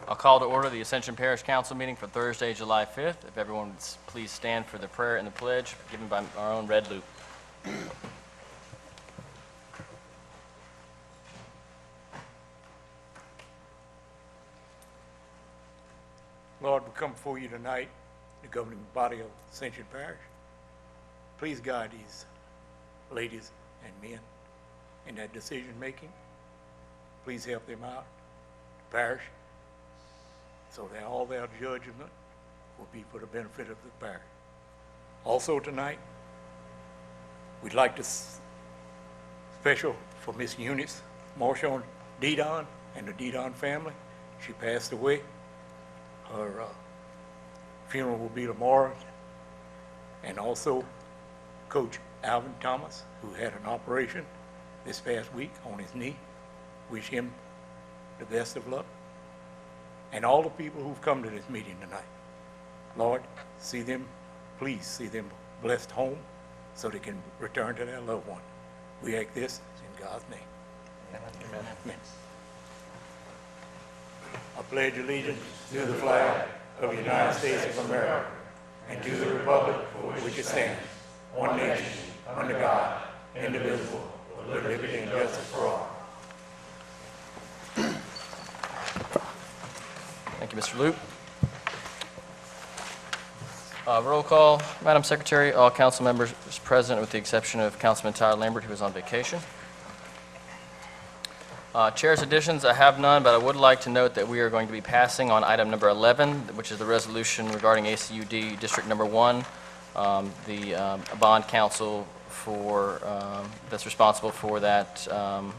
I'll call to order the Ascension Parish Council meeting for Thursday, July 5th. If everyone would please stand for the prayer and the pledge given by our own Red Loop. Lord, we come before you tonight, the governing body of Ascension Parish. Please guide these ladies and men in their decision-making. Please help them out, the parish, so that all their judgment will be for the benefit of the parish. Also tonight, we'd like to special for Miss Eunice Marshall Dedon and the Dedon family. She passed away. Her funeral will be tomorrow. And also Coach Alvin Thomas, who had an operation this past week on his knee. Wish him the best of luck. And all the people who've come to this meeting tonight. Lord, see them, please see them blessed home so they can return to their loved one. We ask this in God's name. Amen. Amen. I pledge allegiance to the flag of the United States of America and to the republic for which it stands, one nation, under God, indivisible, with liberty and justice for all. Thank you, Mr. Loop. Roll call. Madam Secretary, all council members present with the exception of Councilman Tyler Lambert, who is on vacation. Chair's additions, I have none, but I would like to note that we are going to be passing on item number 11, which is the resolution regarding ACUD District Number 1. The bond council for that's responsible for that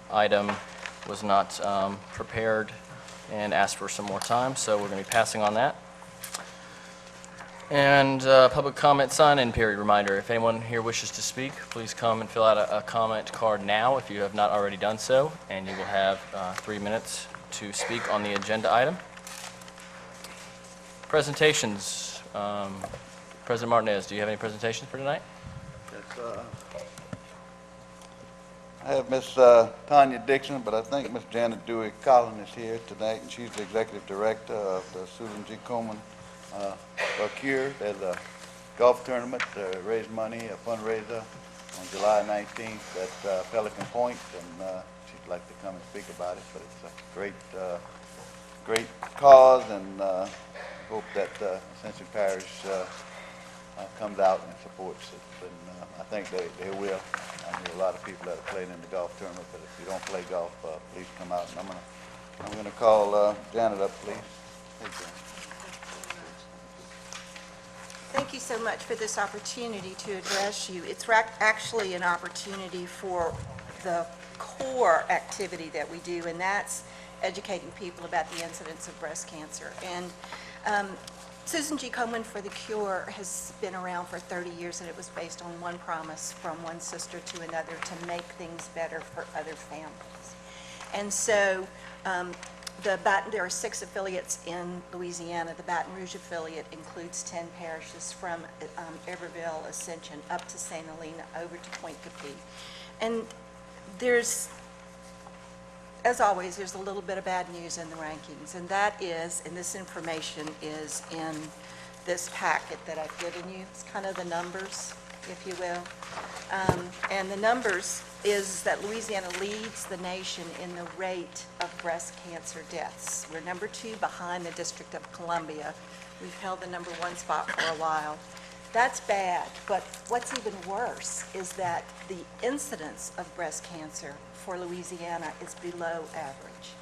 item was not prepared and asked for some more time, so we're going to be passing on that. And public comment sign-in period reminder. If anyone here wishes to speak, please come and fill out a comment card now if you have not already done so, and you will have 3 minutes to speak on the agenda item. Presentations. President Martinez, do you have any presentations for tonight? Yes, I have Miss Tanya Dixon, but I think Miss Janet Dewey Collins is here tonight, and she's the executive director of the Susan G. Komen Cure. There's a golf tournament to raise money, a fundraiser on July 19th at Pelican Point, and she'd like to come and speak about it. But it's a great cause, and hope that Ascension Parish comes out and supports it. And I think they will. I know a lot of people that are playing in the golf tournament, but if you don't play golf, please come out. And I'm gonna call Janet up, please. Hey, Janet. Thank you so much for this opportunity to address you. It's actually an opportunity for the core activity that we do, and that's educating people about the incidence of breast cancer. And Susan G. Komen for the Cure has been around for 30 years, and it was based on one promise from one sister to another to make things better for other families. And so there are 6 affiliates in Louisiana. The Baton Rouge affiliate includes 10 parishes from Iberville, Ascension, up to St. Helena, over to Point Capee. And there's, as always, there's a little bit of bad news in the rankings, and that is, and this information is in this packet that I've given you. It's kind of the numbers, if you will. And the numbers is that Louisiana leads the nation in the rate of breast cancer deaths. We're number 2 behind the District of Columbia. We've held the number 1 spot for a while. That's bad, but what's even worse is that the incidence of breast cancer for Louisiana is below average.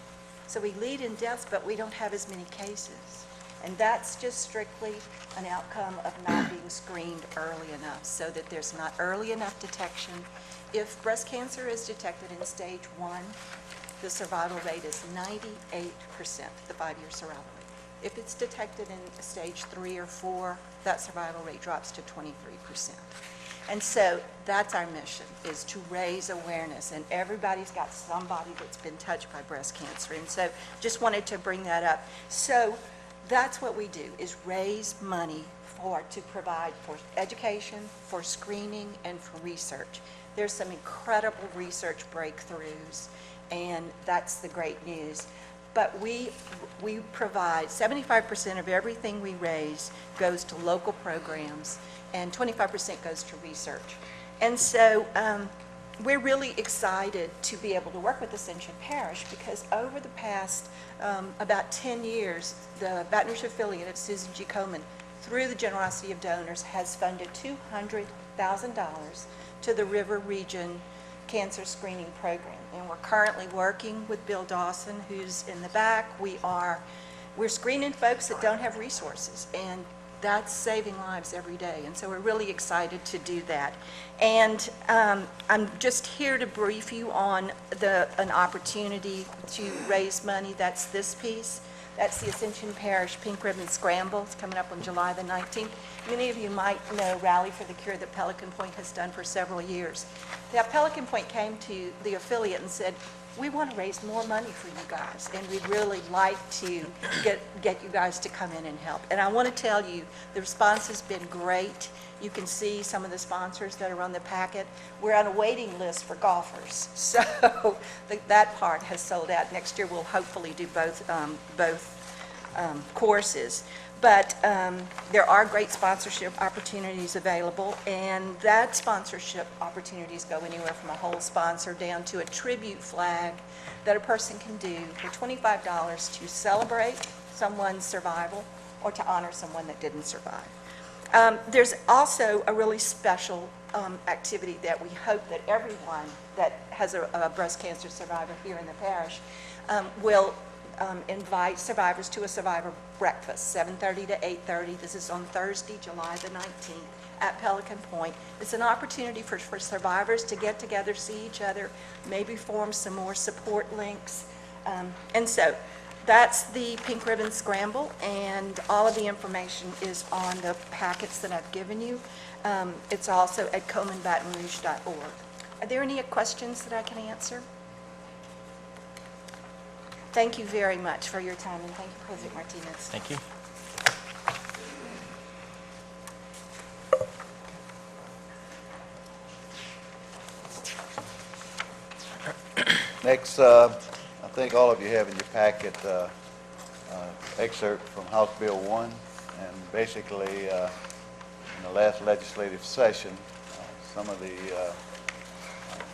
So we lead in deaths, but we don't have as many cases. And that's just strictly an outcome of not being screened early enough, so that there's not early enough detection. If breast cancer is detected in stage 1, the survival rate is 98%, the 5-year survival rate. If it's detected in stage 3 or 4, that survival rate drops to 23%. And so that's our mission, is to raise awareness. And everybody's got somebody that's been touched by breast cancer. And so just wanted to bring that up. So that's what we do, is raise money to provide for education, for screening, and for research. There's some incredible research breakthroughs, and that's the great news. but we provide, 75% of everything we raise goes to local programs, and 25% goes to research. And so we're really excited to be able to work with Ascension Parish, because over the past about 10 years, the Baton Rouge affiliate of Susan G. Komen, through the generosity of donors, has funded $200,000 to the River Region Cancer Screening Program. And we're currently working with Bill Dawson, who's in the back. We're screening folks that don't have resources, and that's saving lives every day. And so we're really excited to do that. And I'm just here to brief you on an opportunity to raise money. That's this piece. That's the Ascension Parish Pink Ribbon Scramble. It's coming up on July the 19th. Many of you might know Rally for the Cure that Pelican Point has done for several years. That Pelican Point came to the affiliate and said, we want to raise more money for you guys, and we'd really like to get you guys to come in and help. And I want to tell you, the response has been great. You can see some of the sponsors that are on the packet. We're on a waiting list for golfers, so that part has sold out. Next year, we'll hopefully do both courses. But there are great sponsorship opportunities available, and that sponsorship opportunities go anywhere from a whole sponsor down to a tribute flag that a person can do for $25 to celebrate someone's survival or to honor someone that didn't survive. There's also a really special activity that we hope that everyone that has a breast cancer survivor here in the parish will invite survivors to a survivor breakfast, 7:30 to 8:30. This is on Thursday, July the 19th at Pelican Point. It's an opportunity for survivors to get together, see each other, maybe form some more support links. And so that's the Pink Ribbon Scramble, and all of the information is on the packets that I've given you. It's also at ColemanBatonRouge.org. Are there any questions that I can answer? Thank you very much for your time, and thank you, President Martinez. Thank you. Next, I think all of you have in your packet excerpt from House Bill 1, and basically in the last legislative session, some of the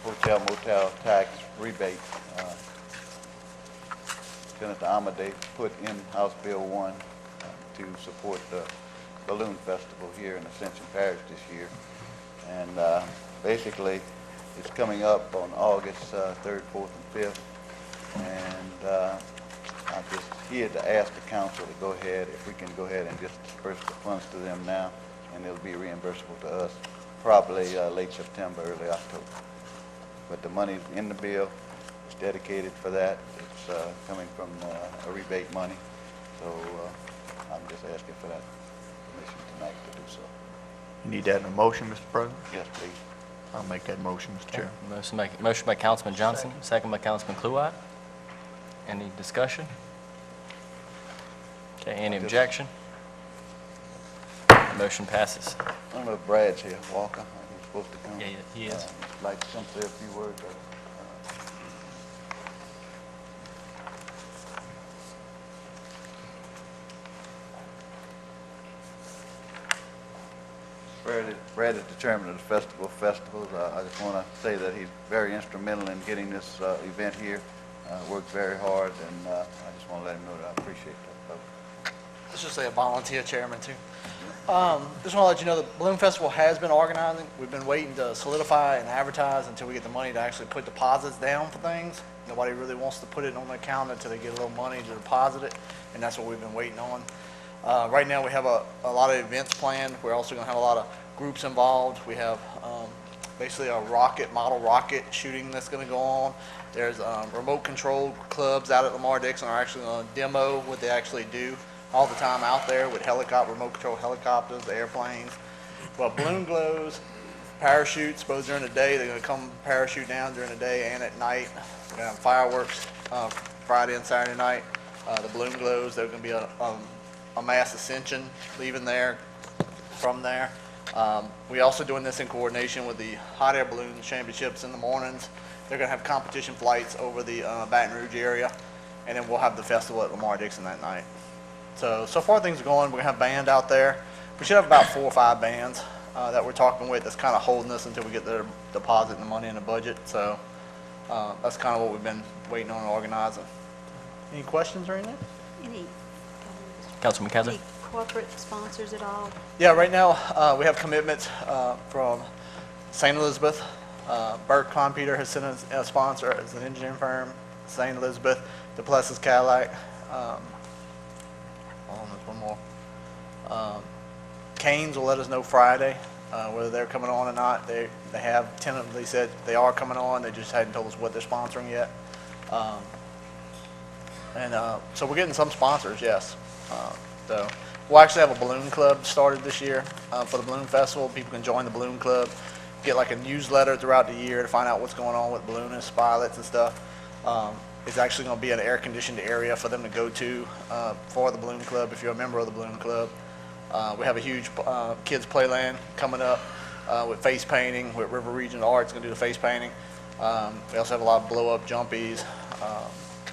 hotel motel tax rebate Senator Amade put in House Bill 1 to support the balloon festival here in Ascension Parish this year. And basically, it's coming up on August 3rd, 4th, and 5th. And I'm just here to ask the council to go ahead, if we can go ahead and just disperse the funds to them now, and it'll be reimbursable to us probably late September, early October. But the money's in the bill. It's dedicated for that. It's coming from a rebate money. So I'm just asking for that permission tonight to do so. You need that in a motion, Mr. President? Yes, please. I'll make that motion, Mr. Chair. Motion by Councilman Johnson, second by Councilman Kluwat. Any discussion? Okay, any objection? Motion passes. I don't know if Brad's here, Walker. He's supposed to come. Yeah, he is. Like to come say a few words. Brad is the chairman of the Festival of Festivals. I just want to say that he's very instrumental in getting this event here. Worked very hard, and I just want to let him know that I appreciate that. Let's just say a volunteer chairman, too. Just want to let you know the Balloon Festival has been organizing. We've been waiting to solidify and advertise until we get the money to actually put deposits down for things. Nobody really wants to put it on the account until they get a little money to deposit it, and that's what we've been waiting on. Right now, we have a lot of events planned. We're also going to have a lot of groups involved. We have basically a model rocket shooting that's going to go on. There's remote control clubs out at Lamar Dixon are actually going to demo what they actually do all the time out there with remote control helicopters, airplanes. Well, balloon glows, parachutes, both during the day. They're going to come parachute down during the day and at night. We're going to have fireworks Friday and Saturday night. The balloon glows, there's going to be a mass ascension leaving there from there. We're also doing this in coordination with the Hot Air Balloon Championships in the mornings. They're going to have competition flights over the Baton Rouge area. and then we'll have the festival at Lamar Dixon that night. So far things are going. We're gonna have band out there. We should have about 4 or 5 bands that we're talking with that's kind of holding us until we get their deposit and the money in the budget. So that's kind of what we've been waiting on and organizing. Any questions or anything? Any Councilman Kaiser? any corporate sponsors at all? Yeah, right now we have commitments from St. Elizabeth. Bert Kleinpeter has sent us a sponsor as an engineering firm. St. Elizabeth, Duplessis Cadillac. There's one more. Canes will let us know Friday whether they're coming on or not. They have tentatively said they are coming on. They just hadn't told us what they're sponsoring yet. So we're getting some sponsors, yes. So we'll actually have a balloon club started this year for the balloon festival. People can join the balloon club, get like a newsletter throughout the year to find out what's going on with balloonists, pilots, and stuff. It's actually going to be an air-conditioned area for them to go to for the balloon club if you're a member of the balloon club. We have a huge kids playland coming up with face painting, with River Region Arts going to do the face painting. We also have a lot of blow-up jumpies,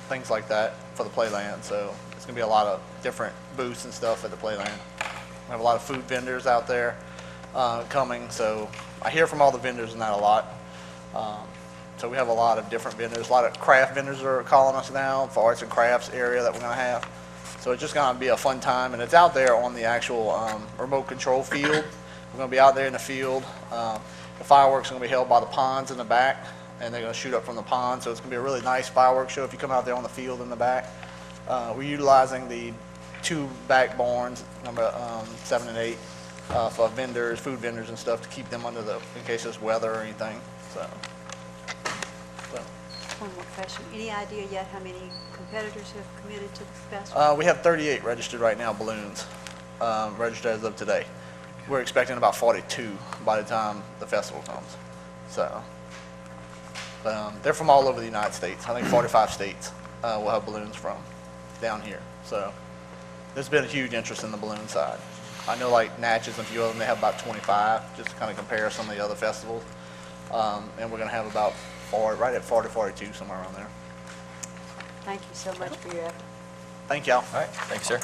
things like that for the playland. So it's going to be a lot of different booths and stuff at the playland. We have a lot of food vendors out there coming, so I hear from all the vendors and that a lot. So we have a lot of different vendors. A lot of craft vendors are calling us now for arts and crafts area that we're going to have. So it's just going to be a fun time, and it's out there on the actual remote control field. We're going to be out there in the field. The fireworks are going to be held by the ponds in the back, and they're going to shoot up from the pond. So it's going to be a really nice fireworks show if you come out there on the field in the back. We're utilizing the 2 back barns, number 7 and 8, for vendors, food vendors and stuff to keep them under in case there's weather or anything. So. One more question. Any idea yet how many competitors have committed to the festival? We have 38 registered right now, balloons, registered as of today. We're expecting about 42 by the time the festival comes. So, they're from all over the United States. I think 45 states will have balloons from down here. So, there's been a huge interest in the balloon side. I know like Natchez and a few of them, they have about 25, just to kind of compare some of the other festivals. And we're going to have about right at 40, 42, somewhere around there. Thank you so much for your effort. Thank y'all. All right, thanks, sir.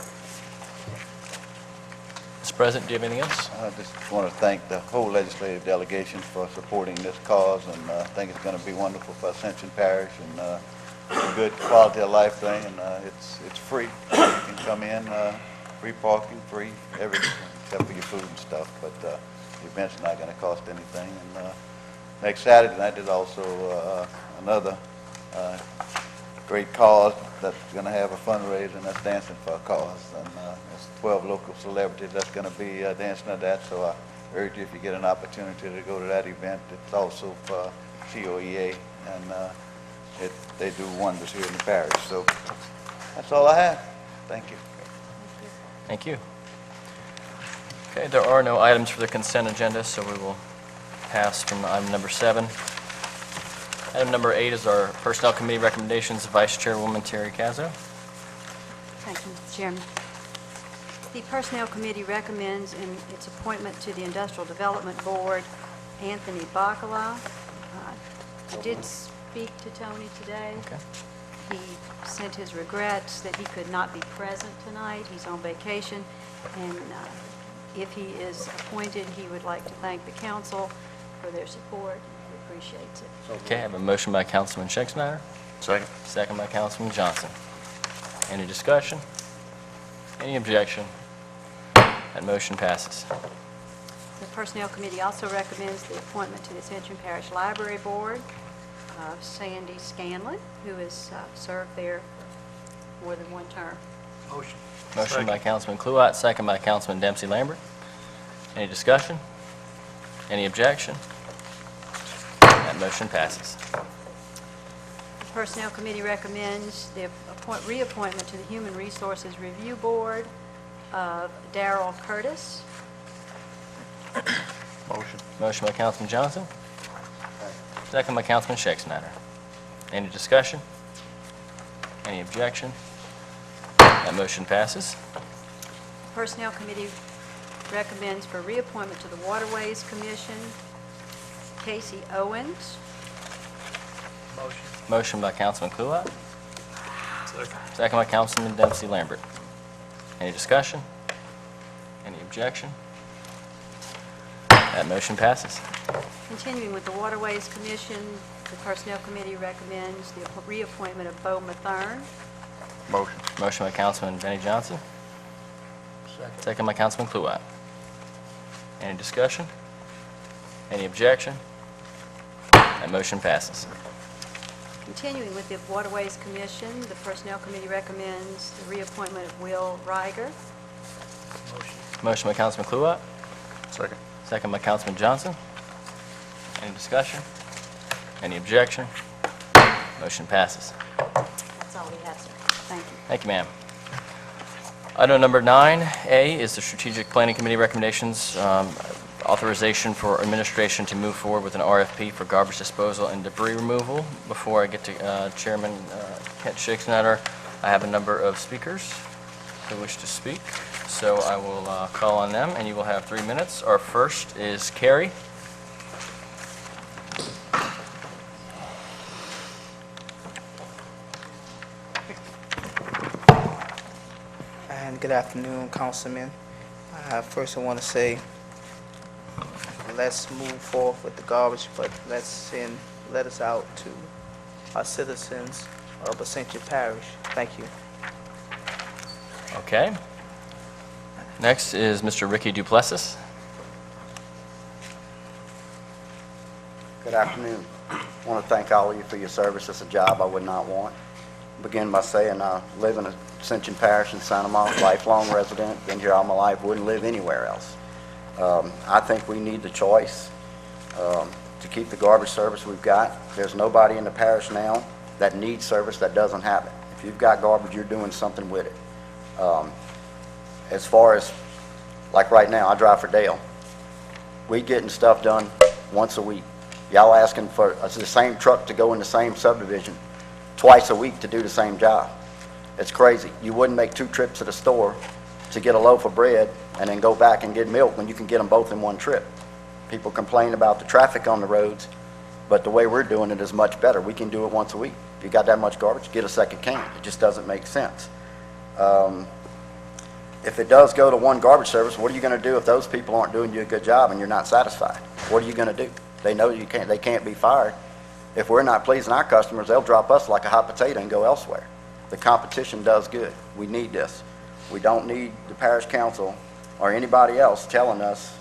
Mr. President, do you have anything else? I just want to thank the whole legislative delegation for supporting this cause, and I think it's going to be wonderful for Ascension Parish, and a good quality of life thing, and it's free. You can come in, free parking, free everything, except for your food and stuff, but the event's not going to cost anything. And next Saturday night is also another great cause that's going to have a fundraiser, and that's Dancing for a Cause. And there's 12 local celebrities that's going to be dancing at that, so I urge you, if you get an opportunity to go to that event. It's also for COEA, and they do wonders here in the parish. So that's all I have. Thank you. Thank you. Okay, there are no items for the consent agenda, so we will pass from item number 7. Item number 8 is our Personnel Committee recommendations. Vice Chairwoman Terry Cazzo. Thank you, Mr. Chairman. The Personnel Committee recommends in its appointment to the Industrial Development Board, Anthony Bacala. I did speak to Tony today. Okay. He sent his regrets that he could not be present tonight. He's on vacation, and if he is appointed, he would like to thank the council for their support. He appreciates it. Okay, I have a motion by Councilman Schexnayder, Second. second by Councilman Johnson. Any discussion? Any objection? That motion passes. The Personnel Committee also recommends the appointment to the Ascension Parish Library Board of Sandy Scanlon, who has served there for more than one term. Motion by Councilman Kluwat, second by Councilman Dempsey Lambert. Any discussion? Any objection? That motion passes. The Personnel Committee recommends the reappointment to the Human Resources Review Board of Darrell Curtis. Motion. Motion by Councilman Johnson, second by Councilman Schexnayder. Any discussion? Any objection? That motion passes. The Personnel Committee recommends for reappointment to the Waterways Commission, Casey Owens. Motion by Councilman Kluwat, Second by Councilman Dempsey Lambert. Any discussion? Any objection? That motion passes. Continuing with the Waterways Commission, the Personnel Committee recommends the reappointment of Bo Mathern. Motion. Motion by Councilman Benny Johnson. Second by Councilman Kluwat. Any discussion? Any objection? That motion passes. Continuing with the Waterways Commission, the Personnel Committee recommends the reappointment of Will Riger. Motion by Councilman Kluwat. Second. Second by Councilman Johnson. Any discussion? Any objection? Motion passes. That's all we have, sir. Thank you. Thank you, ma'am. Item number 9A is the Strategic Planning Committee recommendations, authorization for administration to move forward with an RFP for garbage disposal and debris removal. Before I get to Chairman Kent Schicksnatter, I have a number of speakers who wish to speak, so I will call on them, and you will have 3 minutes. Our first is Carrie. And good afternoon, Councilman. First, I want to say, let's move forward with the garbage, but let's send letters out to our citizens of Ascension Parish. Thank you. Okay. Next is Mr. Ricky Duplessis. Good afternoon. I want to thank all of you for your service. It's a job I would not want. Begin by saying I live in Ascension Parish in Santa Monica, lifelong resident, been here all my life, wouldn't live anywhere else. I think we need the choice to keep the garbage service we've got. There's nobody in the parish now that needs service that doesn't have it. If you've got garbage, you're doing something with it. As far as, like right now, I drive for Dale. We getting stuff done once a week. Y'all asking for the same truck to go in the same subdivision twice a week to do the same job. It's crazy. You wouldn't make 2 trips to the store to get a loaf of bread and then go back and get milk when you can get them both in one trip. People complain about the traffic on the roads, but the way we're doing it is much better. We can do it once a week. If you got that much garbage, get a second can. It just doesn't make sense. If it does go to one garbage service, what are you going to do if those people aren't doing you a good job and you're not satisfied? What are you going to do? They know they can't be fired. If we're not pleasing our customers, they'll drop us like a hot potato and go elsewhere. The competition does good. We need this. We don't need the parish council or anybody else telling us,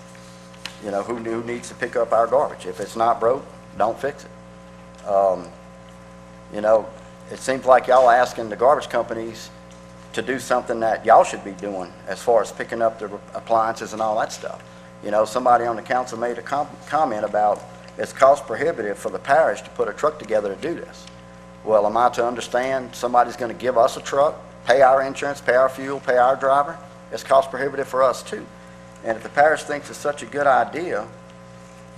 you know, who needs to pick up our garbage. If it's not broke, don't fix it. You know, it seems like y'all are asking the garbage companies to do something that y'all should be doing as far as picking up the appliances and all that stuff. You know, somebody on the council made a comment about it's cost prohibitive for the parish to put a truck together to do this. Well, am I to understand somebody's going to give us a truck, pay our insurance, pay our fuel, pay our driver? It's cost prohibitive for us too. And if the parish thinks it's such a good idea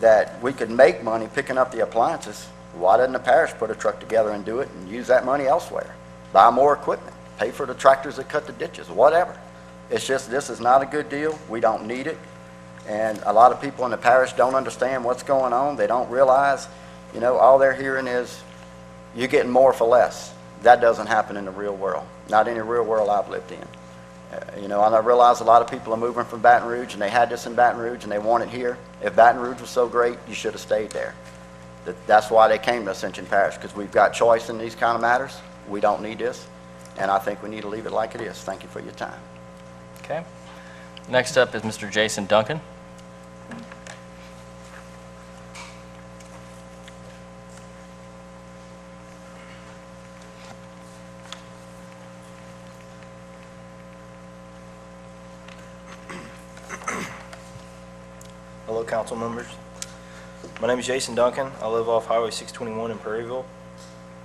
that we could make money picking up the appliances, why doesn't the parish put a truck together and do it and use that money elsewhere? Buy more equipment, pay for the tractors that cut the ditches, whatever. It's just, this is not a good deal. We don't need it. And a lot of people in the parish don't understand what's going on. They don't realize, you know, all they're hearing is, you're getting more for less. That doesn't happen in the real world. Not any real world I've lived in. You know, and I realize a lot of people are moving from Baton Rouge, and they had this in Baton Rouge, and they want it here. If Baton Rouge was so great, you should have stayed there. That's why they came to Ascension Parish, because we've got choice in these kind of matters. We don't need this, and I think we need to leave it like it is. Thank you for your time. Okay. Next up is Mr. Jason Duncan. Hello, council members. My name is Jason Duncan. I live off Highway 621 in Prairieville.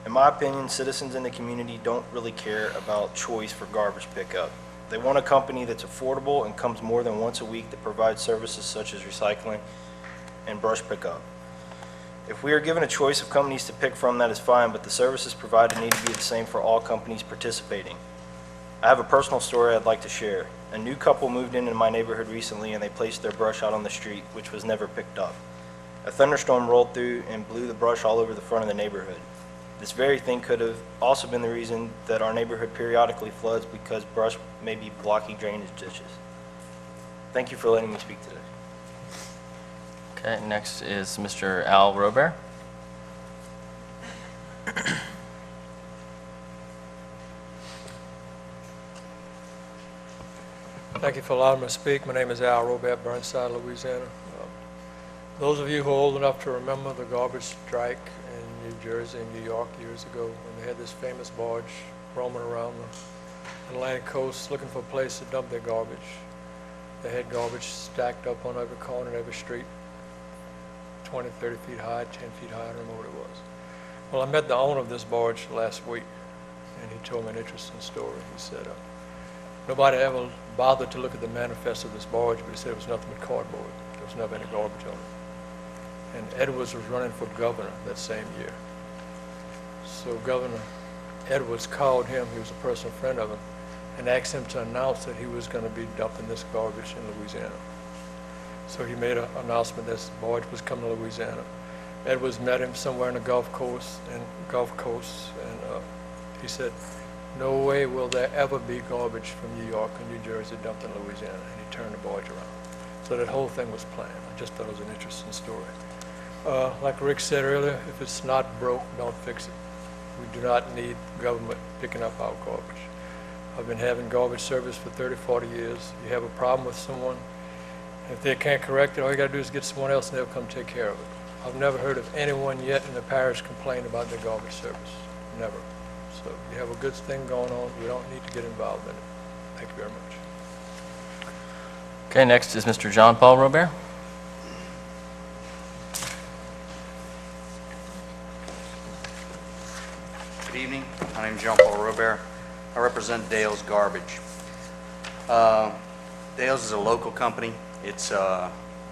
In my opinion, citizens in the community don't really care about choice for garbage pickup. They want a company that's affordable and comes more than once a week that provides services such as recycling and brush pickup. If we are given a choice of companies to pick from, that is fine, but the services provided need to be the same for all companies participating. I have a personal story I'd like to share. A new couple moved into my neighborhood recently, and they placed their brush out on the street, which was never picked up. A thunderstorm rolled through and blew the brush all over the front of the neighborhood. This very thing could have also been the reason that our neighborhood periodically floods because brush may be blocking drainage ditches. Thank you for letting me speak today. Okay, next is Mr. Al Robert. Thank you for allowing me to speak. My name is Al Robert, Burnside, Louisiana. Those of you who are old enough to remember the garbage strike in New Jersey and New York years ago, when they had this famous barge roaming around the Atlantic coast looking for a place to dump their garbage. They had garbage stacked up on every corner, every street, 20, 30 feet high, 10 feet high, I don't know what it was. Well, I met the owner of this barge last week, and he told me an interesting story. He said, nobody ever bothered to look at the manifest of this barge, but he said it was nothing but cardboard. There was never any garbage on it. And Edwards was running for governor that same year. So Governor Edwards called him, he was a personal friend of him, and asked him to announce that he was going to be dumping this garbage in Louisiana. So he made an announcement that this barge was coming to Louisiana. Edwards met him somewhere in the Gulf Coast, and he said, no way will there ever be garbage from New York and New Jersey dumped in Louisiana, and he turned the barge around. So that whole thing was planned. I just thought it was an interesting story. Like Rick said earlier, if it's not broke, don't fix it. We do not need government picking up our garbage. I've been having garbage service for 30, 40 years. You have a problem with someone, if they can't correct it, all you gotta do is get someone else and they'll come take care of it. I've never heard of anyone yet in the parish complain about their garbage service. Never. So you have a good thing going on. We don't need to get involved in it. Thank you very much. Okay, next is Mr. John Paul Robert. Good evening. My name is John Paul Robert. I represent Dale's Garbage. Dale's is a local company. It's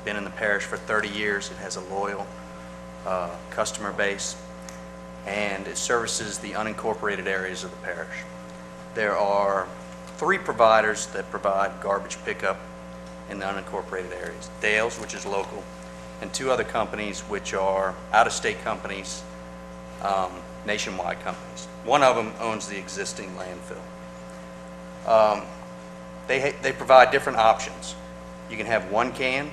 been in the parish for 30 years. It has a loyal customer base, and it services the unincorporated areas of the parish. There are 3 providers that provide garbage pickup in the unincorporated areas. Dale's, which is local, and 2 other companies which are out-of-state companies, nationwide companies. One of them owns the existing landfill. They provide different options. You can have 1 can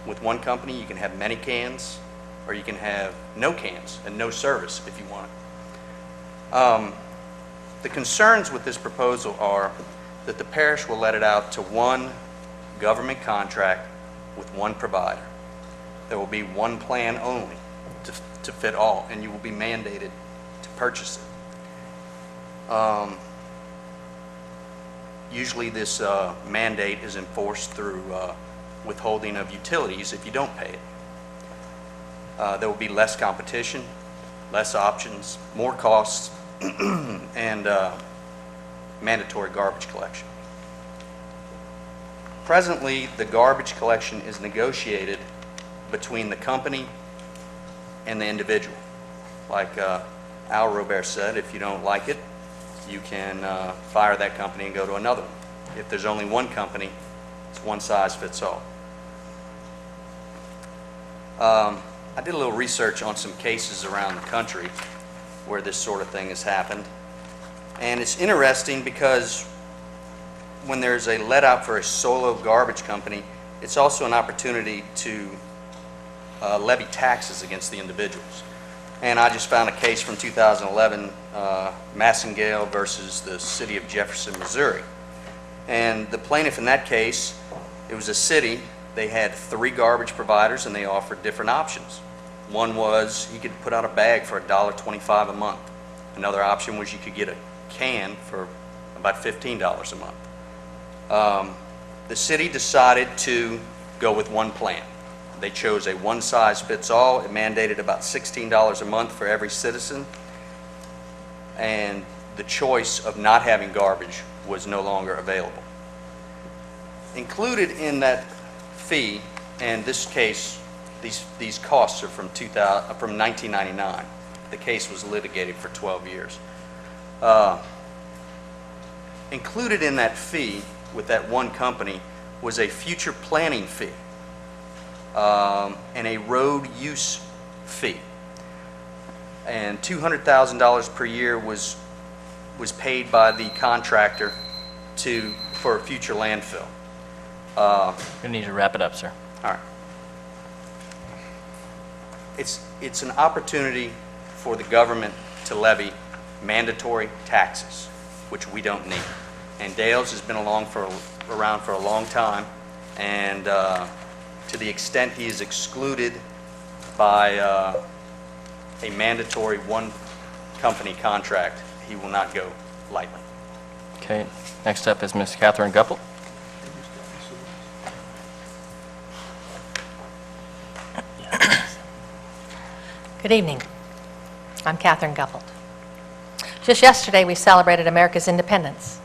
with one company, you can have many cans, or you can have no cans and no service if you want it. The concerns with this proposal are that the parish will let it out to 1 government contract with 1 provider. There will be 1 plan only to fit all, and you will be mandated to purchase it. Usually this mandate is enforced through withholding of utilities if you don't pay it. There will be less competition, less options, more costs, and mandatory garbage collection. Presently, the garbage collection is negotiated between the company and the individual. Like Al Robert said, if you don't like it, you can fire that company and go to another one. If there's only 1 company, it's one size fits all. I did a little research on some cases around the country where this sort of thing has happened. And it's interesting because when there's a let out for a solo garbage company, it's also an opportunity to levy taxes against the individuals. And I just found a case from 2011, Massengale versus the city of Jefferson, Missouri. And the plaintiff in that case, it was a city. They had 3 garbage providers and they offered different options. One was you could put out a bag for $1.25 a month. Another option was you could get a can for about $15 a month. The city decided to go with 1 plan. They chose a one-size-fits-all. It mandated about $16 a month for every citizen, and the choice of not having garbage was no longer available. Included in that fee, and this case, these costs are from 1999. The case was litigated for 12 years. Included in that fee with that 1 company was a future planning fee. And a road use fee. and $200,000 per year was paid by the contractor for a future landfill. You need to wrap it up, sir. All right. It's an opportunity for the government to levy mandatory taxes, which we don't need. And Dales has been around for a long time, and to the extent he is excluded by a mandatory one-company contract, he will not go lightly. Okay, next up is Ms. Catherine Guppel. Good evening. I'm Catherine Guppelt. Just yesterday, we celebrated America's independence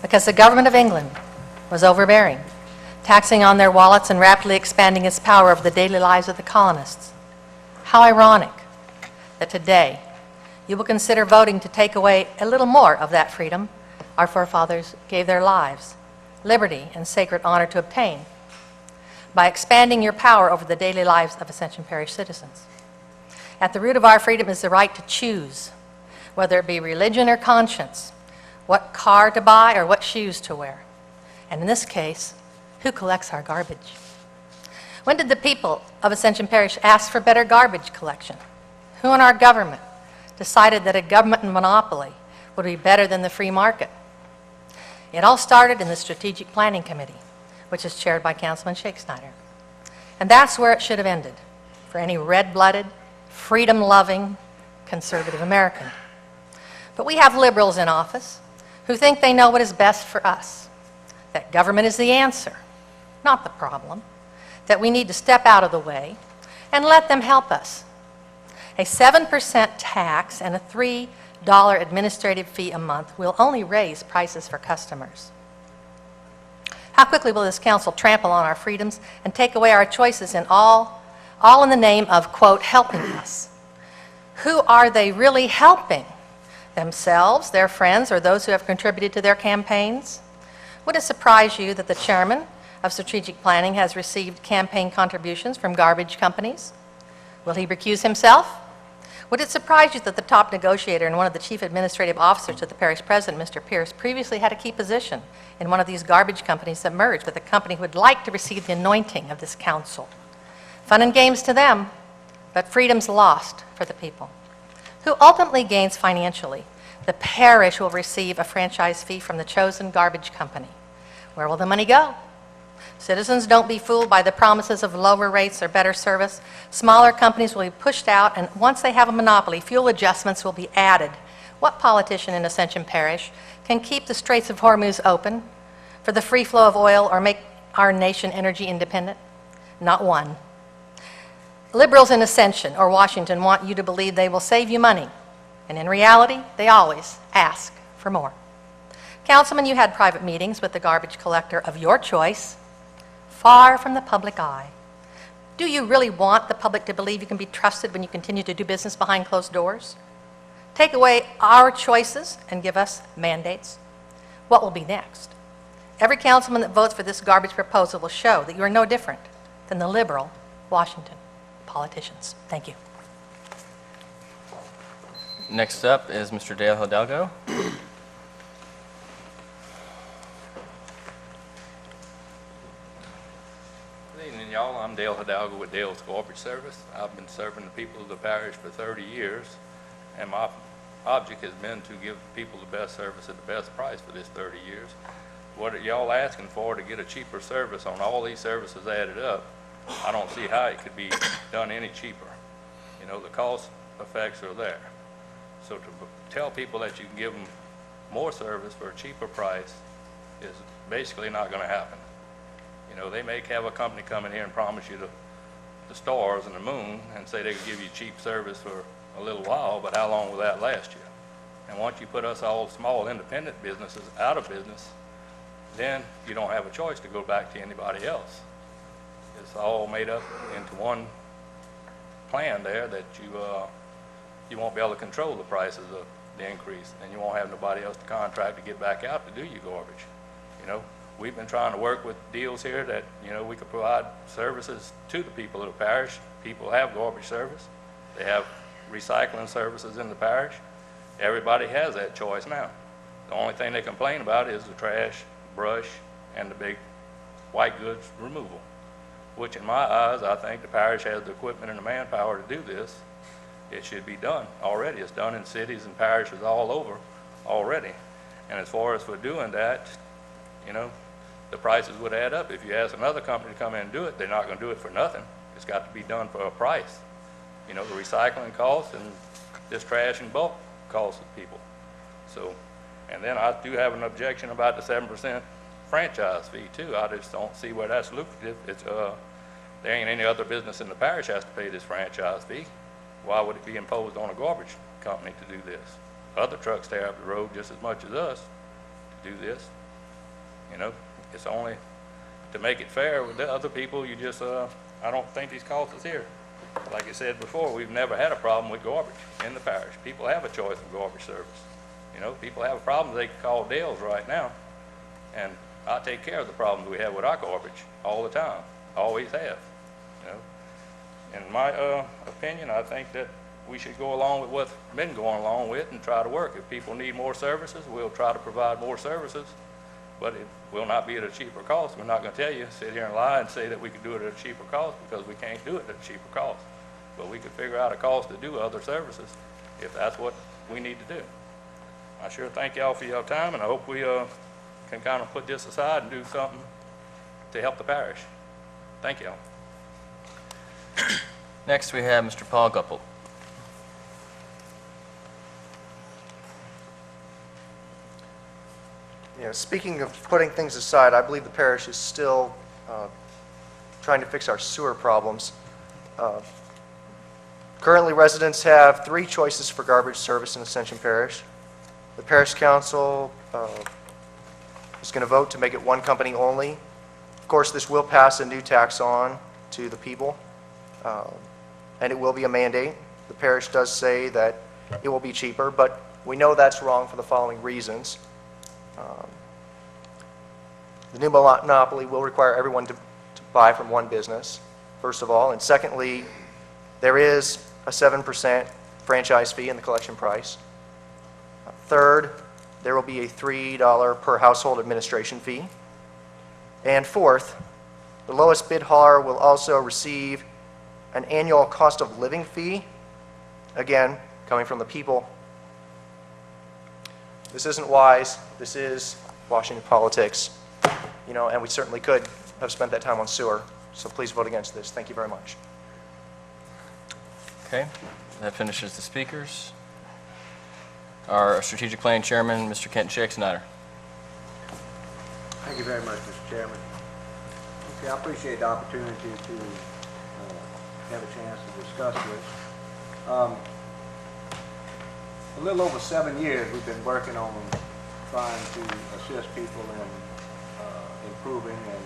because the government of England was overbearing, taxing on their wallets and rapidly expanding its power over the daily lives of the colonists. How ironic that today you will consider voting to take away a little more of that freedom our forefathers gave their lives, liberty, and sacred honor to obtain by expanding your power over the daily lives of Ascension Parish citizens. At the root of our freedom is the right to choose, whether it be religion or conscience, what car to buy or what shoes to wear. And in this case, who collects our garbage? When did the people of Ascension Parish ask for better garbage collection? Who in our government decided that a government monopoly would be better than the free market? It all started in the Strategic Planning Committee, which is chaired by Councilman Shake Snyder. And that's where it should have ended for any red-blooded, freedom-loving, conservative American. But we have liberals in office who think they know what is best for us, that government is the answer, not the problem, that we need to step out of the way and let them help us. A 7% tax and a $3 administrative fee a month will only raise prices for customers. How quickly will this council trample on our freedoms and take away our choices in all in the name of, quote, helping us? Who are they really helping? Themselves, their friends, or those who have contributed to their campaigns? Would it surprise you that the chairman of strategic planning has received campaign contributions from garbage companies? Will he recuse himself? Would it surprise you that the top negotiator and one of the chief administrative officers to the parish president, Mr. Pierce, previously had a key position in one of these garbage companies that merged with a company who would like to receive the anointing of this council? Fun and games to them, but freedom's lost for the people. Who ultimately gains financially? The parish will receive a franchise fee from the chosen garbage company. Where will the money go? Citizens, don't be fooled by the promises of lower rates or better service. Smaller companies will be pushed out, and once they have a monopoly, fuel adjustments will be added. What politician in Ascension Parish can keep the Straits of Hormuz open for the free flow of oil or make our nation energy independent? Not one. Liberals in Ascension or Washington want you to believe they will save you money, and in reality, they always ask for more. Councilman, you had private meetings with the garbage collector of your choice, far from the public eye. Do you really want the public to believe you can be trusted when you continue to do business behind closed doors? Take away our choices and give us mandates. What will be next? Every councilman that votes for this garbage proposal will show that you are no different than the liberal Washington politicians. Thank you. Next up is Mr. Dale Hidalgo. Good evening, y'all. I'm Dale Hidalgo with Dale's Garbage Service. I've been serving the people of the parish for 30 years, and my object has been to give people the best service at the best price for this 30 years. What are y'all asking for to get a cheaper service on all these services added up? I don't see how it could be done any cheaper. You know, the cost effects are there. So to tell people that you can give them more service for a cheaper price is basically not going to happen. You know, they may have a company come in here and promise you the stars and the moon and say they can give you cheap service for a little while, but how long will that last you? And once you put us all small independent businesses out of business, then you don't have a choice to go back to anybody else. It's all made up into one plan there that you won't be able to control the prices of the increase, and you won't have nobody else to contract to get back out to do your garbage. You know, we've been trying to work with deals here that, you know, we could provide services to the people of the parish. People have garbage service. They have recycling services in the parish. Everybody has that choice now. The only thing they complain about is the trash, brush, and the big white goods removal, which in my eyes, I think the parish has the equipment and the manpower to do this. It should be done already. It's done in cities and parishes all over already. And as far as for doing that, you know, the prices would add up. If you ask another company to come in and do it, they're not going to do it for nothing. It's got to be done for a price. You know, the recycling costs and this trash in bulk costs the people. So, and then I do have an objection about the 7% franchise fee too. I just don't see where that's lucrative. It's, there ain't any other business in the parish has to pay this franchise fee. Why would it be imposed on a garbage company to do this? Other trucks tear up the road just as much as us to do this. You know, it's only to make it fair with the other people. You just, I don't think these costs is here. Like I said before, we've never had a problem with garbage in the parish. People have a choice of garbage service. You know, people have a problem, they can call Dale's right now, and I take care of the problems we have with our garbage all the time, always have. You know, in my opinion, I think that we should go along with what's been going along with and try to work. If people need more services, we'll try to provide more services, but it will not be at a cheaper cost. We're not going to tell you, sit here and lie and say that we can do it at a cheaper cost, because we can't do it at a cheaper cost. But we could figure out a cost to do other services if that's what we need to do. I sure thank y'all for your time, and I hope we can kind of put this aside and do something to help the parish. Thank y'all. Next, we have Mr. Paul Gupple. Yeah, speaking of putting things aside, I believe the parish is still trying to fix our sewer problems. Currently, residents have 3 choices for garbage service in Ascension Parish. The parish council is going to vote to make it one company only. Of course, this will pass a new tax on to the people, and it will be a mandate. The parish does say that it will be cheaper, but we know that's wrong for the following reasons. The new monopoly will require everyone to buy from one business, first of all. And secondly, there is a 7% franchise fee in the collection price. Third, there will be a $3 per household administration fee. And fourth, the lowest bid hauler will also receive an annual cost of living fee, again, coming from the people. This isn't wise. This is Washington politics, you know, and we certainly could have spent that time on sewer. So please vote against this. Thank you very much. Okay, that finishes the speakers. Our Strategic Planning Chairman, Mr. Kent Snyder. Thank you very much, Mr. Chairman. Okay, I appreciate the opportunity to have a chance to discuss this. A little over 7 years we've been working on trying to assist people in improving and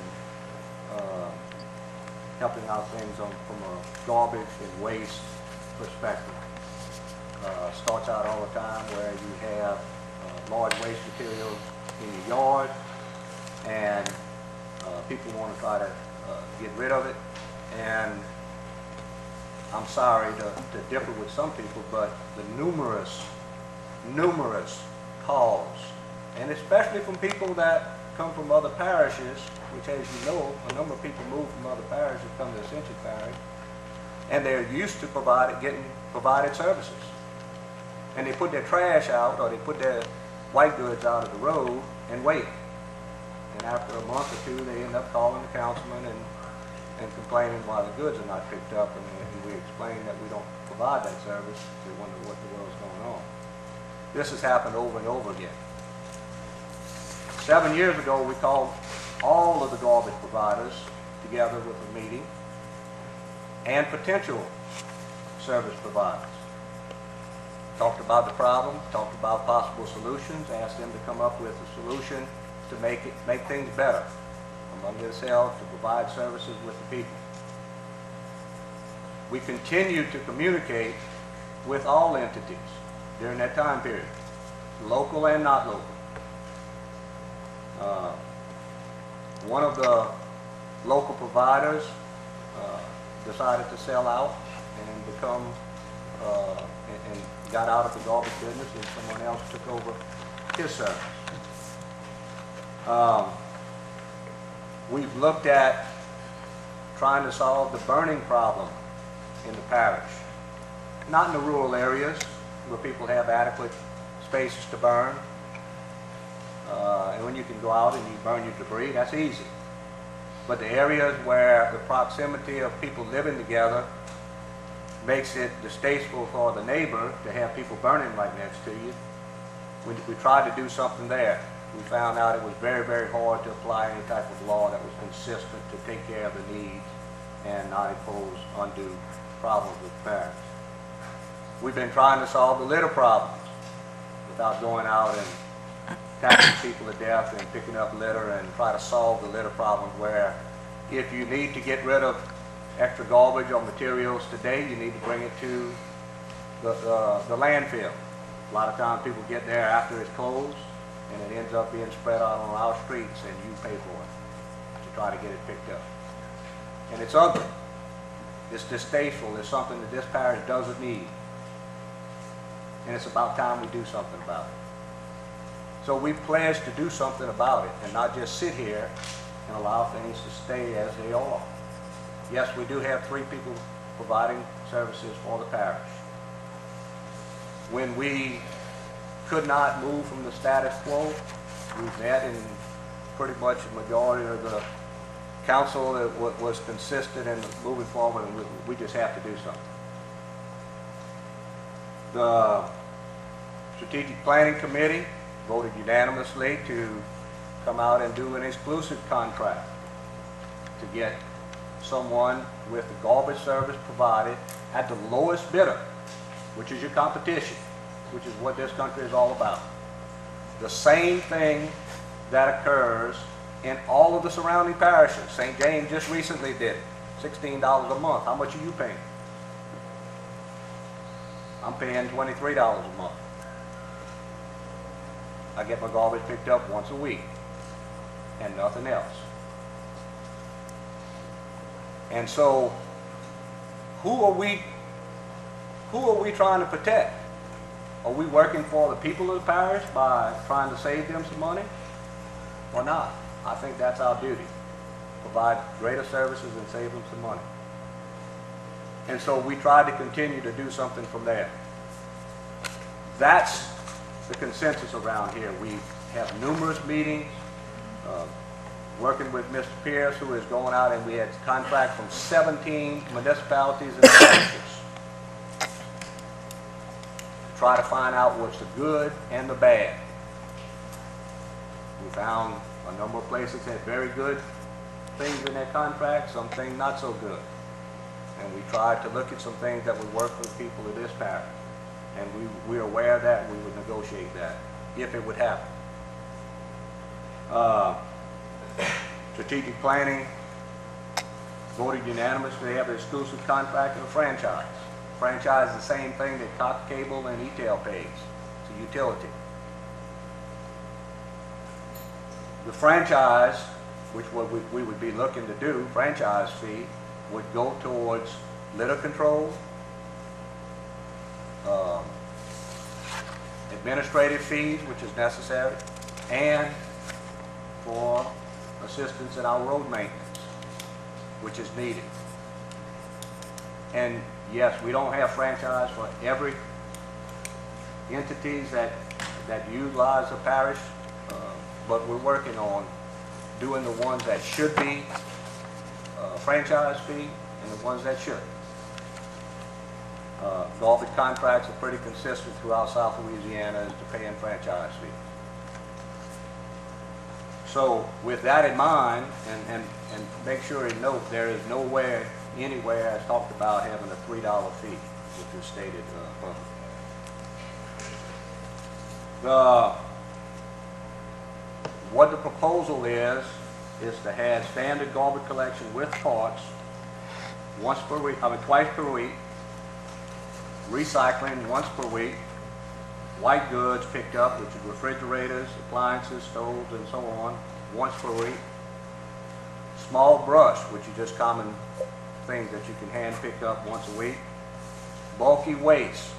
helping out things from a garbage and waste perspective. Starts out all the time where you have large waste materials in your yard, and people want to try to get rid of it. And I'm sorry to differ with some people, but the numerous calls, and especially from people that come from other parishes, which, as you know, a number of people move from other parishes come to Ascension Parish, and they're used to getting provided services. And they put their trash out, or they put their white goods out of the road and wait. And after a month or two, they end up calling the councilman and complaining why the goods are not picked up, and we explain that we don't provide that service. They wonder what the world's going on. This has happened over and over again. 7 years ago, we called all of the garbage providers together with a meeting, and potential service providers. Talked about the problem, talked about possible solutions, asked them to come up with a solution to make things better among themselves, to provide services with the people. We continued to communicate with all entities during that time period, local and not local. One of the local providers decided to sell out and become and got out of the garbage business, and someone else took over his service. We've looked at trying to solve the burning problem in the parish. Not in the rural areas where people have adequate spaces to burn. And when you can go out and you burn your debris, that's easy. But the areas where the proximity of people living together makes it distasteful for the neighbor to have people burning right next to you, we tried to do something there. We found out it was very, very hard to apply any type of law that was consistent to take care of the needs and not impose undue problems with parents. We've been trying to solve the litter problems without going out and tackling people to death and picking up litter, and try to solve the litter problem where if you need to get rid of extra garbage or materials today, you need to bring it to the landfill. A lot of times people get there after it's closed, and it ends up being spread out on our streets, and you pay for it to try to get it picked up. And it's ugly. It's distasteful. It's something that this parish doesn't need. And it's about time we do something about it. So we pledged to do something about it and not just sit here and allow things to stay as they are. Yes, we do have 3 people providing services for the parish. When we could not move from the status quo, we met, and pretty much the majority of the council was consistent in moving forward, and we just have to do something. The Strategic Planning Committee voted unanimously to come out and do an exclusive contract to get someone with the garbage service provided at the lowest bidder, which is your competition, which is what this country is all about. The same thing that occurs in all of the surrounding parishes. St. James just recently did it, $16 a month. How much are you paying? I'm paying $23 a month. I get my garbage picked up once a week and nothing else. And so, who are we trying to protect? Are we working for the people of the parish by trying to save them some money or not? I think that's our duty. Provide greater services and save them some money. And so we tried to continue to do something from there. That's the consensus around here. We have numerous meetings, working with Mr. Pierce, who is going out, and we had contract from 17 municipalities and parishes to try to find out what's the good and the bad. We found a number of places had very good things in their contract, some things not so good. And we tried to look at some things that would work for the people of this parish. And we're aware of that, and we would negotiate that if it would happen. Strategic Planning voted unanimously to have an exclusive contract and a franchise. Franchise is the same thing that Cox Cable and E-Tel pays. It's a utility. The franchise, which we would be looking to do, franchise fee, would go towards litter control, administrative fees, which is necessary, and for assistance in our road maintenance, which is needed. And yes, we don't have franchise for every entities that utilize the parish, but we're working on doing the ones that should be franchise fee and the ones that should. Garbage contracts are pretty consistent throughout South Louisiana as to paying franchise fees. So with that in mind, and make sure you note, there is nowhere, anywhere has talked about having a $3 fee, which is stated publicly. What the proposal is to have standard garbage collection with carts twice per week, recycling once per week, white goods picked up, which is refrigerators, appliances, stoves, and so on, once per week. Small brush, which is just common things that you can hand pick up once a week. bulky waste,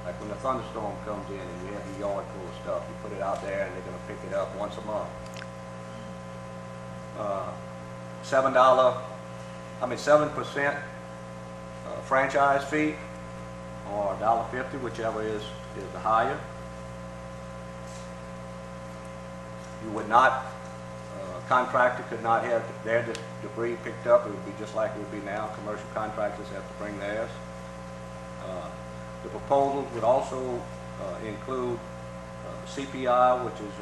like when the thunderstorm comes in and you have your yard full of stuff, you put it out there and they're gonna pick it up once a month. $7% franchise fee, or $1.50, whichever is the higher. You would not, contractor could not have their debris picked up. It would be just like it would be now. Commercial contractors have to bring theirs. The proposals would also include CPI, which is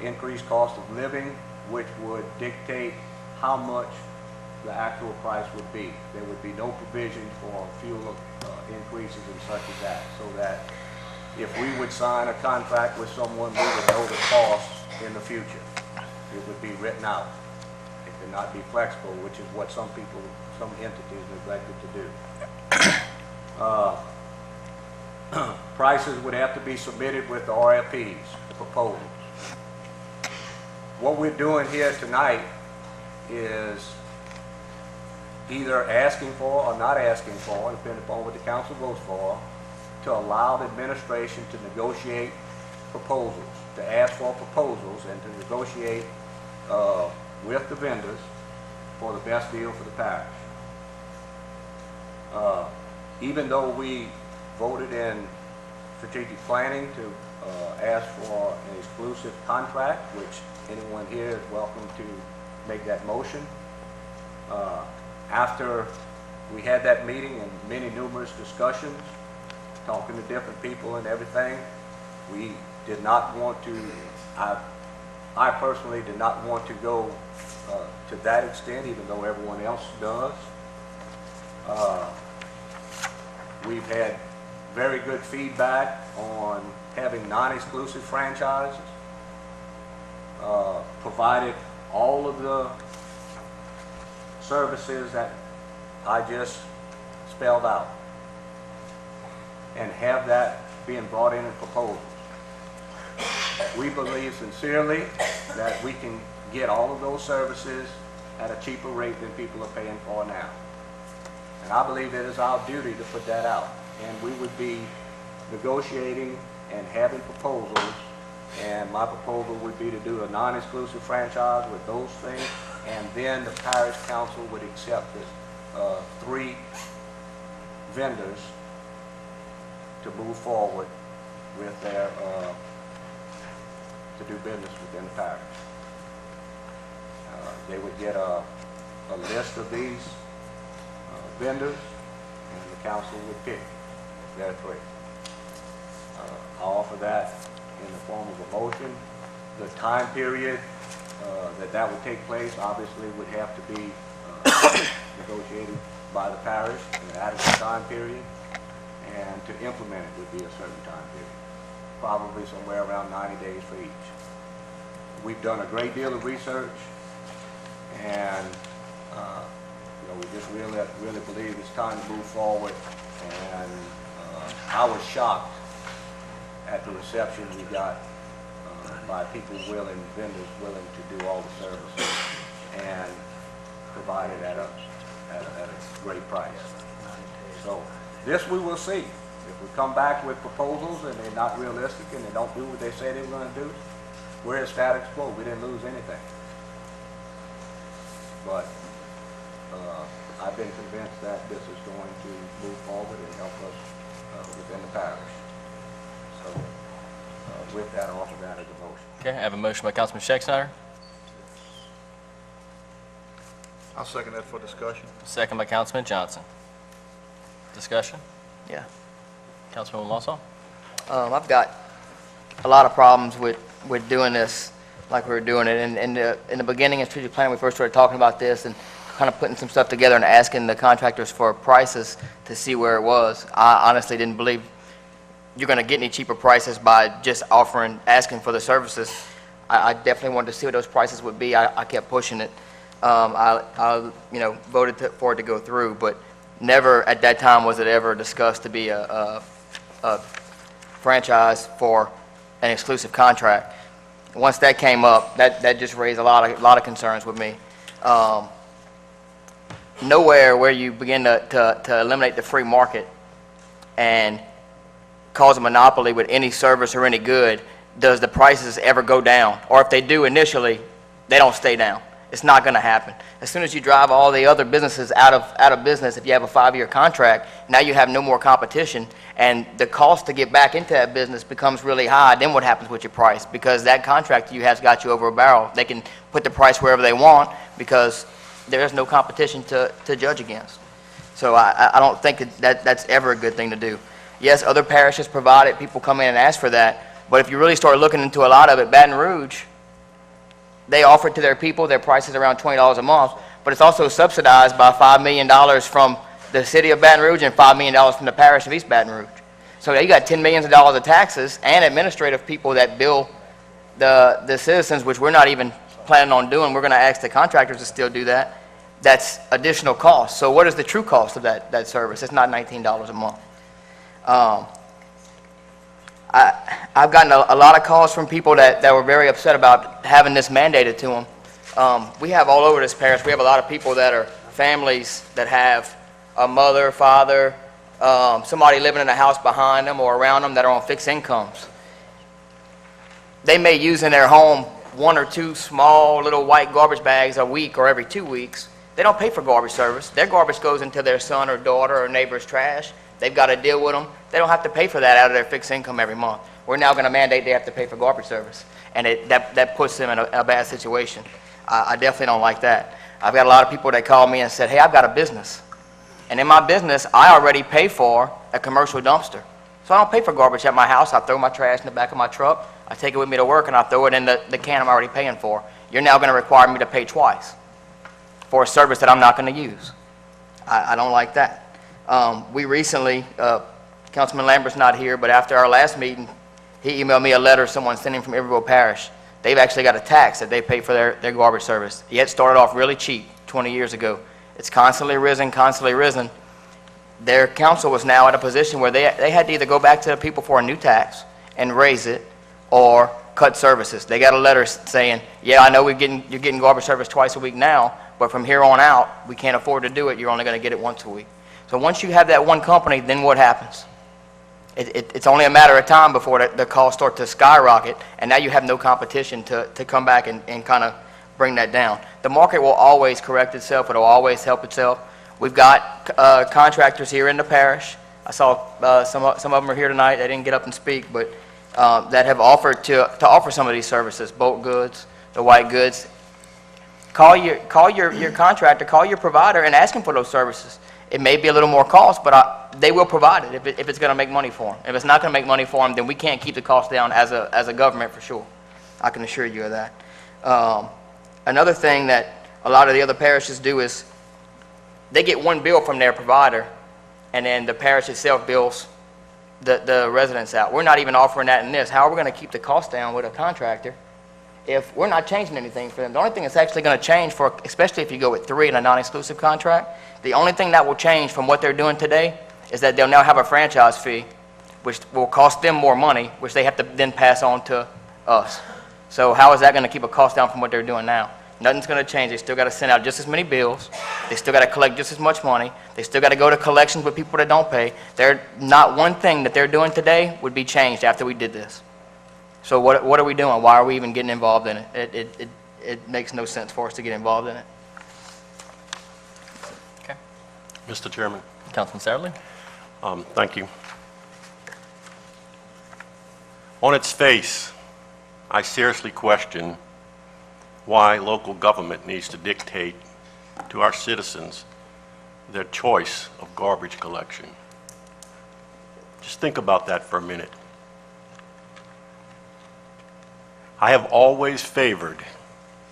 increased cost of living, which would dictate how much the actual price would be. There would be no provision for fuel increases and such as that, so that if we would sign a contract with someone, we would know the costs in the future. It would be written out. It could not be flexible, which is what some people, some entities neglected to do. Prices would have to be submitted with the RFPs, the proposals. What we're doing here tonight is either asking for or not asking for, depending upon what the council votes for, to allow the administration to negotiate proposals, to ask for proposals and to negotiate with the vendors for the best deal for the parish. Even though we voted in strategic planning to ask for an exclusive contract, which anyone here is welcome to make that motion. After we had that meeting and many numerous discussions, talking to different people and everything, we did not want to, I personally did not want to go to that extent, even though everyone else does. We've had very good feedback on having non-exclusive franchises, provided all of the services that I just spelled out, and have that being brought in proposals. We believe sincerely that we can get all of those services at a cheaper rate than people are paying for now. And I believe it is our duty to put that out. And we would be negotiating and having proposals, and my proposal would be to do a non-exclusive franchise with those things, and then the parish council would accept this, 3 vendors to move forward with their, to do business within the parish. They would get a list of these vendors, and the council would pick their 3. I'll offer that in the form of a motion. The time period that would take place obviously would have to be negotiated by the parish in an adequate time period, and to implement it would be a certain time period, probably somewhere around 90 days for each. We've done a great deal of research, and we just really believe it's time to move forward. And I was shocked at the reception we got by people vendors willing to do all the services and provide it at a great price. So this we will see. If we come back with proposals and they're not realistic and they don't do what they say they were going to do, we're at status quo. We didn't lose anything. But I've been convinced that this is going to move forward and help us within the parish. So with that, I'll offer that as a motion. Okay, I have a motion by Councilman Schexnayder, I'll second that for discussion. second by Councilman Johnson. Discussion? Yeah. Councilman Wausau? I've got a lot of problems with doing this like we were doing it. And in the beginning of strategic planning, we first started talking about this and kind of putting some stuff together and asking the contractors for prices to see where it was. I honestly didn't believe you're going to get any cheaper prices by just asking for the services. I definitely wanted to see what those prices would be. I kept pushing it. I voted for it to go through, but never at that time was it ever discussed to be a franchise for an exclusive contract. Once that came up, that just raised a lot of concerns with me. Nowhere where you begin to eliminate the free market and cause a monopoly with any service or any good, does the prices ever go down? Or if they do initially, they don't stay down. It's not going to happen. As soon as you drive all the other businesses out of business, if you have a 5-year contract, now you have no more competition, and the cost to get back into that business becomes really high. Then what happens with your price? Because that contract you has got you over a barrel. They can put the price wherever they want because there's no competition to judge against. So I don't think that's ever a good thing to do. Yes, other parishes provide it. People come in and ask for that. But if you really start looking into a lot of it, Baton Rouge, they offer it to their people. Their price is around $20 a month, but it's also subsidized by $5 million from the city of Baton Rouge and $5 million from the parish of East Baton Rouge. So you got $10 million of taxes and administrative people that bill the citizens, which we're not even planning on doing. We're going to ask the contractors to still do that. That's additional cost. So what is the true cost of that service? It's not $19 a month. I've gotten a lot of calls from people that were very upset about having this mandated to them. We have all over this parish, we have a lot of people that are families that have a mother, father, somebody living in a house behind them or around them that are on fixed incomes. They may use in their home 1 or 2 small little white garbage bags a week or every 2 weeks. They don't pay for garbage service. Their garbage goes into their son or daughter or neighbor's trash. They've got to deal with them. They don't have to pay for that out of their fixed income every month. We're now going to mandate they have to pay for garbage service, and that puts them in a bad situation. I definitely don't like that. I've got a lot of people that call me and said, hey, I've got a business, and in my business, I already pay for a commercial dumpster. So I don't pay for garbage at my house. I throw my trash in the back of my truck. I take it with me to work, and I throw it in the can I'm already paying for. You're now going to require me to pay twice for a service that I'm not going to use. I don't like that. We recently, Councilman Lambert's not here, but after our last meeting, he emailed me a letter someone sent him from Iberville Parish. They've actually got a tax that they pay for their garbage service. It started off really cheap 20 years ago. It's constantly risen, constantly risen. Their council was now at a position where they had to either go back to the people for a new tax and raise it or cut services. They got a letter saying, yeah, I know you're getting garbage service twice a week now, but from here on out, we can't afford to do it. You're only going to get it once a week. So once you have that one company, then what happens? It's only a matter of time before the costs start to skyrocket, and now you have no competition to come back and kind of bring that down. The market will always correct itself. It will always help itself. We've got contractors here in the parish. I saw some of them are here tonight. They didn't get up and speak, but that have offered to offer some of these services, bulk goods, the white goods. Call your contractor, call your provider, and ask them for those services. It may be a little more cost, but they will provide it if it's going to make money for them. If it's not going to make money for them, then we can't keep the cost down as a government for sure. I can assure you of that. Another thing that a lot of the other parishes do is they get one bill from their provider, and then the parish itself bills the residents out. We're not even offering that in this. How are we going to keep the cost down with a contractor if we're not changing anything for them? The only thing that's actually going to change, especially if you go with 3 in a non-exclusive contract, the only thing that will change from what they're doing today is that they'll now have a franchise fee, which will cost them more money, which they have to then pass on to us. So how is that going to keep a cost down from what they're doing now? Nothing's going to change. They still got to send out just as many bills. They still got to collect just as much money. They still got to go to collections with people that don't pay. Not one thing that they're doing today would be changed after we did this. So what are we doing? Why are we even getting involved in it? It makes no sense for us to get involved in it. Okay. Mr. Chairman. Councilman Satterley? Thank you. On its face, I seriously question why local government needs to dictate to our citizens their choice of garbage collection. Just think about that for a minute. I have always favored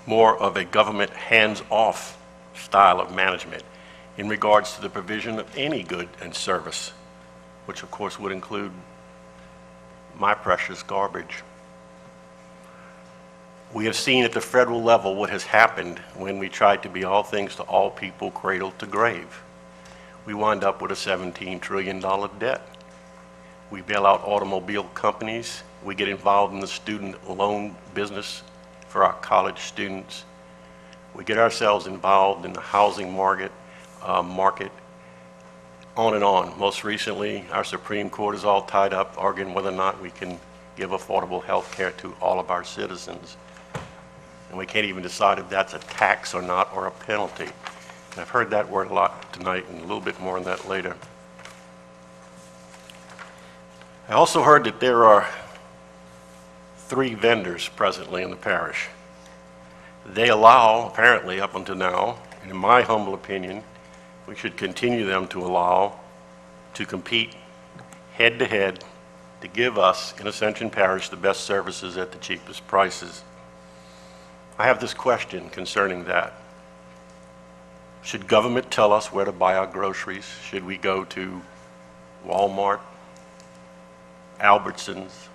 more of a government hands-off style of management in regards to the provision of any good and service, which of course would include my precious garbage. We have seen at the federal level what has happened when we tried to be all things to all people, cradle to grave. We wind up with a $17 trillion debt. We bail out automobile companies. We get involved in the student loan business for our college students. We get ourselves involved in the housing market. on and on. Most recently, our Supreme Court is all tied up arguing whether or not we can give affordable health care to all of our citizens. And we can't even decide if that's a tax or not, or a penalty. And I've heard that word a lot tonight, and a little bit more on that later. I also heard that there are 3 vendors presently in the parish. They allow, apparently up until now, and in my humble opinion, we should continue them to allow to compete head-to-head to give us in Ascension Parish the best services at the cheapest prices. I have this question concerning that. Should government tell us where to buy our groceries? Should we go to Walmart, Albertsons,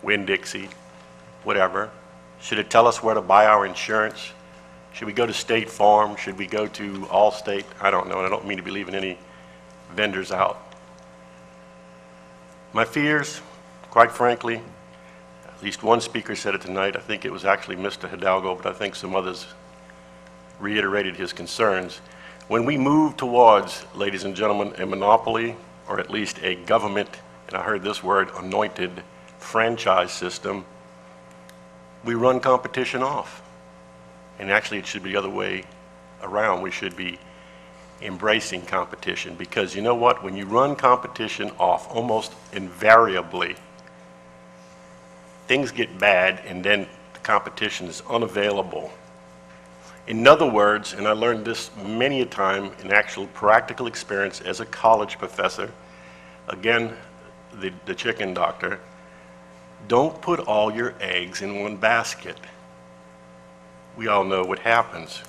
Winn-Dixie, whatever? Should it tell us where to buy our insurance? Should we go to State Farm? Should we go to Allstate? I don't know, and I don't mean to be leaving any vendors out. My fears, quite frankly, at least one speaker said it tonight. I think it was actually Mr. Hidalgo, but I think some others reiterated his concerns. When we move towards, ladies and gentlemen, a monopoly, or at least a government, and I heard this word, anointed franchise system, we run competition off. And actually, it should be the other way around. We should be embracing competition, because you know what? When you run competition off, almost invariably, things get bad, and then the competition is unavailable. In other words, and I learned this many a time in actual practical experience as a college professor, again, the chicken doctor, don't put all your eggs in one basket. We all know what happens.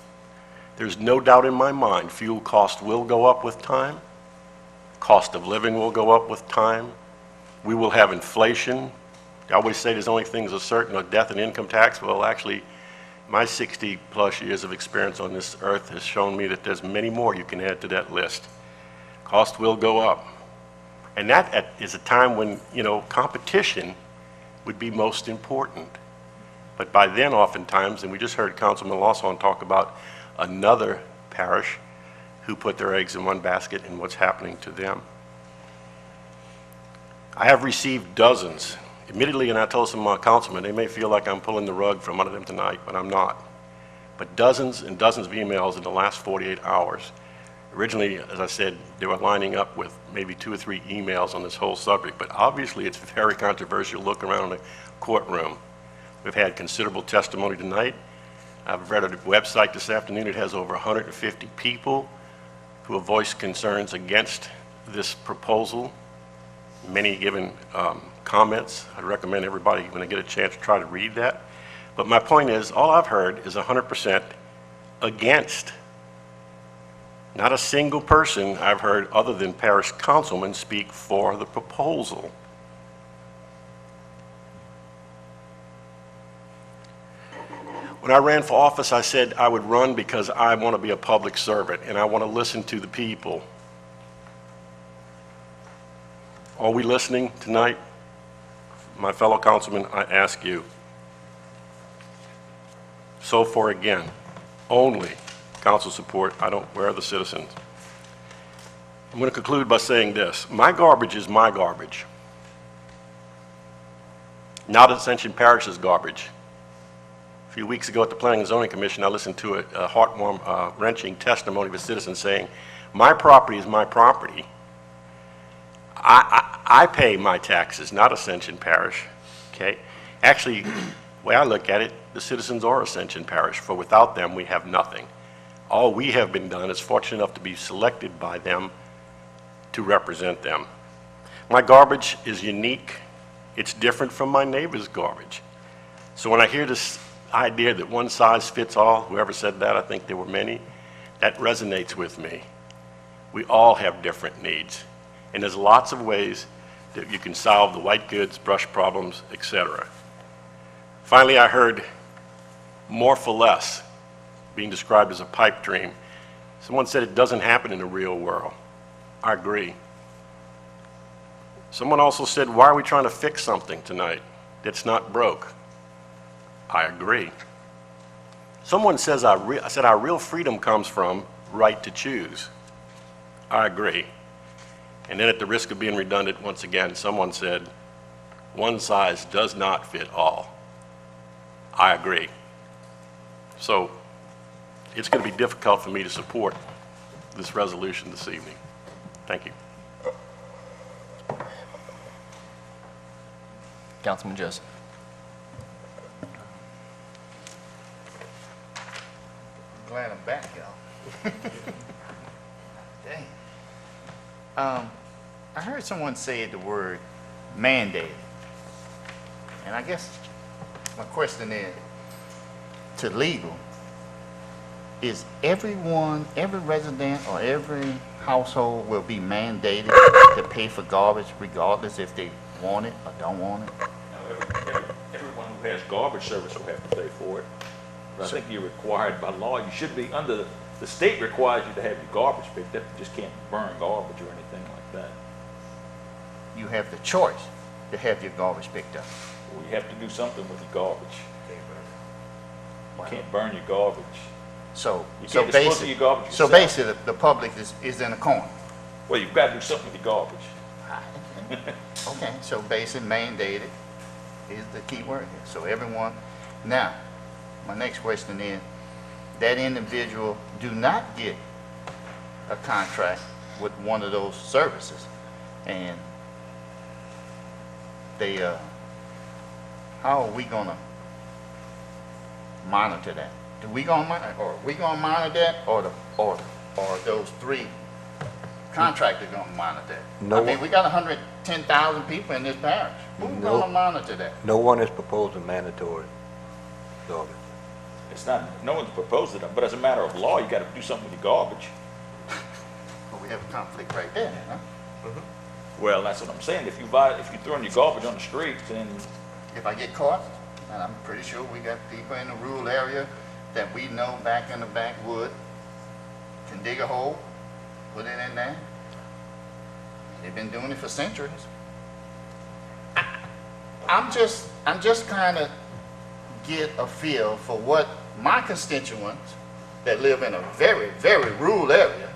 There's no doubt in my mind fuel cost will go up with time. Cost of living will go up with time. We will have inflation. I always say there's only things are certain, like death and income tax. Well, actually, my 60-plus years of experience on this earth has shown me that there's many more you can add to that list. Cost will go up. And that is a time when, competition would be most important. But by then, oftentimes, and we just heard Councilman Lawson talk about another parish who put their eggs in one basket and what's happening to them. I have received dozens. Admittedly, and I told some of my councilmen, they may feel like I'm pulling the rug from under them tonight, but I'm not. But dozens and dozens of emails in the last 48 hours. Originally, as I said, they were lining up with maybe 2 or 3 emails on this whole subject, but obviously it's very controversial. Look around the courtroom. We've had considerable testimony tonight. I've read a website this afternoon. It has over 150 people who have voiced concerns against this proposal, many given comments. I'd recommend everybody, when they get a chance, to try to read that. But my point is, all I've heard is 100% against. Not a single person I've heard other than parish councilmen speak for the proposal. When I ran for office, I said I would run because I want to be a public servant and I want to listen to the people. Are we listening tonight? My fellow councilmen, I ask you. So far again, only council support. Where are the citizens? I'm going to conclude by saying this. My garbage is my garbage. Not Ascension Parish's garbage. A few weeks ago at the Planning and Zoning Commission, I listened to a heartwarming, wrenching testimony of a citizen saying, my property is my property. I pay my taxes, not Ascension Parish, okay? Actually, the way I look at it, the citizens are Ascension Parish, for without them, we have nothing. All we have been done is fortunate enough to be selected by them to represent them. My garbage is unique. It's different from my neighbor's garbage. So when I hear this idea that one size fits all, whoever said that, I think there were many, that resonates with me. We all have different needs. And there's lots of ways that you can solve the white goods, brush problems, etc. Finally, I heard more for less being described as a pipe dream. Someone said it doesn't happen in the real world. I agree. Someone also said, why are we trying to fix something tonight that's not broke? I agree. Someone says, I said our real freedom comes from right to choose. I agree. And then at the risk of being redundant, once again, someone said, one size does not fit all. I agree. So it's going to be difficult for me to support this resolution this evening. Thank you. Councilman Joseph. Glad I'm back, y'all. Dang. I heard someone say the word mandated. And I guess my question is, to legal, is everyone, every resident or every household will be mandated to pay for garbage regardless if they want it or don't want it? Everyone who has garbage service will have to pay for it. But I think you're required by law, you should be under, the state requires you to have your garbage picked up. You just can't burn garbage or anything like that. You have the choice to have your garbage picked up. Well, you have to do something with your garbage. You can't burn your garbage. So, You so can't dispose of basically, your garbage so yourself. basically the public is in a corner. Well, you've got to do something with your garbage. Okay, so basically mandated is the key word here. So everyone, now, my next question is, that individual do not get a contract with one of those services, and they, how are we gonna monitor that? Do we gonna monitor, or are we gonna monitor that, or those three contractors gonna monitor that? No I mean, one- we got 110,000 people in this parish. Who's No. gonna monitor that? No one is proposing mandatory garbage. It's not, no one's proposed it, but as a matter of law, you got to do something with your garbage. But we have a conflict right there, huh? Well, that's what I'm saying. If you're throwing your garbage on the street, then If I get caught, and I'm pretty sure we got people in the rural area that we know back in the backwood can dig a hole, put it in there. They've been doing it for centuries. I'm just kind of get a feel for what my constituents that live in a very, very rural area,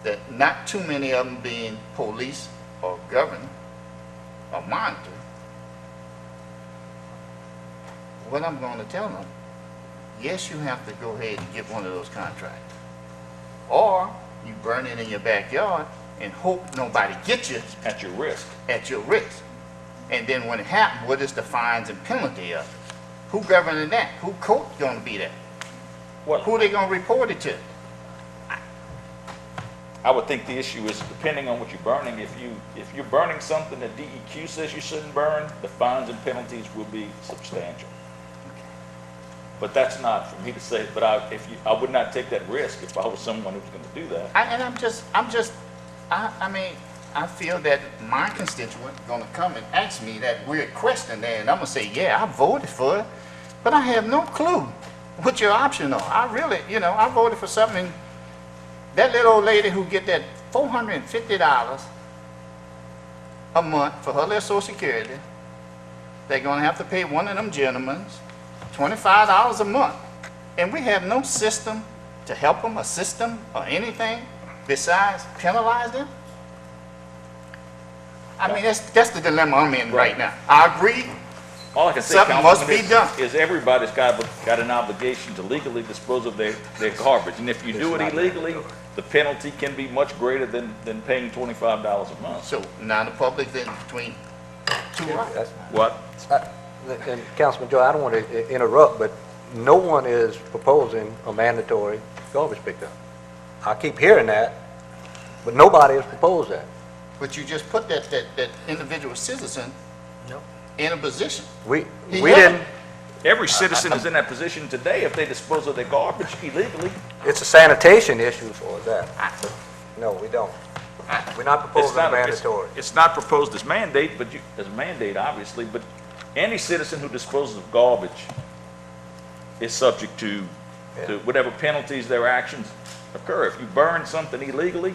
that not too many of them being police or governed or monitored, what I'm going to tell them, yes, you have to go ahead and get one of those contracts. Or you burn it in your backyard and hope nobody gets you at your risk. at your risk. And then when it happens, what is the fines and penalty of it? Who governing that? Who court going to be there? Who they going to report it to? I would think the issue is depending on what you're burning. If you're burning something that DEQ says you shouldn't burn, the fines and penalties will be substantial. But that's not for me to say. But I would not take that risk if I was someone who was going to do that. I mean, I feel that my constituent gonna come and ask me that weird question there, and I'm gonna say, yeah, I voted for it, but I have no clue what your option are. I really, I voted for something, that little old lady who get that $450 a month for her little Social Security, they're gonna have to pay one of them gentlemen $25 a month, and we have no system to help them, assist them, or anything besides penalize them? I mean, that's the dilemma I'm in right now. I agree, All I can say, something must Councilman, be done. is everybody's got an obligation to legally dispose of their garbage. And if you do it illegally, the penalty can be much greater than paying $25 a month. So now the public's in between two rocks. What? And Councilman Joy, I don't want to interrupt, but no one is proposing a mandatory garbage pickup. I keep hearing that, but nobody has proposed that. But you just put that individual citizen in a position. We He didn't, Every citizen is in that position today if they dispose of their garbage illegally. it's a sanitation issue for that. No, we don't. We're not proposing a mandatory. It's not proposed as mandate, as a mandate, obviously, but any citizen who disposes of garbage is subject to whatever penalties their actions occur. If you burn something illegally,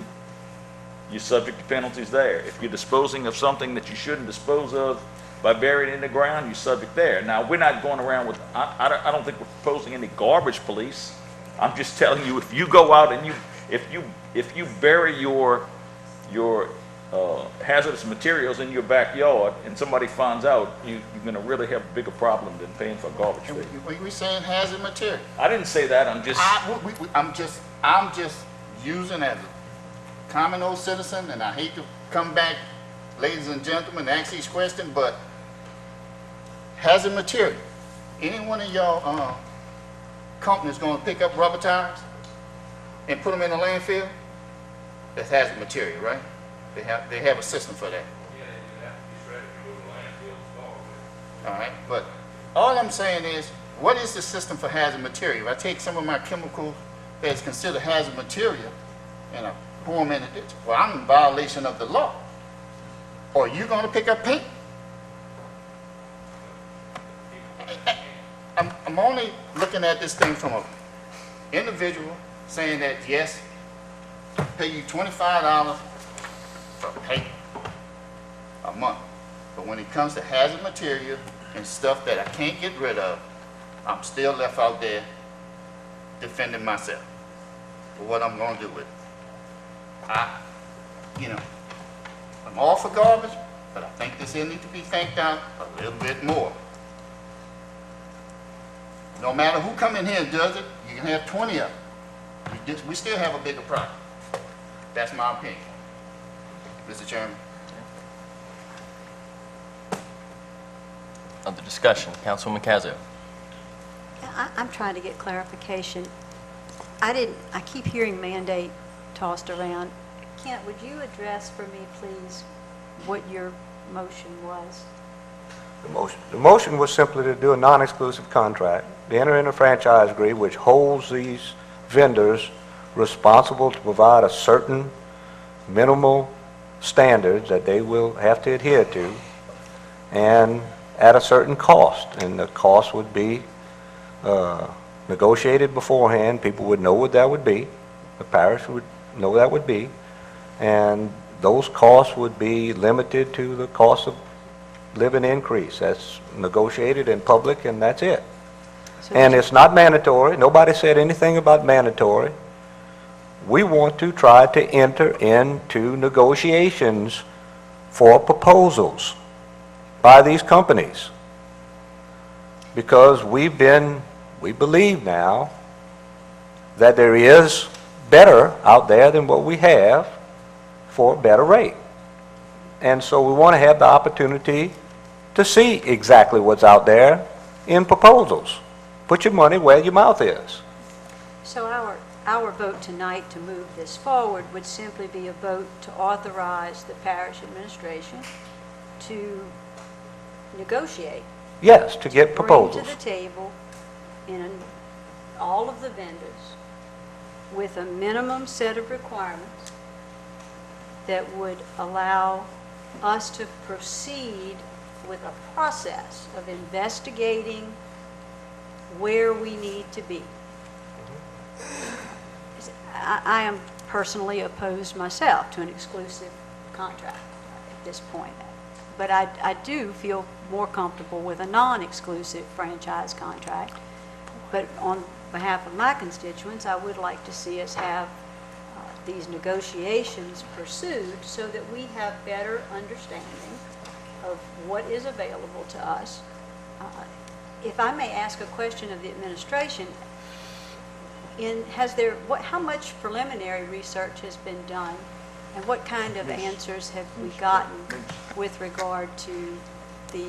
you're subject to penalties there. If you're disposing of something that you shouldn't dispose of by burying it in the ground, you're subject there. Now, we're not going around with, I don't think we're proposing any garbage police. I'm just telling you, if you go out and if you bury your hazardous materials in your backyard and somebody finds out, you're going to really have a bigger problem than paying for a garbage fee. We saying hazard material. I didn't say that, I'm just, I'm just using as a common old citizen, and I hate to come back, ladies and gentlemen, and ask these questions, but hazard material. Any one of y'all companies going to pick up rubber tires and put them in a landfill? That's hazard material, right? They have a system for that. All right, but all I'm saying is, what is the system for hazard material? If I take some of my chemicals that's considered hazard material and I pour them in the ditch, well, I'm in violation of the law. Or are you going to pick up paint? I'm only looking at this thing from an individual saying that, yes, pay you $25 for paint a month. But when it comes to hazard material and stuff that I can't get rid of, I'm still left out there defending myself for what I'm going to do with it. I'm all for garbage, but I think this here needs to be thanked out a little bit more. No matter who come in here and does it, you can have 20 of them. We still have a bigger problem. That's my opinion. Mr. Chairman. Other discussion, Councilwoman Cazzo. I'm trying to get clarification. I keep hearing mandate tossed around. Kent, would you address for me, please, what your motion was? The motion was simply to do a non-exclusive contract, to enter into a franchise agreement which holds these vendors responsible to provide a certain minimal standards that they will have to adhere to, and at a certain cost. And the cost would be negotiated beforehand. People would know what that would be. The parish would know that would be. And those costs would be limited to the cost of living increase. That's negotiated in public, and that's it. And it's not mandatory. Nobody said anything about mandatory. We want to try to enter into negotiations for proposals by these companies, because we believe now that there is better out there than what we have for a better rate. And so we want to have the opportunity to see exactly what's out there in proposals. Put your money where your mouth is. So our vote tonight to move this forward would simply be a vote to authorize the parish administration to negotiate. Yes, to get proposals. Bring to the table all of the vendors with a minimum set of requirements that would allow us to proceed with a process of investigating where we need to be. I am personally opposed myself to an exclusive contract at this point, but I do feel more comfortable with a non-exclusive franchise contract. But on behalf of my constituents, I would like to see us have these negotiations pursued so that we have better understanding of what is available to us. If I may ask a question of the administration, how much preliminary research has been done, and what kind of answers have we gotten with regard to the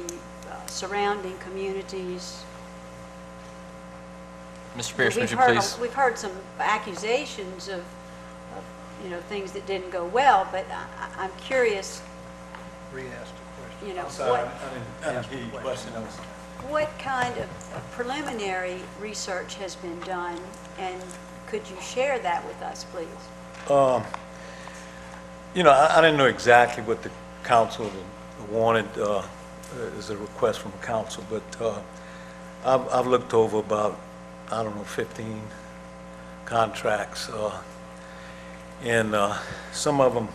surrounding communities? Mr. Pierce, would you please? We've heard some accusations of things that didn't go well, but I'm curious. Re-ask the question. You know, I'm sorry, I didn't hear your question. What kind of preliminary research has been done, and could you share that with us, please? I didn't know exactly what the council wanted as a request from the council, but I've looked over about, 15 contracts, and some of them,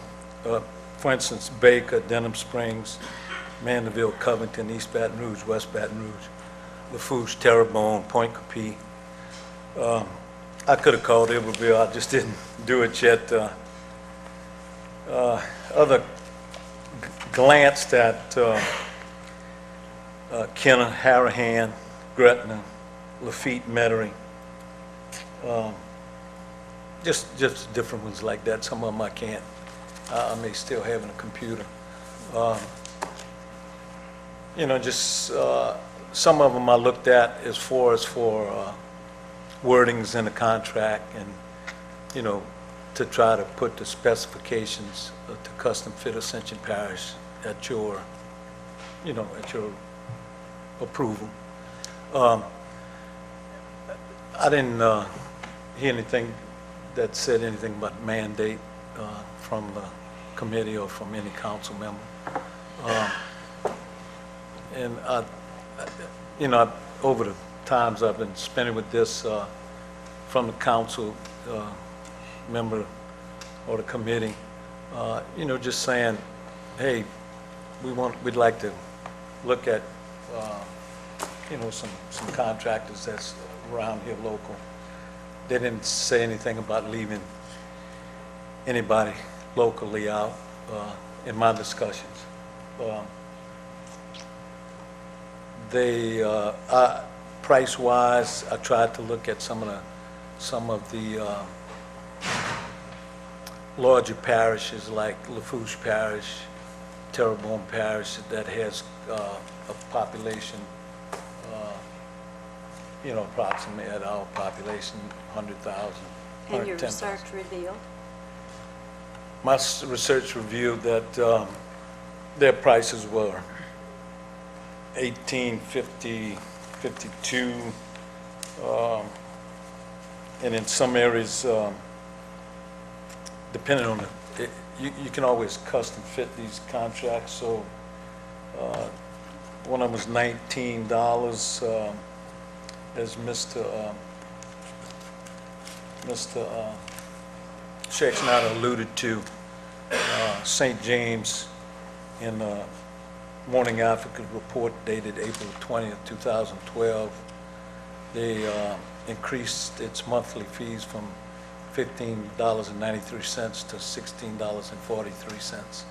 for instance, Baker, Denham Springs, Mandeville, Covington, East Baton Rouge, West Baton Rouge, Lafourche, Terrebonne, Point Coupee. I could have called Iberville, I just didn't do it yet. Other glanced at Kenner, Harahan, Gretna, Lafitte, Metairie, just different ones like that. Some of them I can't. I may still have in a computer. Just some of them I looked at as far as for wordings in the contract and, to try to put the specifications to custom fit Ascension Parish at your, at your approval. I didn't hear anything that said anything about mandate from the committee or from any council member. And over the times I've been spending with this, from the council member or the committee, just saying, hey, we'd like to look at, some contractors that's around here local. They didn't say anything about leaving anybody locally out in my discussions. Price-wise, I tried to look at some of the larger parishes like Lafourche Parish, Terrebonne Parish, that has a population, approximately at our population, 100,000, And your 110,000. research revealed? My research revealed that their prices were 1850, 52, and in some areas, depending on you can always custom fit these contracts. So one of them was $19, as Mr. Schechtner alluded to. St. James in Morning Africa report dated April 20th, 2012, they increased its monthly fees from $15.93 to $16.43.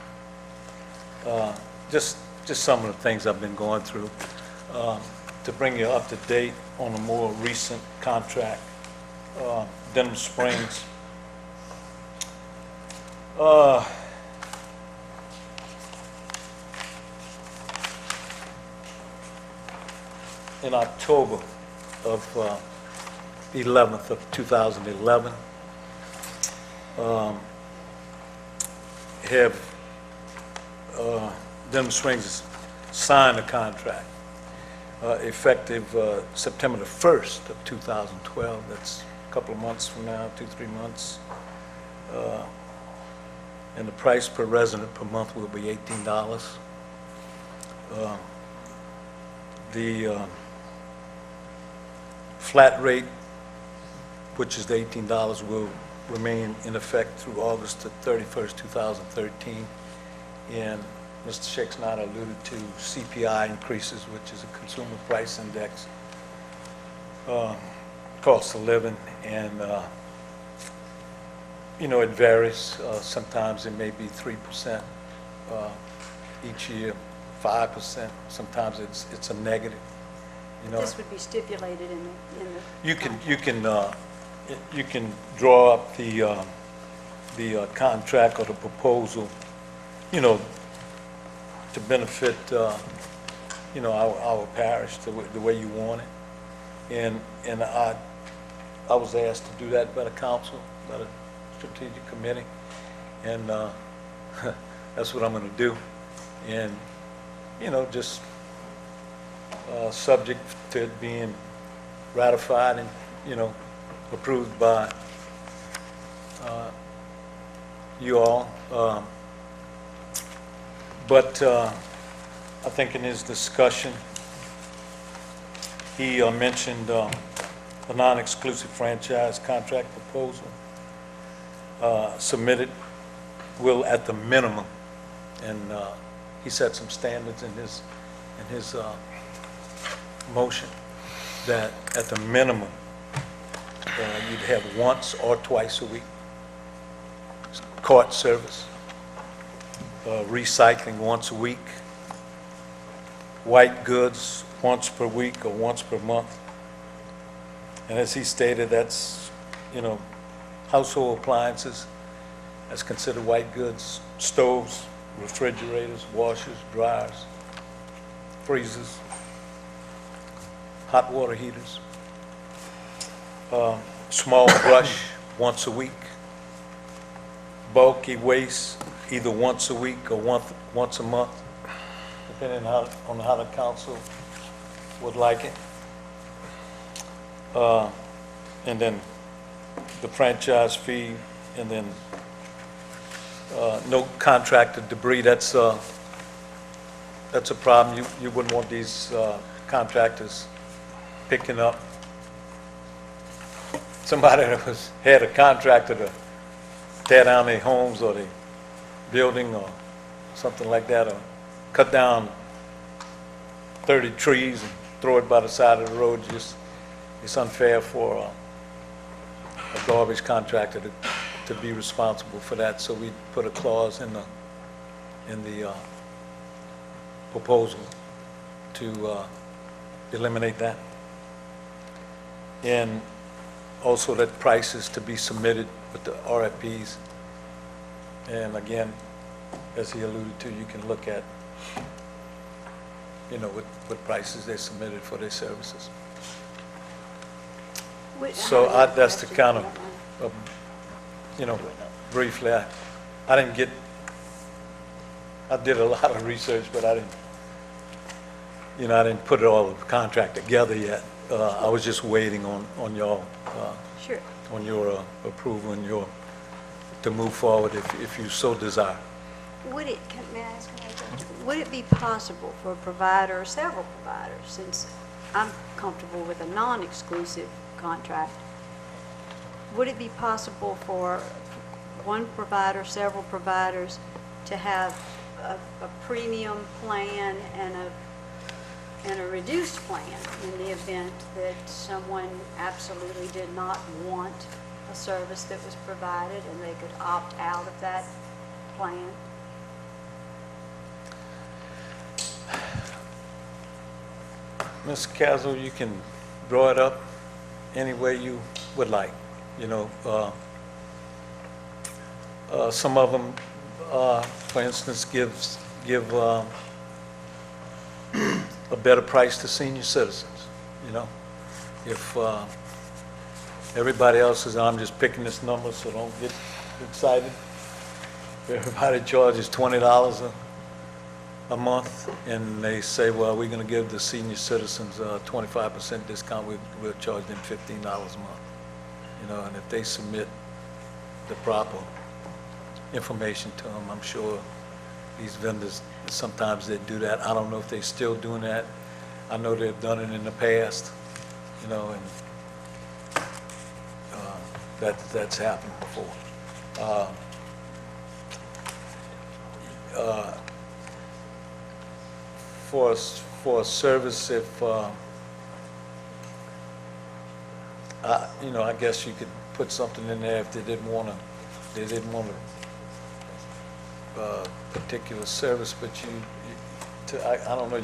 Just some of the things I've been going through. To bring you up to date on a more recent contract, Denham Springs. In October of 11th of 2011, Denham Springs signed a contract effective September the 1st of 2012. That's a couple of months from now, 2-3 months. And the price per resident per month will be $18. The flat rate, which is the $18, will remain in effect through August the 31st, 2013. And Mr. Schechtner alluded to CPI increases, which is a consumer price index, cost of living, and it varies. Sometimes it may be 3% each year, 5%. Sometimes it's a negative. This would be stipulated in the You can draw up the contract or the proposal, to benefit our parish the way you want it. And I was asked to do that by the council, by the strategic committee, and that's what I'm going to do. And just subject to it being ratified and approved by you all. But I think in his discussion, he mentioned a non-exclusive franchise contract proposal submitted will, at the minimum, and he set some standards in his motion, that at the minimum, you'd have once or twice a week court service. recycling once a week, white goods once per week or once per month. And as he stated, that's, household appliances, that's considered white goods, stoves, refrigerators, washers, dryers, freezers, hot water heaters, small brush once a week, bulky waste either once a week or once a month, depending on how the council would like it. And then the franchise fee, and then no contracted debris. That's a problem. You wouldn't want these contractors picking up somebody that had a contractor to tear down their homes or their building or something like that, or cut down 30 trees and throw it by the side of the road. It's unfair for a garbage contractor to be responsible for that. So we put a clause in the proposal to eliminate that. And also that prices to be submitted with the RFPs. And again, as he alluded to, you can look at, what prices they submitted for their services. So that's the kind of, briefly, I did a lot of research, but I didn't put it all, the contract together yet. I was just waiting on y'all, Sure. on your approval and to move forward if you so desire. May I ask another question? Would it be possible for a provider or several providers, since I'm comfortable with a non-exclusive contract, would it be possible for one provider, several providers, to have a premium plan and a reduced plan in the event that someone absolutely did not want a service that was provided and they could opt out of that plan? Ms. Castle, you can draw it up any way you would like. Some of them, for instance, give a better price to senior citizens. If everybody else is, I'm just picking this number, so don't get excited. If everybody charges $20 a month, and they say, well, we're going to give the senior citizens a 25% discount, we'll charge them $15 a month. And if they submit the proper information to them, I'm sure these vendors, sometimes they do that. I don't know if they're still doing that. I know they've done it in the past, and that's happened before. For a service, if I guess you could put something in there if they didn't want a particular service, but I don't know,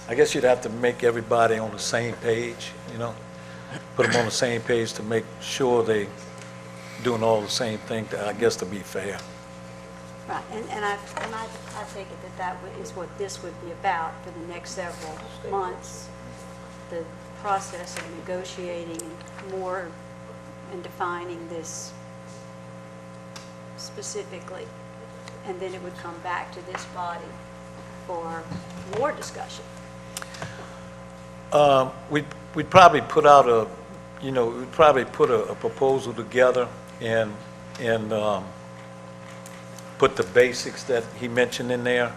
I guess you'd have to make everybody on the same page, put them on the same page to make sure they doing all the same thing, I guess, to be fair. Right, and I take it that is what this would be about for the next several months, the process of negotiating more and defining this specifically, and then it would come back to this body for more discussion. We'd probably put out a proposal together and put the basics that he mentioned in there,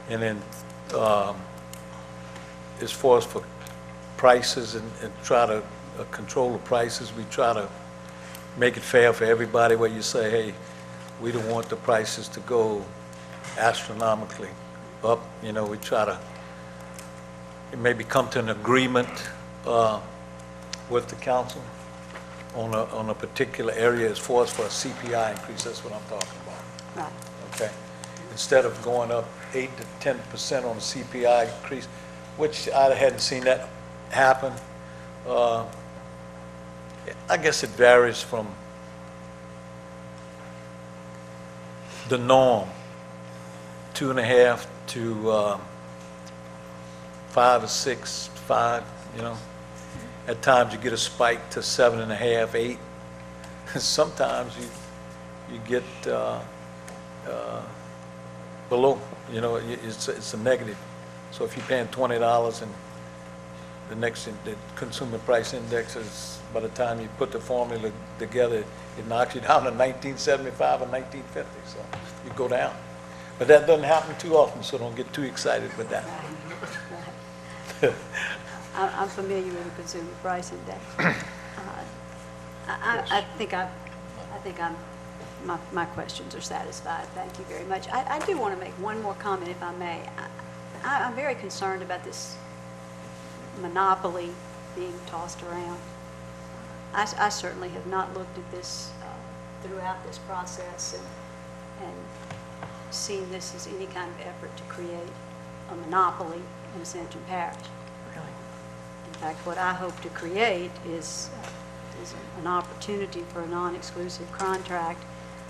and then as far as for prices and try to control the prices, we try to make it fair for everybody, where you say, hey, we don't want the prices to go astronomically up. We try to maybe come to an agreement with the council on a particular area as far as for a CPI increase. That's what I'm talking about. Right. Okay. instead of going up 8 to 10% on the CPI increase, which I hadn't seen that happen. I guess it varies from the norm, 2.5 to 5 or 6, 5, you know. At times you get a spike to 7.5, 8. Sometimes you get below, you know, it's a negative. So if you're paying $20 and the consumer price index is, by the time you put the formula together, it knocks you down to 1975 or 1950, so you go down. But that doesn't happen too often, so don't get too excited with that. I'm familiar with the consumer price index. I think my questions are satisfied. Thank you very much. I do want to make one more comment, if I may. I'm very concerned about this monopoly being tossed around. I certainly have not looked at this throughout this process and seen this as any kind of effort to create a monopoly in Ascension Parish. In fact, what I hope to create is an opportunity for a non-exclusive contract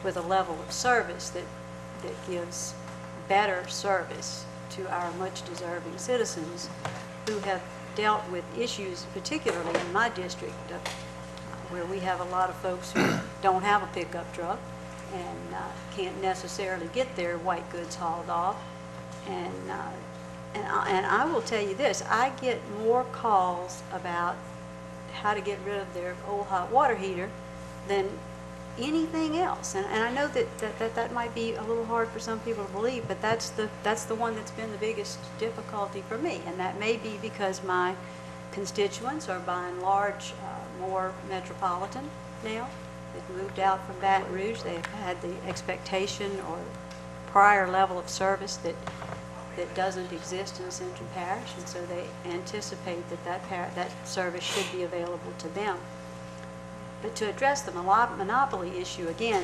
with a level of service that gives better service to our much deserving citizens who have dealt with issues, particularly in my district, where we have a lot of folks who don't have a pickup truck and can't necessarily get their white goods hauled off. And I will tell you this, I get more calls about how to get rid of their old hot water heater than anything else. And I know that might be a little hard for some people to believe, but that's the one that's been the biggest difficulty for me. And that may be because my constituents are by and large more metropolitan now. They've moved out from Baton Rouge. They've had the expectation or prior level of service that doesn't exist in Ascension Parish, and so they anticipate that service should be available to them. But to address the monopoly issue, again,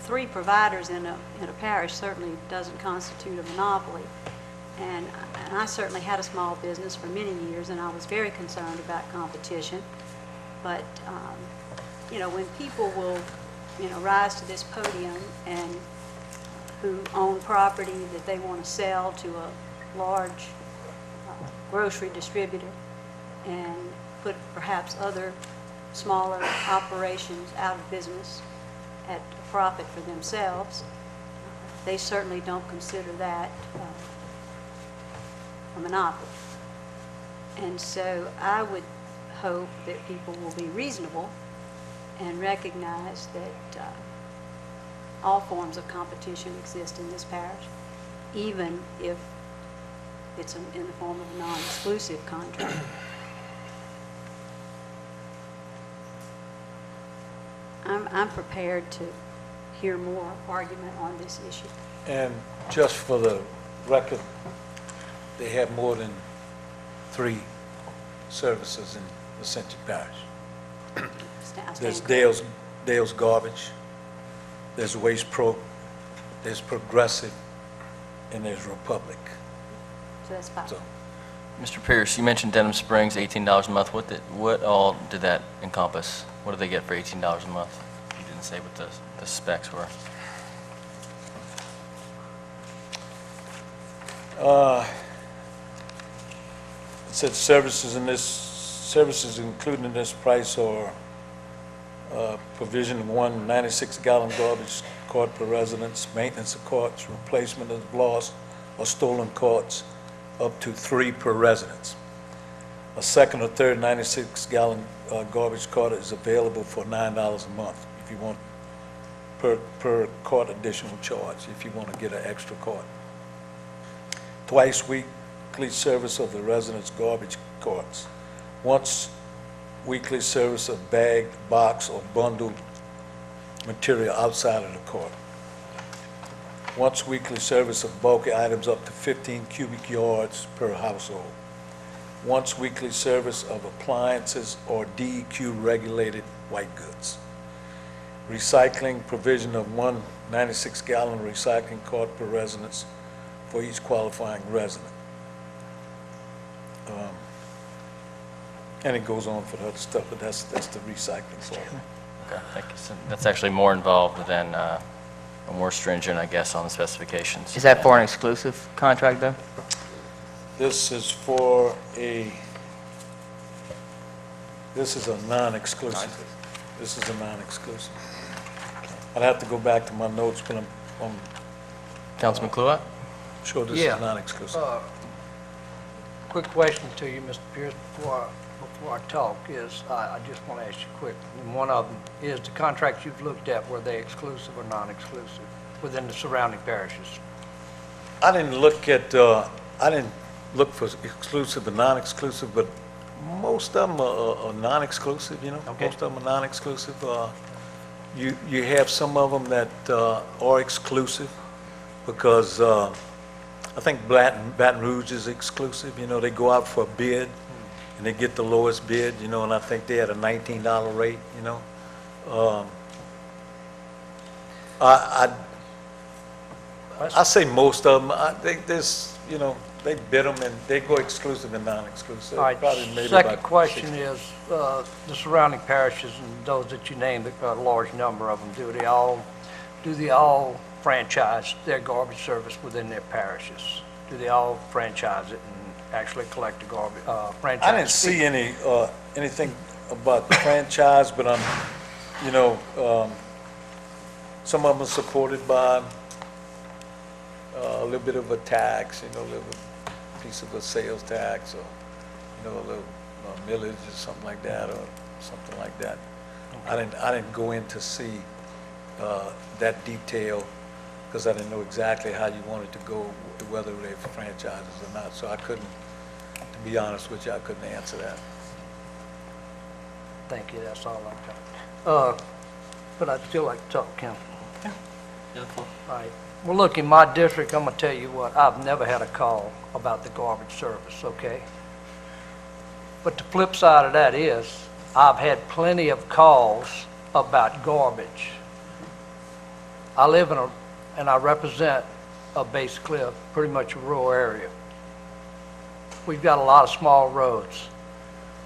3 providers in a parish certainly doesn't constitute a monopoly. And I certainly had a small business for many years, and I was very concerned about competition. But, you know, when people will, you know, rise to this podium and who own property that they want to sell to a large grocery distributor and put perhaps other smaller operations out of business at a profit for themselves, they certainly don't consider that a monopoly. And so I would hope that people will be reasonable and recognize that all forms of competition exist in this parish, even if it's in the form of a non-exclusive contract. I'm prepared to hear more argument on this issue. And just for the record, they have more than 3 services in Ascension Parish. There's Dale's Garbage, there's Waste Pro, there's Progressive, and there's Republic. So that's 5. So, Mr. Pierce, you mentioned Denham Springs, $18 a month. What all did that encompass? What do they get for $18 a month? You didn't say what the specs were. It said services included in this price are provision of 1 96-gallon garbage cart per residence, maintenance of carts, replacement of lost or stolen carts, up to 3 per residence. A second or third 96-gallon garbage cart is available for $9 a month if you want per cart additional charge, if you want to get an extra cart. Twice weekly service of the residents' garbage carts. Once weekly service of bagged, box, or bundled material outside of the cart. Once weekly service of bulky items up to 15 cubic yards per household. Once weekly service of appliances or DEQ regulated white goods. recycling, provision of one 96-gallon recycling cart per residence for each qualifying resident. And it goes on for the other stuff, but that's the recycling part. Okay, thank you. So that's actually more involved than, more stringent, I guess, on the specifications. Is that for an exclusive contract, though? This is for this is a non-exclusive. This is a non-exclusive. I'd have to go back to my notes, but I'm Councilman Kluwat? sure this Yeah. is non-exclusive. Quick question to you, Mr. Pierce, before I talk, is, I just want to ask you quick. And one of them is the contracts you've looked at, were they exclusive or non-exclusive within the surrounding parishes? I didn't look for exclusive and non-exclusive, but most of them are non-exclusive, you know? Okay. Most of them are non-exclusive. You have some of them that are exclusive because I think Baton Rouge is exclusive, you know, they go out for a bid and they get the lowest bid, you know, and I think they had a $19 rate, you know. I say most of them, there's, you know, they bid them and they go exclusive and non-exclusive. All right, Probably maybe second about question 60. is, the surrounding parishes and those that you named, a large number of them, do they all franchise their garbage service within their parishes? Do they all franchise it and actually collect the garbage, franchise? I didn't see anything about the franchise, but you know, some of them are supported by a little bit of a tax, you know, a little piece of a sales tax, or, you know, a little millage or something like that, or something like that. I didn't go in to see that detail, because I didn't know exactly how you wanted to go, whether they were franchises or not, so I couldn't, to be honest with you, I couldn't answer that. Thank you, that's all I've got. But I'd still like to talk, Council. All right. Well, look, in my district, I'm gonna tell you what, I've never had a call about the garbage service, okay? But the flip side of that is, I've had plenty of calls about garbage. I live and I represent basically pretty much a rural area. We've got a lot of small roads.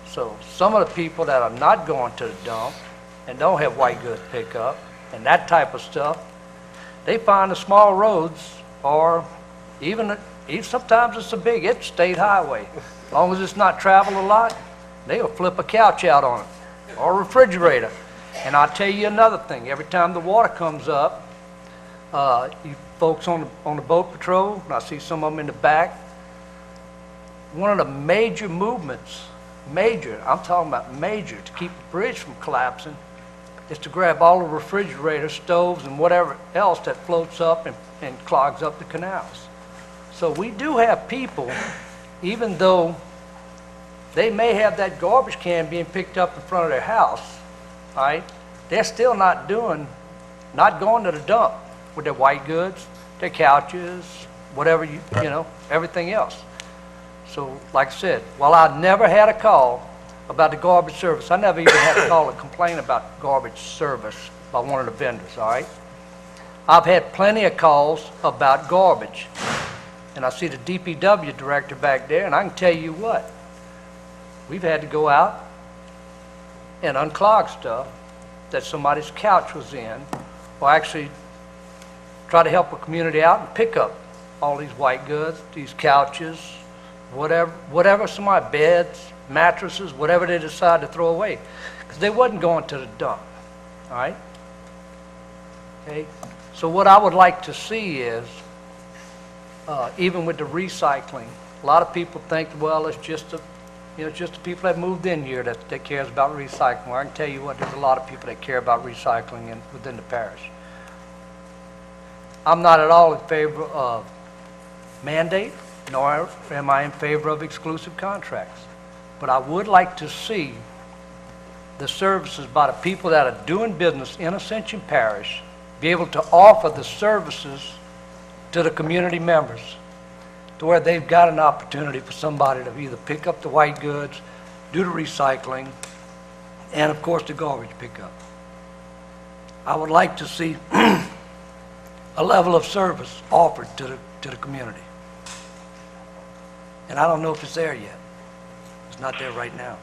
So some of the people that are not going to the dump and don't have white goods pickup and that type of stuff, they find the small roads, or even sometimes it's it's state highway. As long as it's not traveled a lot, they'll flip a couch out on it, or a refrigerator. And I'll tell you another thing, every time the water comes up, you folks on the boat patrol, and I see some of them in the back, one of the major movements, I'm talking about major, to keep the bridge from collapsing, is to grab all the refrigerators, stoves, and whatever else that floats up and clogs up the canals. So we do have people, even though they may have that garbage can being picked up in front of their house, all right, they're still not going to the dump with their white goods, their couches, whatever, you know, everything else. So, like I said, while I never had a call about the garbage service, I never even had a call to complain about garbage service by one of the vendors, all right? I've had plenty of calls about garbage. And I see the DPW director back there, and I can tell you what, we've had to go out and unclog stuff that somebody's couch was in, or actually try to help a community out and pick up all these white goods, these couches, whatever somebody, beds, mattresses, whatever they decide to throw away, because they wasn't going to the dump, all right? Okay, so what I would like to see is, even with the recycling, a lot of people think, well, it's just the people that moved in here that cares about recycling. Well, I can tell you what, there's a lot of people that care about recycling within the parish. I'm not at all in favor of mandate, nor am I in favor of exclusive contracts. But I would like to see the services by the people that are doing business in Ascension Parish be able to offer the services to the community members, to where they've got an opportunity for somebody to either pick up the white goods, do the recycling, and of course the garbage pickup. I would like to see a level of service offered to the community. And I don't know if it's there yet. It's not there right now.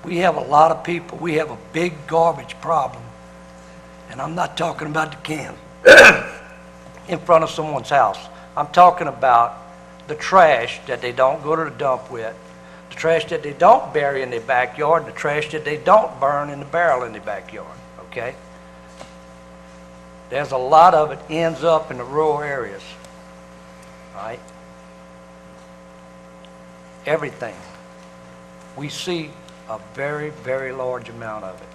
We have a lot of people, we have a big garbage problem, and I'm not talking about the cans in front of someone's house. I'm talking about the trash that they don't go to the dump with, the trash that they don't bury in their backyard, and the trash that they don't burn in the barrel in their backyard, okay? There's a lot of it ends up in the rural areas, all right? Everything. We see a very, very large amount of it.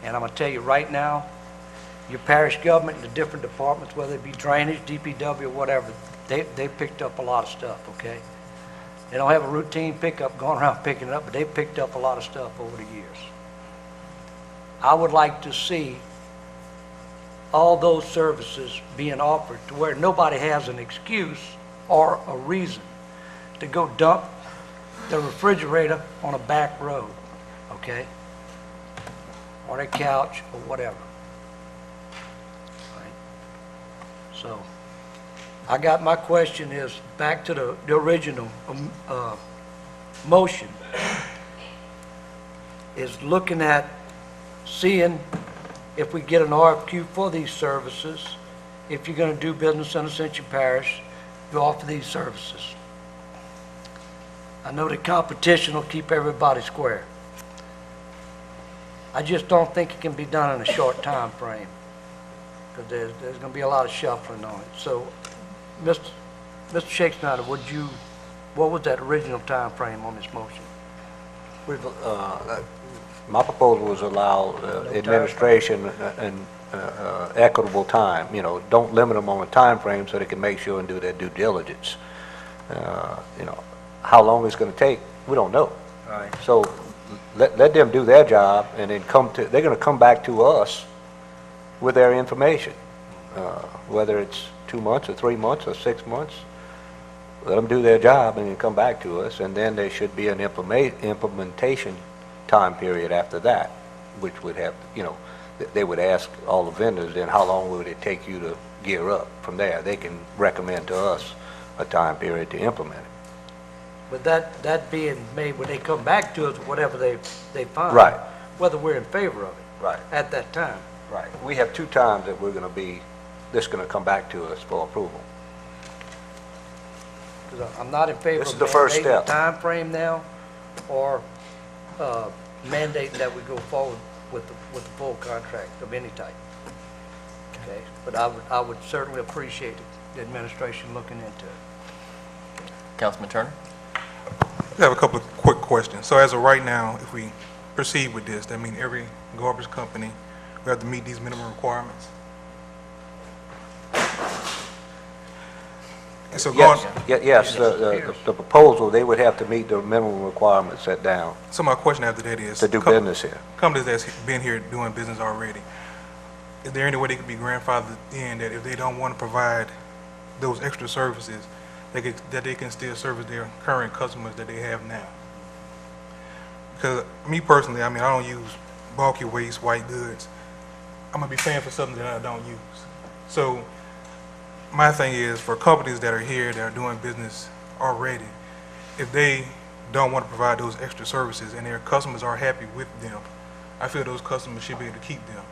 And I'm going to tell you right now, your parish government and the different departments, whether it be drainage, DPW, whatever, they picked up a lot of stuff, okay? They don't have a routine pickup going around picking it up, but they picked up a lot of stuff over the years. I would like to see all those services being offered to where nobody has an excuse or a reason to go dump the refrigerator on a back road, okay? Or their couch or whatever. All right? So, I got my question is back to the original motion, is looking at seeing if we get an RFQ for these services, if you're going to do business in Ascension Parish, you offer these services. I know the competition will keep everybody square. I just don't think it can be done in a short time frame, because there's going to be a lot of shuffling on it. So, Mr. Shakespeare, what was that original time frame on this motion? My proposal was allow administration an equitable time. Don't limit them on a time frame so they can make sure and do their due diligence. How long it's going to take, we don't know. Right. So let them do their job, and then they're going to come back to us with their information, whether it's 2 months or 3 months or 6 months. Let them do their job and then come back to us, and then there should be an implementation time period after that, which would have, they would ask all the vendors, then how long would it take you to gear up? From there, they can recommend to us a time period to implement it. But that being made when they come back to us, whatever they find. Right. Whether we're in favor of it. Right. At that time. Right. We have 2 times that this is going to come back to us for approval. Because I'm not in favor This is of the first mandating step. a time frame now, or mandating that we go forward with the full contract of any type. Okay? But I would certainly appreciate the administration looking into it. Councilman Turner? I have a couple of quick questions. So as of right now, if we proceed with this, that means every garbage company will have to meet these minimum requirements? And so Yes, the proposal, they would have to meet the minimum requirements set down So my question after that is... to do business here. Companies that's been here doing business already, is there any way they could be grandfathered in that if they don't want to provide those extra services, that they can still service their current customers that they have now? Because me personally, I don't use bulky waste, white goods. I'm going to be paying for something that I don't use. So my thing is, for companies that are here, that are doing business already, if they don't want to provide those extra services and their customers are happy with them, I feel those customers should be able to keep them.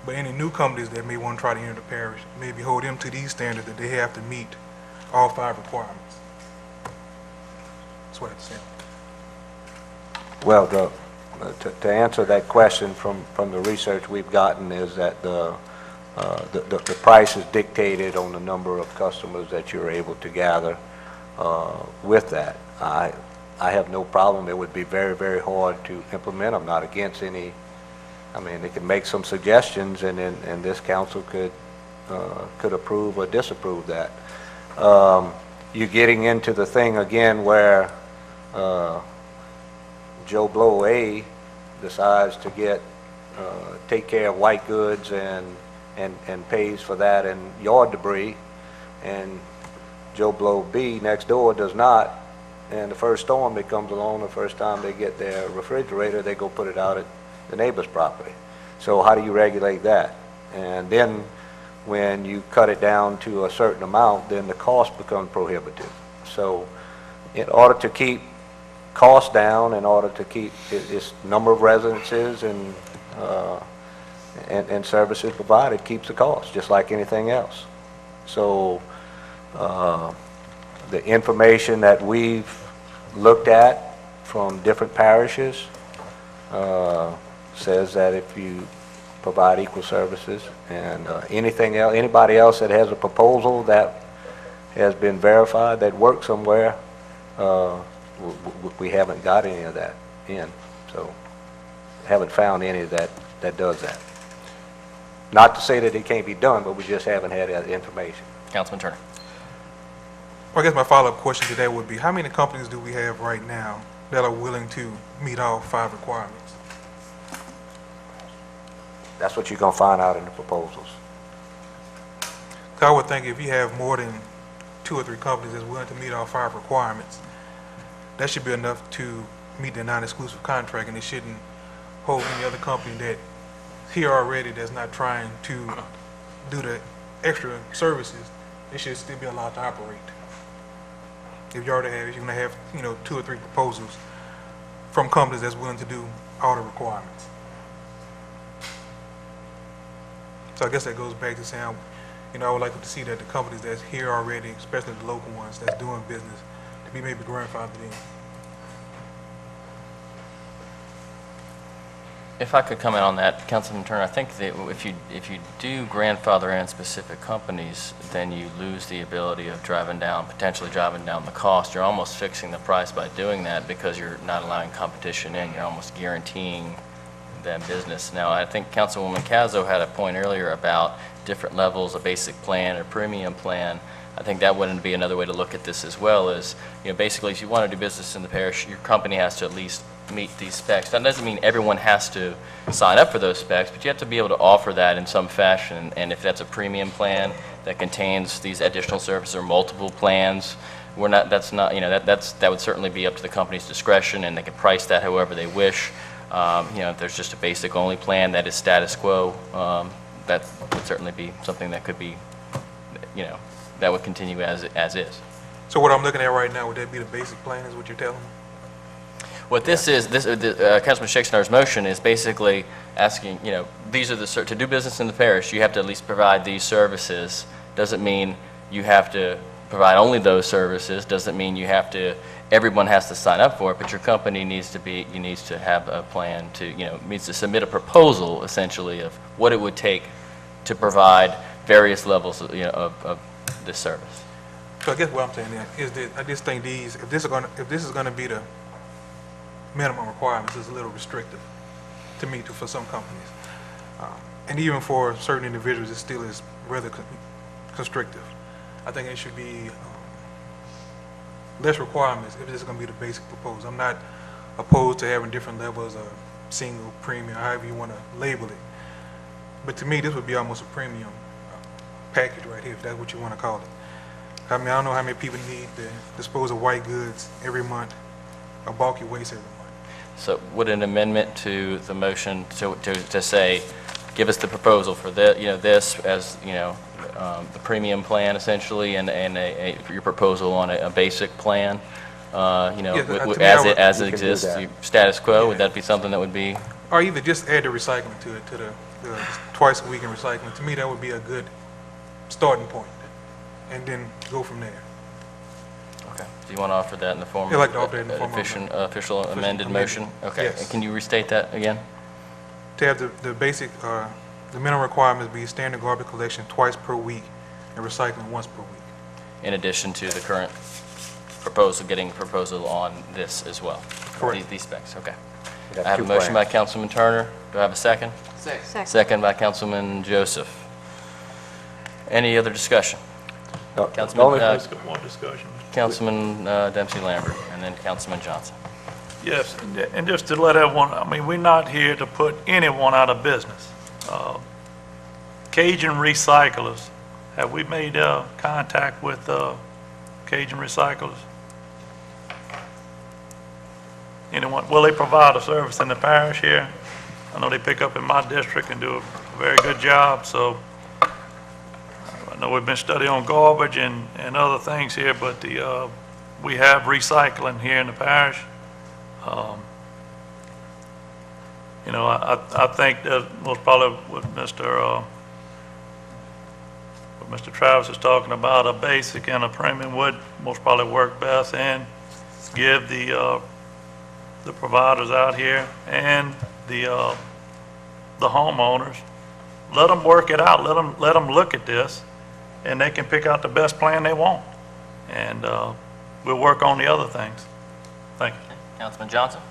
But any new companies that may want to try to enter the parish, maybe hold them to these standards that they have to meet all 5 requirements. That's what I have to say. Well, to answer that question from the research we've gotten is that the price is dictated on the number of customers that you're able to gather with that. I have no problem. It would be very, very hard to implement. I'm not against any. They can make some suggestions, and this council could approve or disapprove that. You're getting into the thing again where Joe Blow A decides to take care of white goods and pays for that and yard debris, and Joe Blow B next door does not, and the first storm that comes along, the first time they get their refrigerator, they go put it out the neighbor's property. So how do you regulate that? And then when you cut it down to a certain amount, then the cost becomes prohibitive. So in order to keep costs down, in order to keep its number of residences and services provided keeps the cost, just like anything else. So the information that we've looked at from different parishes says that if you provide equal services and anything else, anybody else that has a proposal that has been verified that works somewhere, we haven't got any of that in. So haven't found any of that does that. Not to say that it can't be done, but we just haven't had that information. Councilman Turner. Well, I guess my follow-up question to that would be, how many companies do we have right now that are willing to meet all 5 requirements? That's what you're going to find out in the proposals. 'Cause I would think if you have more than 2 or 3 companies that's willing to meet all 5 requirements, that should be enough to meet the non-exclusive contract, and it shouldn't hold any other company that's here already that's not trying to do the extra services. It should still be allowed to operate. If you already have, you're going to have, 2 or 3 proposals from companies that's willing to do all the requirements. So I guess that goes back to saying, I would like to see that the companies that's here already, especially the local ones that's doing business, to be maybe grandfathered in. If I could comment on that, Councilman Turner, I think that if you do grandfather in specific companies, then you lose the ability of potentially driving down the cost. You're almost fixing the price by doing that because you're not allowing competition in. You're almost guaranteeing them business. Now, I think Councilwoman Cazzo had a point earlier about different levels, a basic plan or premium plan. I think that wouldn't be another way to look at this as well, is, basically if you want to do business in the parish, your company has to at least meet these specs. That doesn't mean everyone has to sign up for those specs, but you have to be able to offer that in some fashion. And if that's a premium plan that contains these additional services or multiple plans, that would certainly be up to the company's discretion, and they can price that however they wish. If there's just a basic only plan that is status quo, that would certainly be something that could be, that would continue as is. So what I'm looking at right now, would that be the basic plan, is what you're telling me? What this is, Councilman Shakespeare's motion is basically asking, these are to do business in the parish, you have to at least provide these services. Doesn't mean you have to provide only those services, doesn't mean everyone has to sign up for it, but your company needs to have a plan needs to submit a proposal, essentially, of what it would take to provide various levels of this service. So I guess what I'm saying is that I just think if this is going to be the minimum requirements, is a little restrictive to me, for some companies. And even for certain individuals, it still is rather constrictive. I think it should be less requirements if this is going to be the basic proposal. I'm not opposed to having different levels of single, premium, however you want to label it. But to me, this would be almost a premium package right here, if that's what you want to call it. I mean, I don't know how many people need to dispose of white goods every month, or bulky waste every month. So would an amendment to the motion to say, give us the proposal for this as, the premium plan essentially, and your proposal on a basic plan, as it exists, status quo, would that be something that would be? Or either just add the recycling to it, to the twice a week in recycling. To me, that would be a good starting point, and then go from there. Okay. Do you want to offer that in the form I'd like to offer that in the form of official amended motion? Okay. Yes. And can you restate that again? To have the basic, the minimum requirements be standard garbage collection twice per week and recycling once per week. In addition to the current proposal, getting a proposal on this as well? Correct. These specs, okay. We got I have a two motion by plans. Councilman Turner. Do I have a second? Second. Second by Councilman Joseph. Any other discussion? Councilman, Let's go on discussion. Councilman Dempsey Lambert, and then Councilman Johnson. Yes, and just to let everyone, we're not here to put anyone out of business. Cajun Recyclers, have we made contact with Cajun Recyclers? Anyone, will they provide a service in the parish here? I know they pick up in my district and do a very good job, so I know we've been studying on garbage and other things here, but we have recycling here in the parish. You know, I think that most probably what Mr. Travis is talking about, a basic and a premium would most probably work best, and give the providers out here and the homeowners, let them work it out, let them look at this, and they can pick out the best plan they want, and we'll work on the other things. Thank you. Councilman Johnson?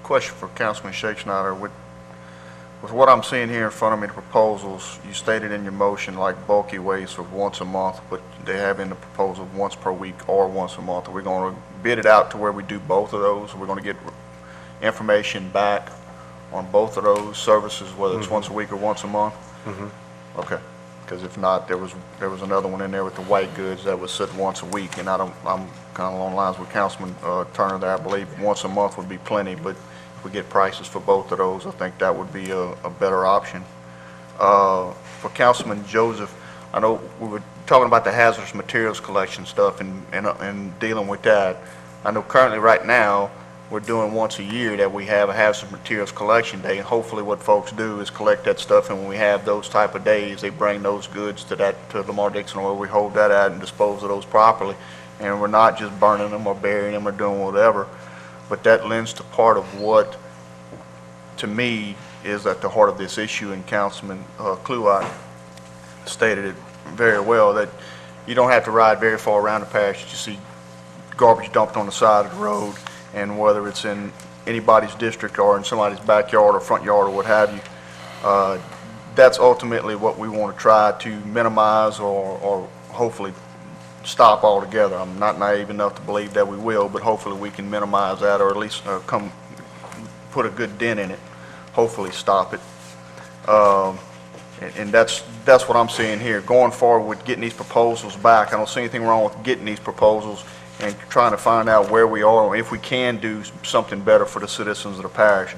Question for Councilman Shakespeare. With what I'm seeing here in front of me, the proposals, you stated in your motion like bulky waste of once a month, but they have in the proposal once per week or once a month. Are we going to bid it out to where we do both of those? We're going to get information back on both of those services, whether it's once a week or once a month? Okay. Because if not, there was another one in there with the white goods that was said once a week, and I'm kind of along the lines with Councilman Turner there. I believe once a month would be plenty, but if we get prices for both of those, I think that would be a better option. For Councilman Joseph, I know we were talking about the hazardous materials collection stuff and dealing with that. I know currently right now, we're doing once a year that we have a hazardous materials collection day, and hopefully what folks do is collect that stuff, and when we have those type of days, they bring those goods to Lamar-Dixon, where we hold that at and dispose of those properly, and we're not just burning them or burying them or doing whatever. But that lends to part of what, to me, is at the heart of this issue, and Councilman Kluwat stated it very well, that you don't have to ride very far around the parish to see garbage dumped on the side of the road, and whether it's in anybody's district or in somebody's backyard or front yard or what have you, that's ultimately what we want to try to minimize or hopefully stop altogether. I'm not naive enough to believe that we will, but hopefully we can minimize that, or at least put a good dent in it, hopefully stop it. And that's what I'm seeing here. Going forward with getting these proposals back, I don't see anything wrong with getting these proposals and trying to find out where we are, or if we can do something better for the citizens of the parish.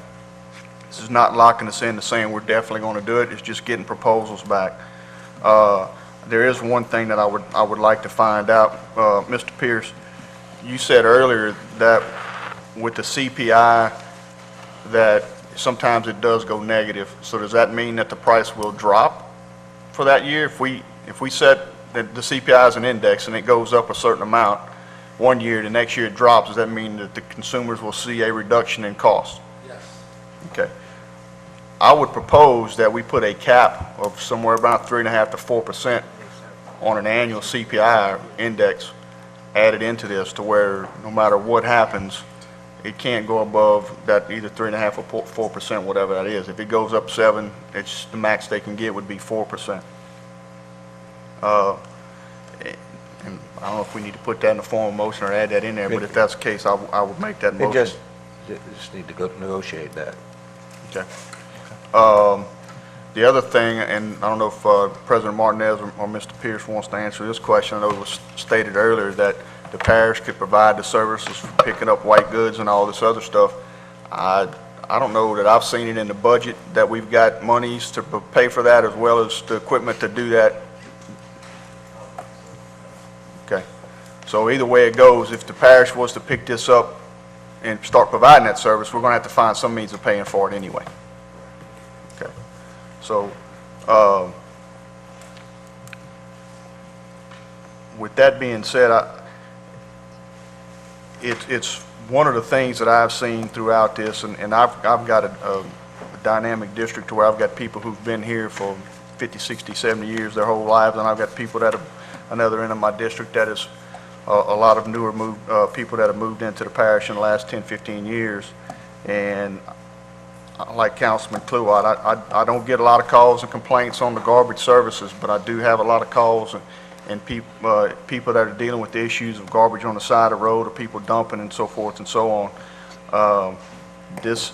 This is not locking us into saying we're definitely going to do it. It's just getting proposals back. There is one thing that I would like to find out. Mr. Pierce, you said earlier that with the CPI that sometimes it does go negative. So does that mean that the price will drop for that year? If we set that the CPI as an index and it goes up a certain amount one year, the next year it drops, does that mean that the consumers will see a reduction in cost? Yes. Okay. I would propose that we put a cap of somewhere about 3.5% to 4% on an annual CPI index added into this, to where no matter what happens, it can't go above that either 3.5% or 4%, whatever that is. If it goes up 7, it's the max they can get would be 4%. And I don't know if we need to put that in the form of motion or add that in there, but if that's the case, I would make that motion. Just need to go negotiate that. Okay. The other thing, and I don't know if President Martinez or Mr. Pierce wants to answer this question. I know it was stated earlier that the parish could provide the services for picking up white goods and all this other stuff. I don't know that I've seen it in the budget that we've got monies to pay for that, as well as the equipment to do that. Okay. So either way it goes, if the parish was to pick this up and start providing that service, we're going to have to find some means of paying for it anyway. Okay. So, with that being said, it's one of the things that I've seen throughout this, and I've got a dynamic district to where I've got people who've been here for 50, 60, 70 years, their whole lives, and I've got people that have another end of my district that is a lot of newer people that have moved into the parish in the last 10, 15 years. And like Councilman Kluwat, I don't get a lot of calls and complaints on the garbage services, but I do have a lot of calls and people that are dealing with the issues of garbage on the side of the road, or people dumping and so forth and so on. This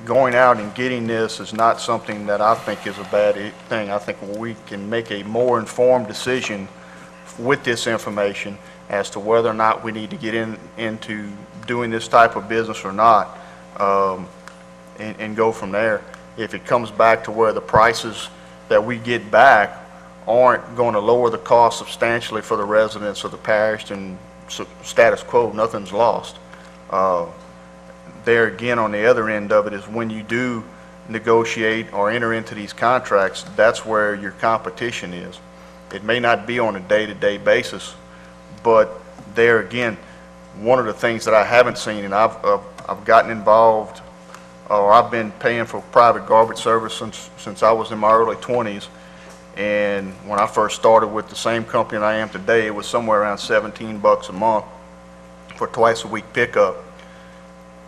going out and getting this is not something that I think is a bad thing. I think we can make a more informed decision with this information as to whether or not we need to get into doing this type of business or not. and go from there. If it comes back to where the prices that we get back aren't going to lower the cost substantially for the residents of the parish, then status quo, nothing's lost. There again, on the other end of it is when you do negotiate or enter into these contracts, that's where your competition is. It may not be on a day-to-day basis, but there again, one of the things that I haven't seen, and I've gotten involved, or I've been paying for private garbage service since I was in my early 20s, and when I first started with the same company that I am today, it was somewhere around $17 a month for twice a week pickup.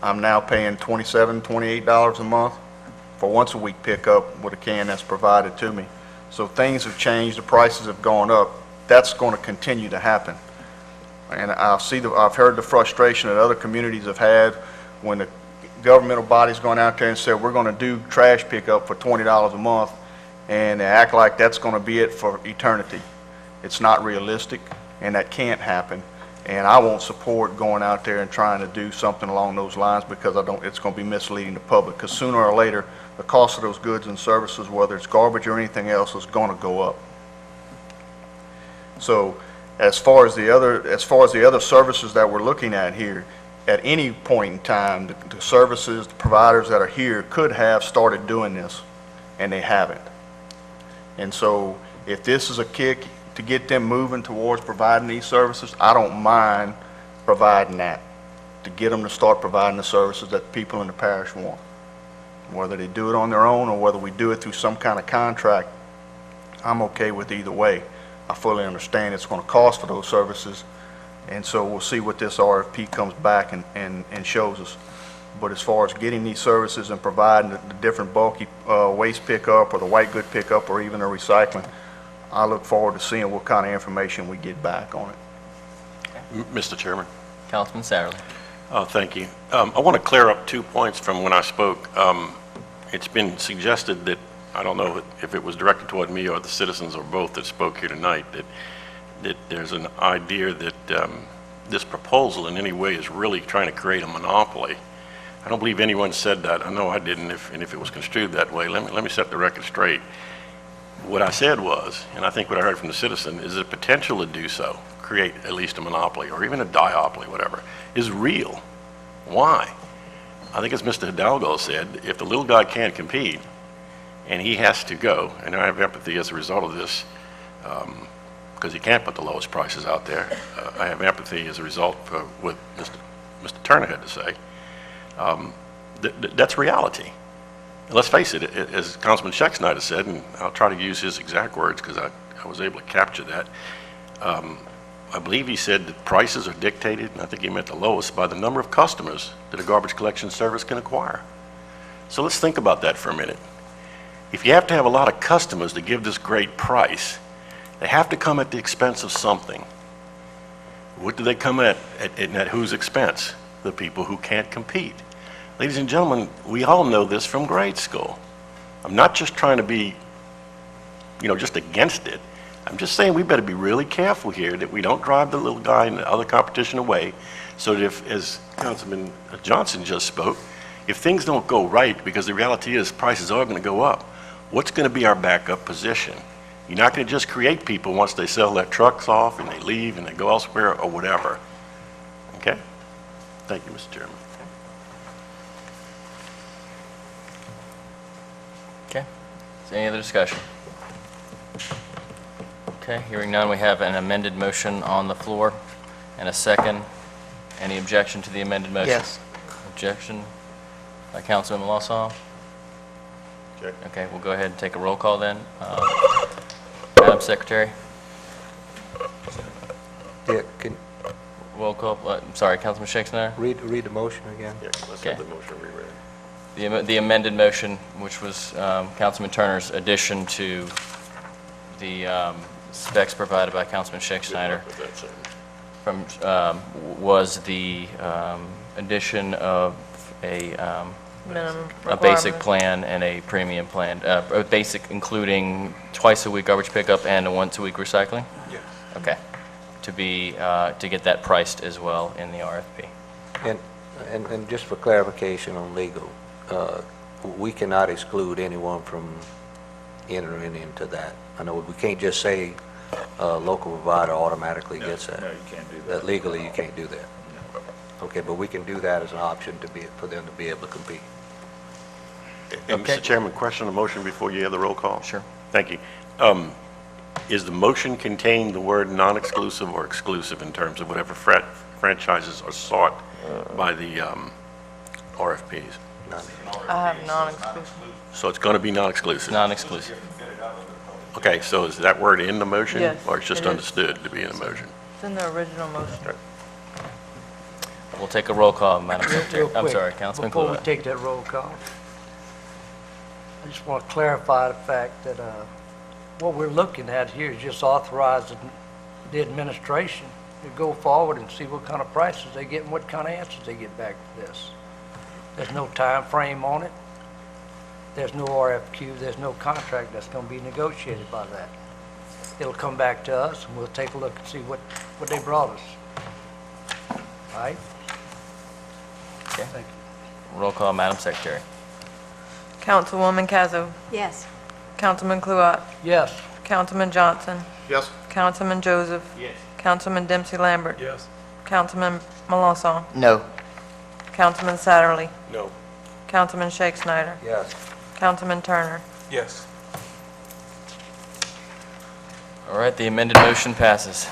I'm now paying $27, $28 a month for once a week pickup with a can that's provided to me. So things have changed, the prices have gone up. That's going to continue to happen. And I've heard the frustration that other communities have had when the governmental body's gone out there and said, we're going to do trash pickup for $20 a month, and they act like that's going to be it for eternity. It's not realistic, and that can't happen. And I won't support going out there and trying to do something along those lines because it's going to be misleading the public. Because sooner or later, the cost of those goods and services, whether it's garbage or anything else, is going to go up. So as far as the other services that we're looking at here, at any point in time, the services, the providers that are here could have started doing this, and they haven't. And so if this is a kick to get them moving towards providing these services, I don't mind providing that, to get them to start providing the services that people in the parish want. Whether they do it on their own or whether we do it through some kind of contract, I'm okay with either way. I fully understand it's going to cost for those services, and so we'll see what this RFP comes back and shows us. But as far as getting these services and providing the different bulky waste pickup or the white good pickup or even the recycling, I look forward to seeing what kind of information we get back on it. Mr. Chairman. Councilman Satterley. Thank you. I want to clear up 2 points from when I spoke. It's been suggested that, I don't know if it was directed toward me or the citizens or both that spoke here tonight, that there's an idea that this proposal in any way is really trying to create a monopoly. I don't believe anyone said that. I know I didn't, and if it was construed that way, let me set the record straight. What I said was, and I think what I heard from the citizen, is the potential to do so, create at least a monopoly or even a duopoly, whatever, is real. Why? I think as Mr. Hidalgo said, if the little guy can't compete and he has to go, and I have empathy as a result of this, because he can't put the lowest prices out there. I have empathy as a result for what Mr. Turner had to say. That's reality. And let's face it, as Councilman Schexnayder said, and I'll try to use his exact words because I was able to capture that. I believe he said that prices are dictated, and I think he meant the lowest, by the number of customers that a garbage collection service can acquire. So let's think about that for a minute. If you have to have a lot of customers to give this great price, they have to come at the expense of something. What do they come at whose expense? The people who can't compete. Ladies and gentlemen, we all know this from grade school. I'm not just trying to be, just against it. I'm just saying we better be really careful here that we don't drive the little guy and the other competition away, so that if, as Councilman Johnson just spoke, if things don't go right, because the reality is prices are going to go up, what's going to be our backup position? You're not going to just create people once they sell their trucks off and they leave and they go elsewhere or whatever. Okay? Thank you, Mr. Chairman. Okay. Is there any other discussion? Okay, hearing none, we have an amended motion on the floor and a second. Any objection to the amended motion? Yes. Objection by Councilman Lawson? Okay, we'll go ahead and take a roll call then. Madam Secretary? Yeah, Roll call, I'm sorry, Councilman Schexnayder? read the motion again. Yeah, let's Okay. have the motion reread. The amended motion, which was Councilman Turner's addition to the specs provided by Councilman Schexnayder, was the addition of a basic plan and a premium plan, a basic including twice a week garbage pickup and a once a week recycling? Yes. Okay, to get that priced as well in the RFP. And And just for clarification on legal, we cannot exclude anyone from entering into that. I know we can't just say local provider automatically gets that. No, you can't do That legally, you can't do that. Okay, but we can do that as an option for them to be able to compete. And Okay. Mr. Chairman, question on the motion before you have the roll call? Sure. Thank you. Is the motion contain the word non-exclusive or exclusive in terms of whatever franchises are sought by the RFPs? I have non-exclusive. So it's going to be non-exclusive? Non-exclusive. Okay, so is that word in the motion? Yes, Or it's just it is. understood to be in the motion? It's in the original motion. We'll take a roll call, Madam Secretary. Real I'm quick, sorry, Councilman Before we Kluwer. take that roll call, I just want to clarify the fact that what we're looking at here is just authorizing the administration to go forward and see what kind of prices they get and what kind of answers they get back to this. There's no time frame on it. There's no RFQ. There's no contract that's going to be negotiated by that. It'll come back to us, and we'll take a look and see what they brought us. All right? Okay. Thank you. Roll call, Madam Secretary. Councilwoman Kazo. Yes. Councilman Kluwat. Yes. Councilman Johnson. Yes. Councilman Joseph. Yes. Councilman Dempsey Lambert. Yes. Councilman Melanson. No. Councilman Satterly. No. Councilman Shake Snyder. Yes. Councilman Turner. Yes. All right, the amended motion passes.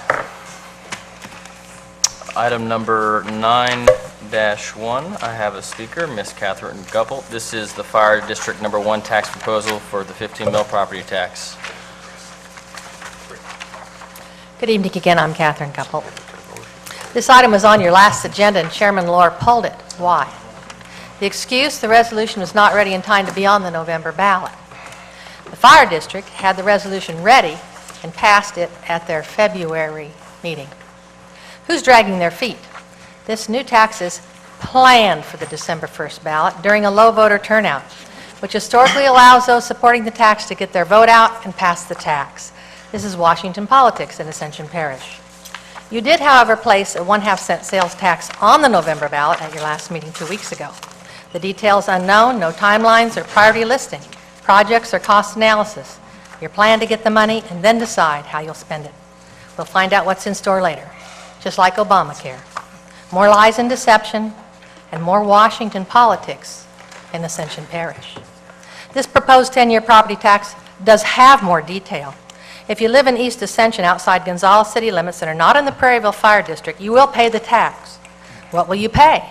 Item number 9-1, I have a speaker, Ms. Catherine Gupple. This is the Fire District Number 1 tax proposal for the 15 mil property tax. Good evening again, I'm Catherine Gupple. This item was on your last agenda and Chairman Lohr pulled it. Why? The excuse, the resolution was not ready in time to be on the November ballot. The Fire District had the resolution ready and passed it at their February meeting. Who's dragging their feet? This new tax is planned for the December 1st ballot during a low voter turnout, which historically allows those supporting the tax to get their vote out and pass the tax. This is Washington politics in Ascension Parish. You did, however, place a 1/2 cent sales tax on the November ballot at your last meeting 2 weeks ago. The details unknown, no timelines or priority listing, projects or cost analysis. Your plan to get the money and then decide how you'll spend it. We'll find out what's in store later, just like Obamacare. More lies and deception and more Washington politics in Ascension Parish. This proposed 10-year property tax does have more detail. If you live in East Ascension outside Gonzales city limits and are not in the Prairieville Fire District, you will pay the tax. What will you pay?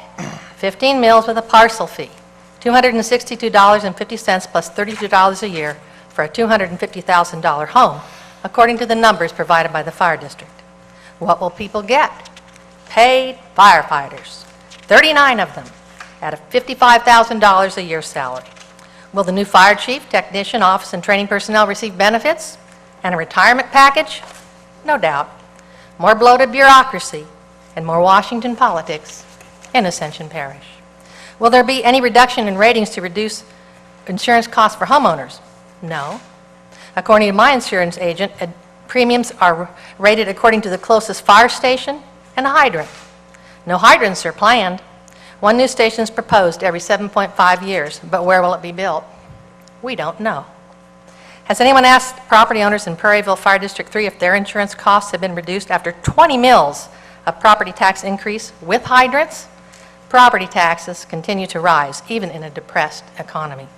15 mills with a parcel fee, $262.50 plus $32 a year for a $250,000 home, according to the numbers provided by the fire district. What will people get? Paid firefighters, 39 of them, at a $55,000 a year salary. Will the new fire chief, technician, office, and training personnel receive benefits and a retirement package? No doubt. More bloated bureaucracy and more Washington politics in Ascension Parish. Will there be any reduction in ratings to reduce insurance costs for homeowners? No. According to my insurance agent, premiums are rated according to the closest fire station and a hydrant. No hydrants are planned. One new station is proposed every 7.5 years, but where will it be built? We don't know. Has anyone asked property owners in Prairieville Fire District 3 if their insurance costs have been reduced after 20 mills of property tax increase with hydrants? Property taxes continue to rise, even in a depressed economy.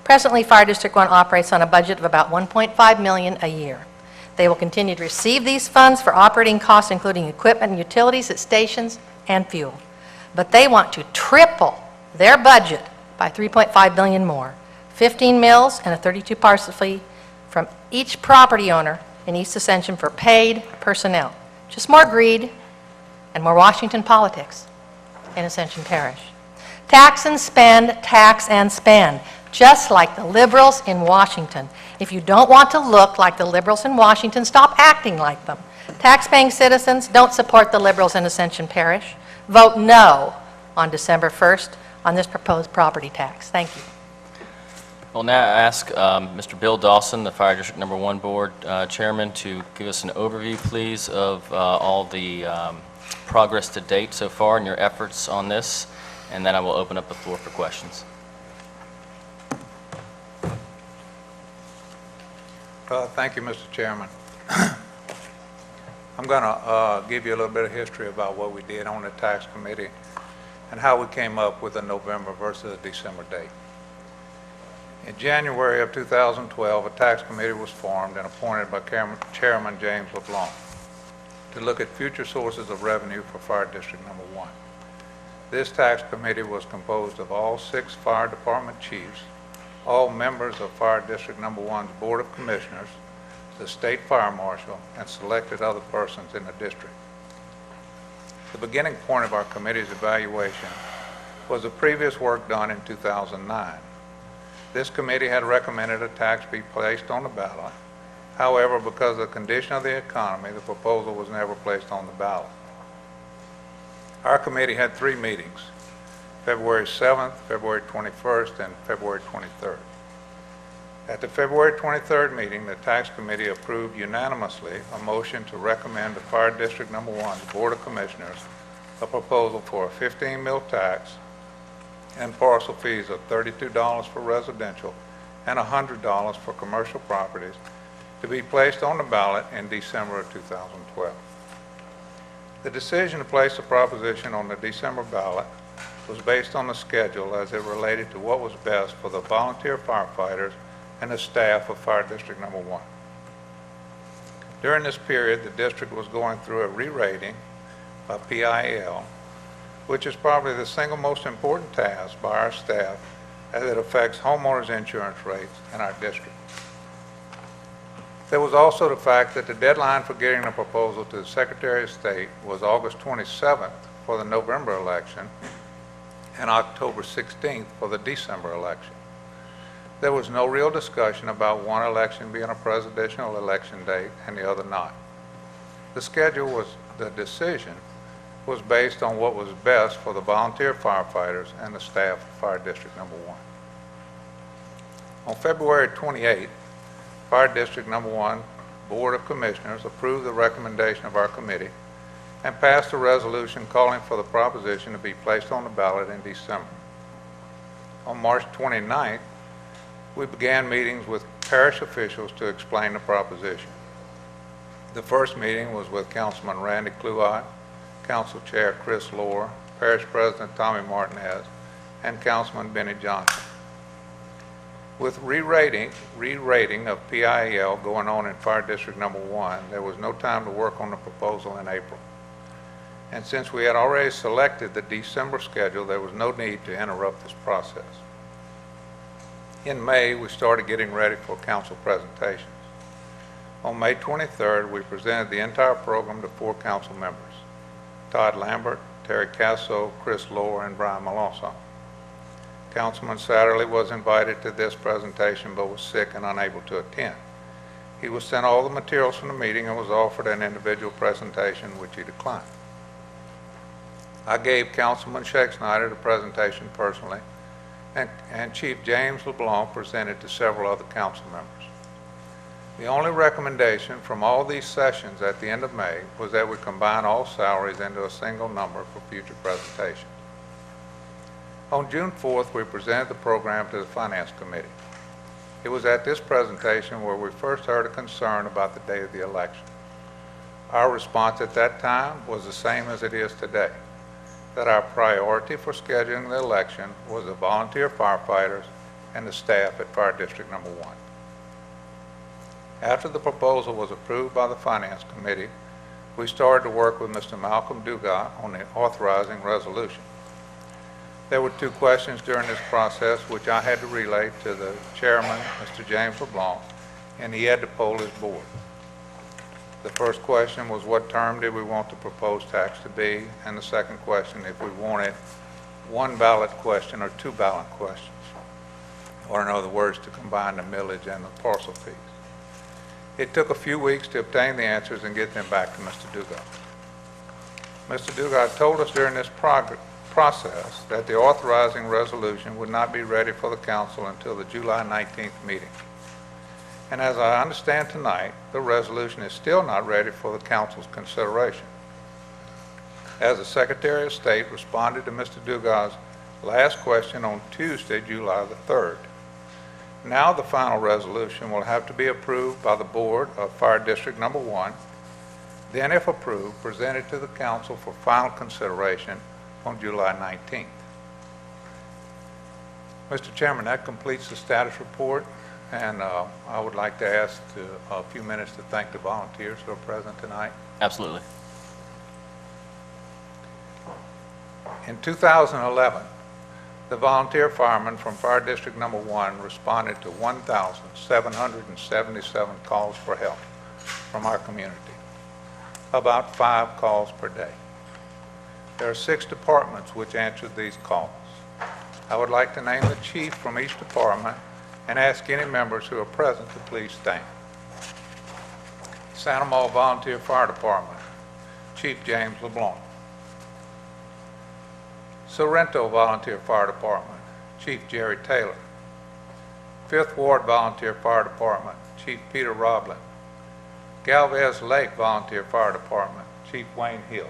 Presently, Fire District 1 operates on a budget of about $1.5 million a year. They will continue to receive these funds for operating costs, including equipment and utilities at stations and fuel. But they want to triple their budget by $3.5 billion more, 15 mills and a 32 parcel fee from each property owner in East Ascension for paid personnel. Just more greed and more Washington politics in Ascension Parish. Tax and spend, just like the liberals in Washington. If you don't want to look like the liberals in Washington, stop acting like them. Tax-paying citizens don't support the liberals in Ascension Parish. Vote no on December 1st on this proposed property tax. Thank you. We'll now ask Mr. Bill Dawson, the Fire District Number 1 Board Chairman, to give us an overview, please, of all the progress to date so far and your efforts on this, and then I will open up the floor for questions. Thank you, Mr. Chairman. I'm going to give you a little bit of history about what we did on the tax committee and how we came up with a November versus a December date. In January of 2012, a tax committee was formed and appointed by Chairman James LeBlanc to look at future sources of revenue for Fire District Number 1. This tax committee was composed of all 6 fire department chiefs, all members of Fire District Number 1's Board of Commissioners, the State Fire Marshal, and selected other persons in the district. The beginning point of our committee's evaluation was the previous work done in 2009. This committee had recommended a tax be placed on the ballot. However, because of the condition of the economy, the proposal was never placed on the ballot. Our committee had 3 meetings, February 7th, February 21st, and February 23rd. At the February 23rd meeting, the tax committee approved unanimously a motion to recommend to Fire District Number 1's Board of Commissioners a proposal for a 15 mil tax and parcel fees of $32 for residential and $100 for commercial properties to be placed on the ballot in December of 2012. The decision to place the proposition on the December ballot was based on the schedule as it related to what was best for the volunteer firefighters and the staff of Fire District Number 1. During this period, the district was going through a re-rating by PIL, which is probably the single most important task by our staff as it affects homeowners' insurance rates in our district. There was also the fact that the deadline for getting the proposal to the Secretary of State was August 27th for the November election and October 16th for the December election. There was no real discussion about one election being a presidential election date and the other not. The decision was based on what was best for the volunteer firefighters and the staff of Fire District Number 1. On February 28th, Fire District Number 1 Board of Commissioners approved the recommendation of our committee and passed a resolution calling for the proposition to be placed on the ballot in December. On March 29th, we began meetings with parish officials to explain the proposition. The first meeting was with Councilman Randy Kluot, Council Chair Chris Lohr, Parish President Tommy Martinez, and Councilman Benny Johnson. With re-rating of PIL going on in Fire District Number 1, there was no time to work on the proposal in April. And since we had already selected the December schedule, there was no need to interrupt this process. In May, we started getting ready for council presentations. On May 23rd, we presented the entire program to 4 council members: Todd Lambert, Terry Casso, Chris Lohr, and Brian Melanson. Councilman Satterley was invited to this presentation but was sick and unable to attend. He was sent all the materials from the meeting and was offered an individual presentation, which he declined. I gave Councilman Shakespeare the presentation personally, and Chief James LeBlanc presented to several other council members. The only recommendation from all these sessions at the end of May was that we combine all salaries into a single number for future presentations. On June 4th, we presented the program to the Finance Committee. It was at this presentation where we first heard a concern about the day of the election. Our response at that time was the same as it is today, that our priority for scheduling the election was the volunteer firefighters and the staff at Fire District Number 1. After the proposal was approved by the Finance Committee, we started to work with Mr. Malcolm Dugas on the authorizing resolution. There were 2 questions during this process which I had to relay to the chairman, Mr. James LeBlanc, and he had to poll his board. The first question was what term did we want the proposed tax to be, and the second question if we wanted 1 ballot question or 2 ballot questions, or in other words, to combine the millage and the parcel fees. It took a few weeks to obtain the answers and get them back to Mr. Dugas. Mr. Dugas told us during this process that the authorizing resolution would not be ready for the council until the July 19th meeting. And as I understand tonight, the resolution is still not ready for the council's consideration. As the Secretary of State responded to Mr. Dugas' Last question on Tuesday, July the 3rd. Now the final resolution will have to be approved by the Board of Fire District Number 1, then if approved, presented to the council for final consideration on July 19th. Mr. Chairman, that completes the status report, and I would like to ask a few minutes to thank the volunteers who are present tonight. Absolutely. In 2011, the volunteer firemen from Fire District Number 1 responded to 1,777 calls for help from our community, about 5 calls per day. There are 6 departments which answered these calls. I would like to name the chief from each department and ask any members who are present to please stand. Santa Maria Volunteer Fire Department, Chief James LeBlanc. Sorrento Volunteer Fire Department, Chief Jerry Taylor. 5th Ward Volunteer Fire Department, Chief Peter Roblin. Galvez Lake Volunteer Fire Department, Chief Wayne Hill.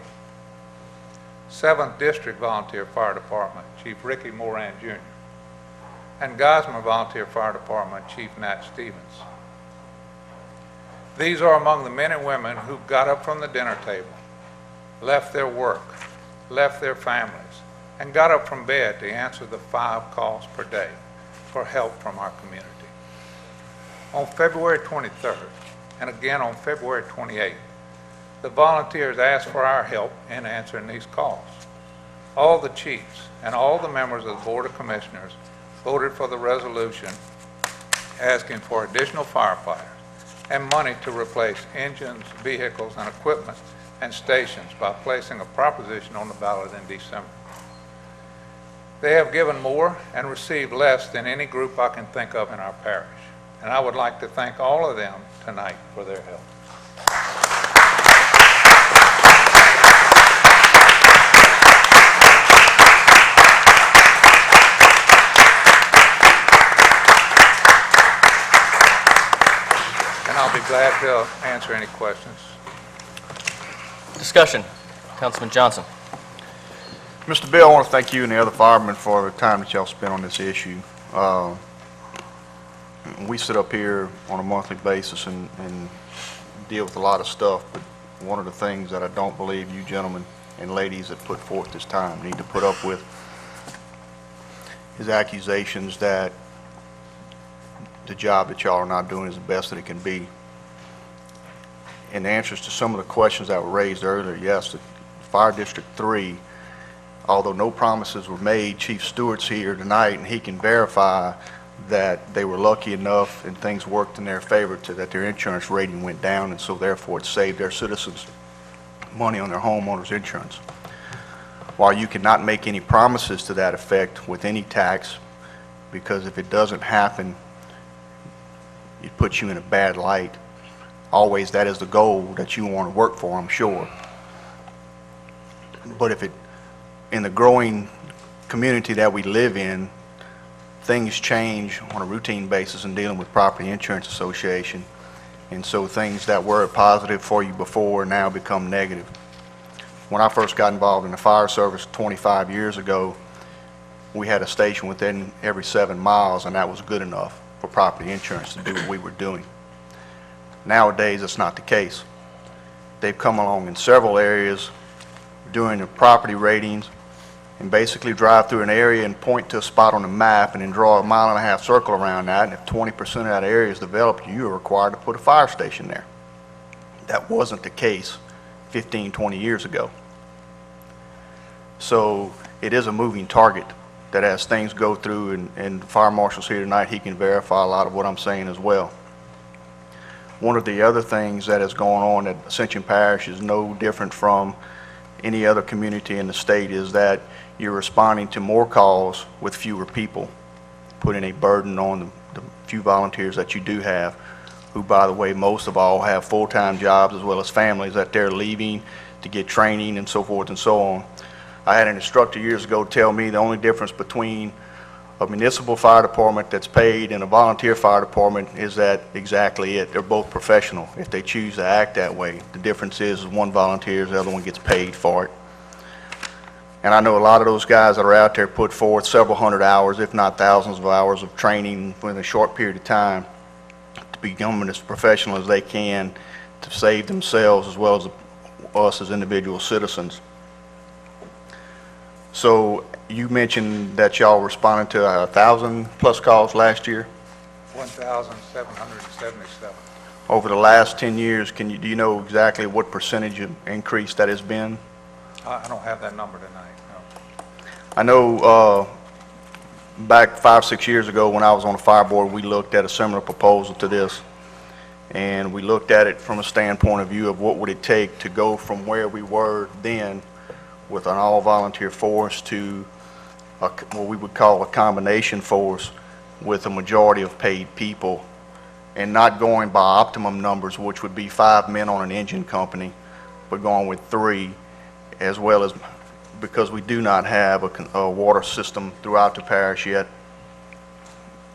7th District Volunteer Fire Department, Chief Ricky Moran Jr. And Gosmer Volunteer Fire Department, Chief Nat Stevens. These are among the men and women who got up from the dinner table, left their work, left their families, and got up from bed to answer the 5 calls per day for help from our community. On February 23rd, and again on February 28th, the volunteers asked for our help in answering these calls. All the chiefs and all the members of the Board of Commissioners voted for the resolution asking for additional firefighters and money to replace engines, vehicles, and equipment and stations by placing a proposition on the ballot in December. They have given more and received less than any group I can think of in our parish, and I would like to thank all of them tonight for their help. And I'll be glad to answer any questions. Discussion. Councilman Johnson. Mr. Bill, I want to thank you and the other firemen for the time that y'all spent on this issue. We sit up here on a monthly basis and deal with a lot of stuff, but one of the things that I don't believe you gentlemen and ladies that put forth this time need to put up with is accusations that the job that y'all are not doing is the best that it can be. In answers to some of the questions that were raised earlier, yes, the Fire District 3, although no promises were made, Chief Stewart's here tonight and he can verify that they were lucky enough and things worked in their favor to that their insurance rating went down, and so therefore it saved their citizens money on their homeowners insurance. While you cannot make any promises to that effect with any tax, because if it doesn't happen, it puts you in a bad light. Always that is the goal that you want to work for, I'm sure. But if it, in the growing community that we live in, things change on a routine basis in dealing with Property Insurance Association, and so things that were positive for you before now become negative. When I first got involved in the fire service 25 years ago, we had a station within every 7 miles, and that was good enough for property insurance to do what we were doing. Nowadays, it's not the case. They've come along in several areas doing the property ratings and basically drive through an area and point to a spot on the map and then draw a 1.5 mile circle around that, and if 20% of that area is developed, you are required to put a fire station there. That wasn't the case 15, 20 years ago. So it is a moving target that as things go through, and the fire marshal's here tonight, he can verify a lot of what I'm saying as well. One of the other things that is going on at Ascension Parish is no different from any other community in the state, is that you're responding to more calls with fewer people, putting a burden on the few volunteers that you do have, who, by the way, most of all have full-time jobs as well as families that they're leaving to get training and so forth and so on. I had an instructor years ago tell me the only difference between a municipal fire department that's paid and a volunteer fire department is that exactly it. They're both professional if they choose to act that way. The difference is one volunteers, the other one gets paid for it. And I know a lot of those guys that are out there put forth several hundred hours, if not thousands of hours of training within a short period of time to become as professional as they can to save themselves as well as us as individual citizens. So you mentioned that y'all responded to 1,000+ calls last year. 1,777. Over the last 10 years, do you know exactly what percentage of increase that has been? I don't have that number tonight, no. I know back 5-6 years ago when I was on the fire board, we looked at a similar proposal to this. And we looked at it from a standpoint of view of what would it take to go from where we were then with an all-volunteer force to what we would call a combination force with a majority of paid people, and not going by optimum numbers, which would be 5 men on an engine company, but going with 3, as well as because we do not have a water system throughout the parish yet.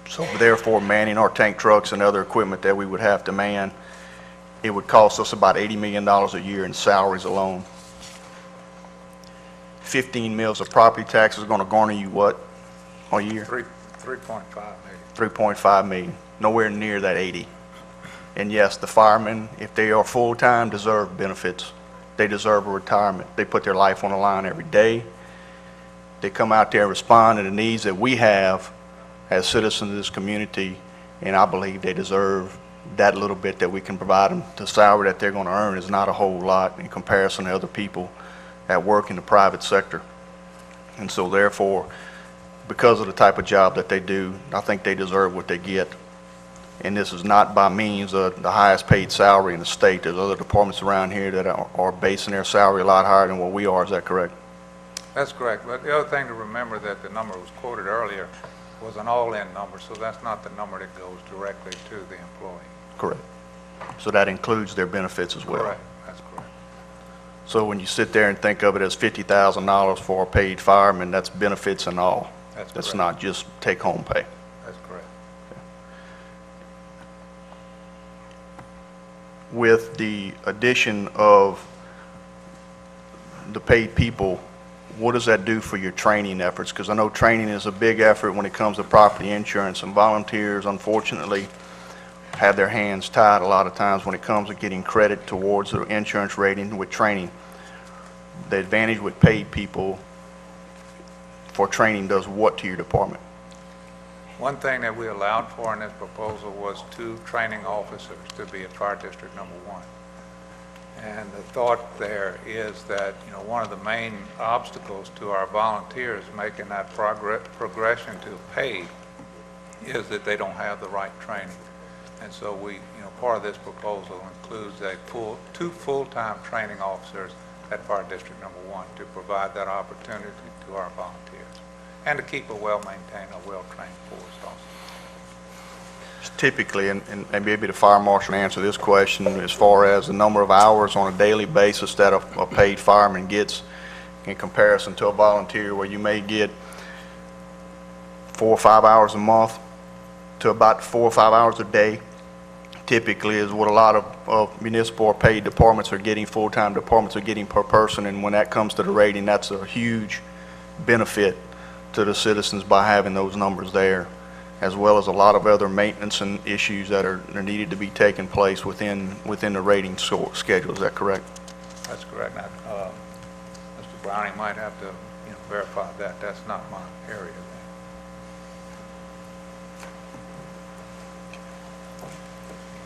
So therefore, manning our tank trucks and other equipment that we would have to man, it would cost us about $80 million a year in salaries alone. 15 mills of property tax is going to garner you what a year? 3.5 million. 3.5 million, nowhere near that 80. And yes, the firemen, if they are full-time, deserve benefits. They deserve a retirement. They put their life on the line every day. They come out there and respond to the needs that we have as citizens of this community, and I believe they deserve that little bit that we can provide them. The salary that they're going to earn is not a whole lot in comparison to other people that work in the private sector. And so therefore, because of the type of job that they do, I think they deserve what they get. And this is not by means of the highest paid salary in the state. There's other departments around here that are basing their salary a lot higher than what we are. Is that correct? That's correct, but the other thing to remember that the number was quoted earlier was an all-in number, so that's not the number that goes directly to the employee. Correct. So that includes their benefits as well. Correct, that's correct. So when you sit there and think of it as $50,000 for a paid fireman, that's benefits and all. That's That's correct. not just take-home pay. That's correct. With the addition of the paid people, what does that do for your training efforts? Because I know training is a big effort when it comes to property insurance, and volunteers, unfortunately, have their hands tied a lot of times when it comes to getting credit towards their insurance rating with training. The advantage with paid people for training does what to your department? One thing that we allowed for in this proposal was 2 training officers to be at Fire District Number 1. And the thought there is that, you know, one of the main obstacles to our volunteers making that progression to paid is that they don't have the right training. And so we, you know, part of this proposal includes 2 full-time training officers at Fire District Number 1 to provide that opportunity to our volunteers and to keep a well-maintained, a well-trained force also. Typically, and maybe the fire marshal can answer this question, as far as the number of hours on a daily basis that a paid fireman gets in comparison to a volunteer, where you may get 4 or 5 hours a month to about 4 or 5 hours a day, typically is what a lot of municipal or paid departments are getting, full-time departments are getting per person. And when that comes to the rating, that's a huge benefit to the citizens by having those numbers there, as well as a lot of other maintenance and issues that are needed to be taking place within the rating schedule. Is that correct? That's correct. Now, Mr. Browning might have to, you know, verify that. That's not my area.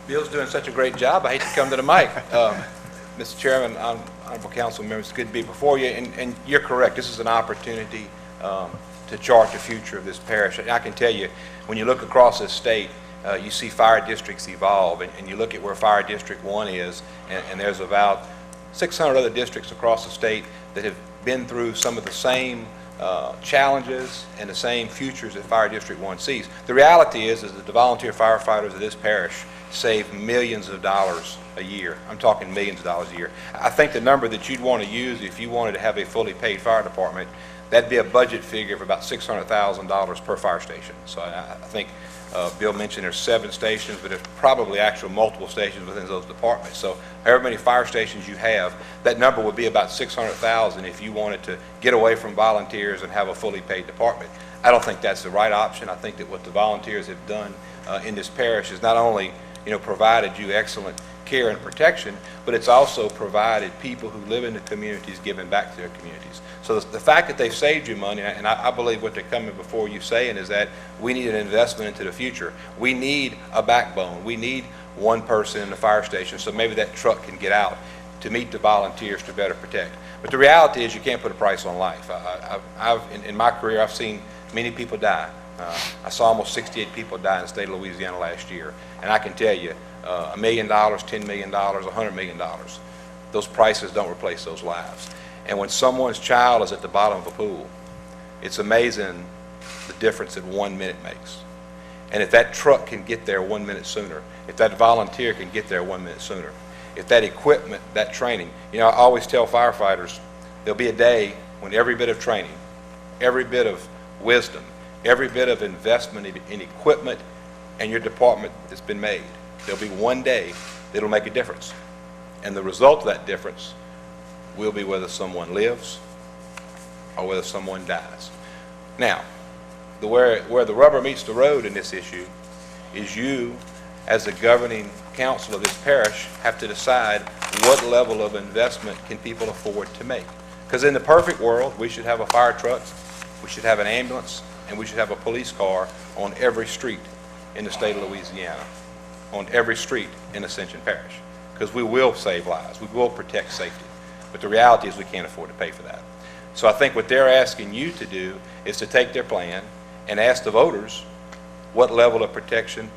Bill's doing such a great job, I hate to come to the mic. Mr. Chairman, honorable council members, it's good to be before you, and you're correct, this is an opportunity to chart the future of this parish. I can tell you, when you look across this state, you see fire districts evolve, and you look at where Fire District 1 is, and there's about 600 other districts across the state that have been through some of the same challenges and the same futures that Fire District 1 sees. The reality is that the volunteer firefighters of this parish save millions of dollars a year. I'm talking millions of dollars a year. I think the number that you'd want to use if you wanted to have a fully paid fire department that'd be a budget figure of about $600,000 per fire station. So I think Bill mentioned there's 7 stations, but there's probably actual multiple stations within those departments. So however many fire stations you have, that number would be about 600,000 if you wanted to get away from volunteers and have a fully paid department. I don't think that's the right option. I think that what the volunteers have done in this parish is not only, provided you excellent care and protection, but it's also provided people who live in the communities giving back to their communities. So the fact that they've saved you money, and I believe what they're coming before you saying is that we need an investment into the future. We need a backbone. We need one person in the fire station, so maybe that truck can get out to meet the volunteers to better protect. But the reality is you can't put a price on life. In my career, I've seen many people die. I saw almost 68 people die in the state of Louisiana last year. And I can tell you, $1 million, $10 million, $100 million, those prices don't replace those lives. And when someone's child is at the bottom of a pool, it's amazing the difference that 1 minute makes. And if that truck can get there 1 minute sooner, if that volunteer can get there 1 minute sooner, if that equipment, that training, I always tell firefighters, there'll be a day when every bit of training, every bit of wisdom, every bit of investment in equipment and your department that's been made, there'll be one day that'll make a difference. And the result of that difference will be whether someone lives or whether someone dies. Now, where the rubber meets the road in this issue is you, as the governing council of this parish, have to decide what level of investment can people afford to make. Because in the perfect world, we should have a fire truck, we should have an ambulance, and we should have a police car on every street in the state of Louisiana, on every street in Ascension Parish, because we will save lives, we will protect safety. But the reality is we can't afford to pay for that. So I think what they're asking you to do is to take their plan and ask the voters what level of protection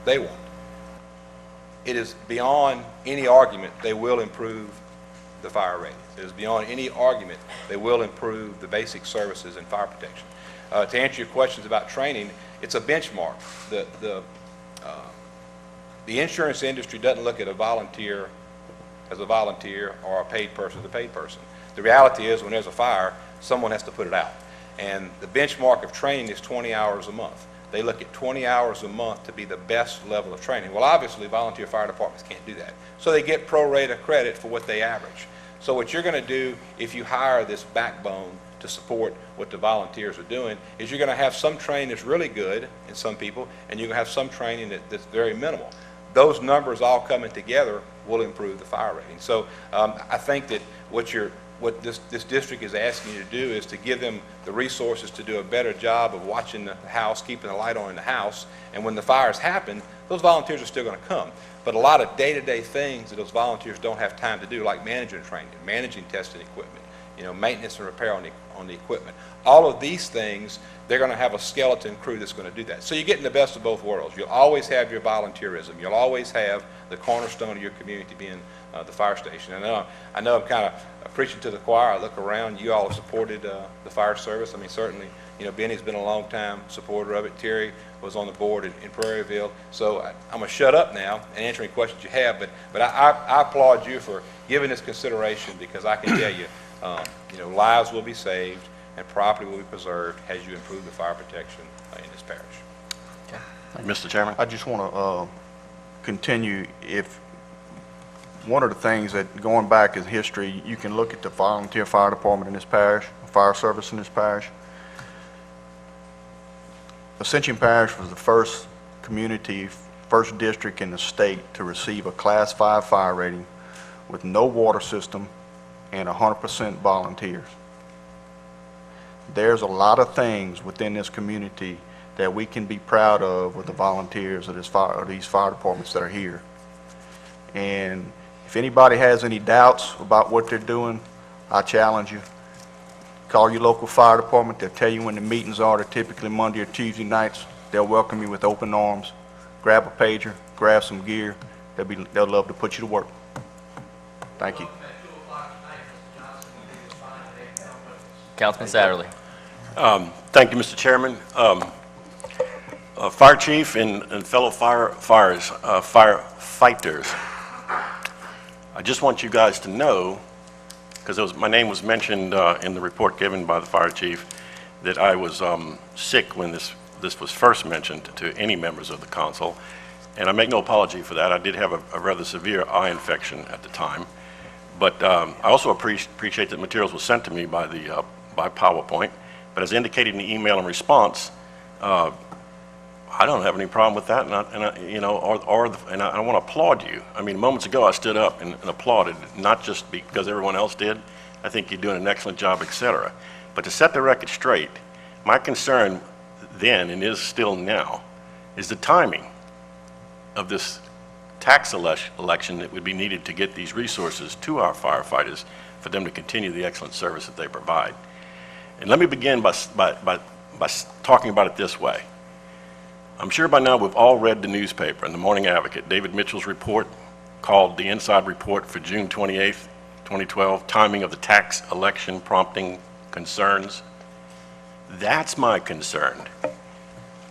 they want. It is beyond any argument they will improve the fire ratings. It is beyond any argument they will improve the basic services in fire protection. To answer your questions about training, it's a benchmark. The insurance industry doesn't look at a volunteer as a volunteer or a paid person as a paid person. The reality is when there's a fire, someone has to put it out. And the benchmark of training is 20 hours a month. They look at 20 hours a month to be the best level of training. Well, obviously, volunteer fire departments can't do that. So they get pro rata credit for what they average. So what you're going to do if you hire this backbone to support what the volunteers are doing is you're going to have some training that's really good in some people, and you're going to have some training that's very minimal. Those numbers all coming together will improve the fire rating. So I think that what this district is asking you to do is to give them the resources to do a better job of watching the house, keeping the light on in the house, and when the fires happen, those volunteers are still going to come. But a lot of day-to-day things that those volunteers don't have time to do, like managing training, managing testing equipment, maintenance and repair on the equipment. All of these things, they're going to have a skeleton crew that's going to do that. So you're getting the best of both worlds. You'll always have your volunteerism. You'll always have the cornerstone of your community being the fire station. I know I'm kind of preaching to the choir. I look around. You all have supported the fire service. I mean, certainly, Benny's been a long time supporter of it. Terry was on the board in Prairieville. So I'm going to shut up now and answer any questions you have. But I applaud you for giving this consideration, because I can tell you, lives will be saved and property will be preserved as you improve the fire protection in this parish. Mr. Chairman? I just want to continue. If one of the things that, going back in history, you can look at the volunteer fire department in this parish, fire service in this parish. Ascension Parish was the first community, first district in the state to receive a Class 5 fire rating with no water system and 100% volunteers. There's a lot of things within this community that we can be proud of with the volunteers of these fire departments that are here. And if anybody has any doubts about what they're doing, I challenge you. Call your local fire department. They'll tell you when the meetings are. They're typically Monday or Tuesday nights. They'll welcome you with open arms. Grab a pager, grab some gear. They'll love to put you to work. Thank you. Councilman Satterley. Thank you, Mr. Chairman. Fire Chief and fellow firefighters, I just want you guys to know because my name was mentioned in the report given by the fire chief, that I was sick when this was first mentioned to any members of the council, and I make no apology for that. I did have a rather severe eye infection at the time, but I also appreciate that materials were sent to me by PowerPoint, but as indicated in the email in response, I don't have any problem with that, and I want to applaud you. I mean, moments ago, I stood up and applauded, not just because everyone else did. I think you're doing an excellent job, et cetera. But to set the record straight, my concern then, and is still now, is the timing of this tax election that would be needed to get these resources to our firefighters for them to continue the excellent service that they provide. And let me begin by talking about it this way. I'm sure by now we've all read the newspaper and the Morning Advocate, David Mitchell's report called the Inside Report for June 28th, 2012, Timing of the Tax Election Prompting Concerns. That's my concern,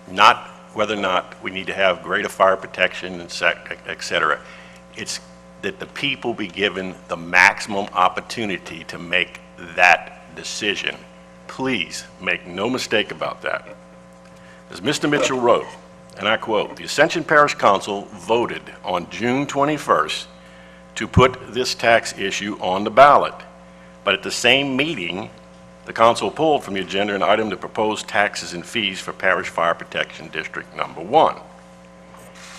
not whether or not we need to have greater fire protection, et cetera. It's that the people be given the maximum opportunity to make that decision. Please make no mistake about that. As Mr. Mitchell wrote, and I quote, "The Ascension Parish Council voted on June 21st to put this tax issue on the ballot, but at the same meeting, the council pulled from the agenda an item to propose taxes and fees for Parish Fire Protection District Number 1.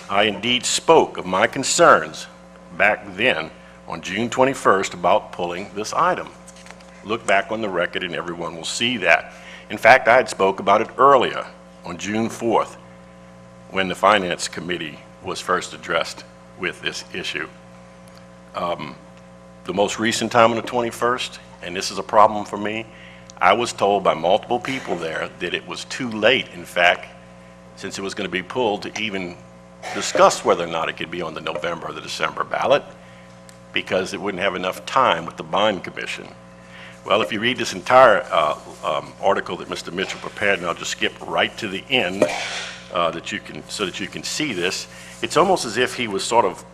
I indeed spoke of my concerns back then on June 21st about pulling this item. Look back on the record and everyone will see that. In fact, I had spoke about it earlier on June 4th when the Finance Committee was first addressed with this issue. The most recent time on the 21st, and this is a problem for me, I was told by multiple people there that it was too late, in fact, since it was going to be pulled, to even discuss whether or not it could be on the November or the December ballot, because it wouldn't have enough time with the bond commission. Well, if you read this entire article that Mr. Mitchell prepared, and I'll just skip right to the end so that you can see this, it's almost as if he was sort of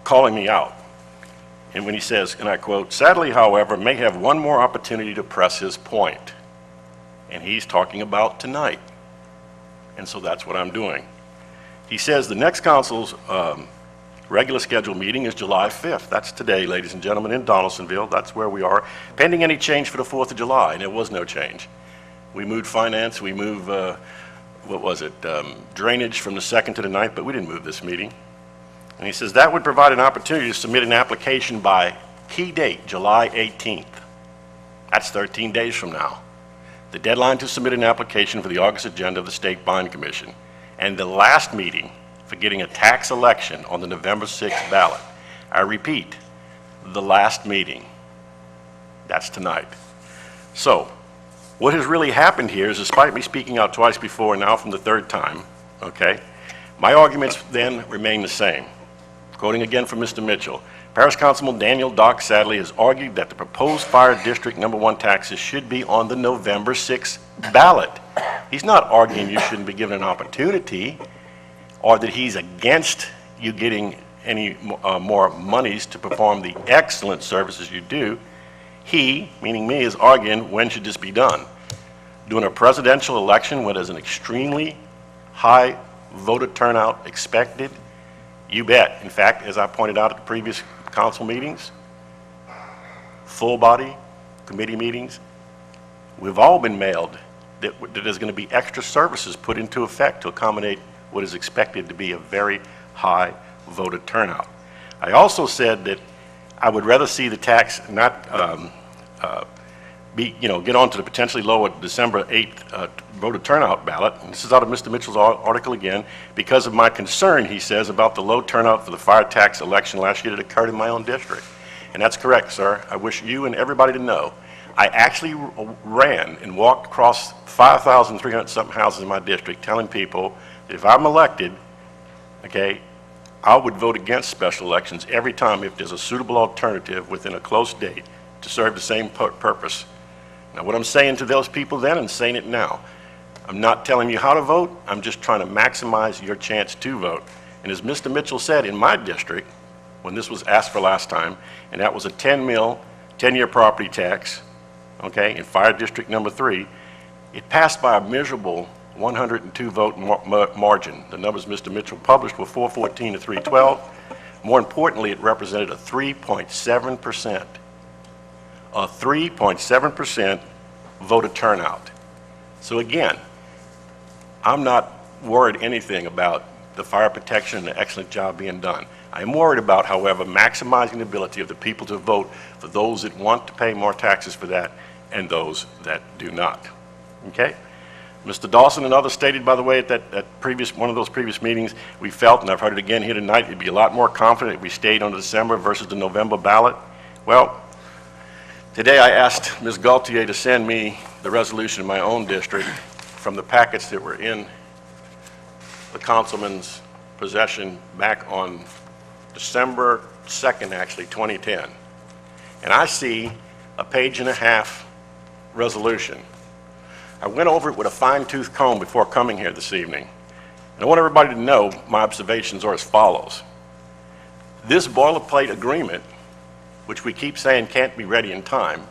calling me out. And when he says, and I quote, "Sadly, however, may have one more opportunity to press his point." And he's talking about tonight. And so that's what I'm doing. He says the next council's regular scheduled meeting is July 5th. That's today, ladies and gentlemen, in Donaldsonville. That's where we are, pending any change for the 4th of July, and there was no change. We moved finance, we moved, drainage from the 2nd to the 9th, but we didn't move this meeting. And he says that would provide an opportunity to submit an application by key date, July 18th. That's 13 days from now. The deadline to submit an application for the August agenda of the State Bond Commission, and the last meeting for getting a tax election on the November 6th ballot. I repeat, the last meeting. That's tonight. So, what has really happened here is, despite me speaking out twice before and now from the third time, okay, my arguments then remain the same. Quoting again from Mr. Mitchell, Parish Councilman Daniel Doc Sadley has argued that the proposed Fire District Number 1 taxes should be on the November 6th ballot. He's not arguing you shouldn't be given an opportunity, or that he's against you getting any more monies to perform the excellent services you do. He, meaning me, is arguing when should this be done. During a presidential election where there's an extremely high voter turnout expected, you bet. In fact, as I pointed out at the previous council meetings, full body committee meetings, we've all been mailed that there's going to be extra services put into effect to accommodate what is expected to be a very high voter turnout. I also said that I would rather see the tax not get on to the potentially lower December 8th voter turnout ballot. And this is out of Mr. Mitchell's article again, because of my concern, he says, about the low turnout for the fire tax election last year that occurred in my own district. And that's correct, sir. I wish you and everybody to know, I actually ran and walked across 5,300-something houses in my district telling people that if I'm elected, okay, I would vote against special elections every time if there's a suitable alternative within a close date to serve the same purpose. Now, what I'm saying to those people then and saying it now, I'm not telling you how to vote, I'm just trying to maximize your chance to vote. And as Mr. Mitchell said, in my district, when this was asked for last time, and that was a 10 mil 10-year property tax, okay, in Fire District Number 3, it passed by a miserable 102-vote margin. The numbers Mr. Mitchell published were 414 to 312. More importantly, it represented a 3.7%, a 3.7% voter turnout. So again, I'm not worried anything about the fire protection and the excellent job being done. I am worried about, however, maximizing the ability of the people to vote for those that want to pay more taxes for that and those that do not. Okay? Mr. Dawson and others stated, by the way, at one of those previous meetings, we felt, and I've heard it again here tonight, we'd be a lot more confident if we stayed on the December versus the November ballot. Well, today I asked Ms. Gaultier to send me the resolution in my own district from the packets that were in the councilman's possession back on December 2nd, actually, 2010. And I see a page-and-a-half resolution. I went over it with a fine-tooth comb before coming here this evening. And I want everybody to know my observations are as follows. This boilerplate agreement, which we keep saying can't be ready in time,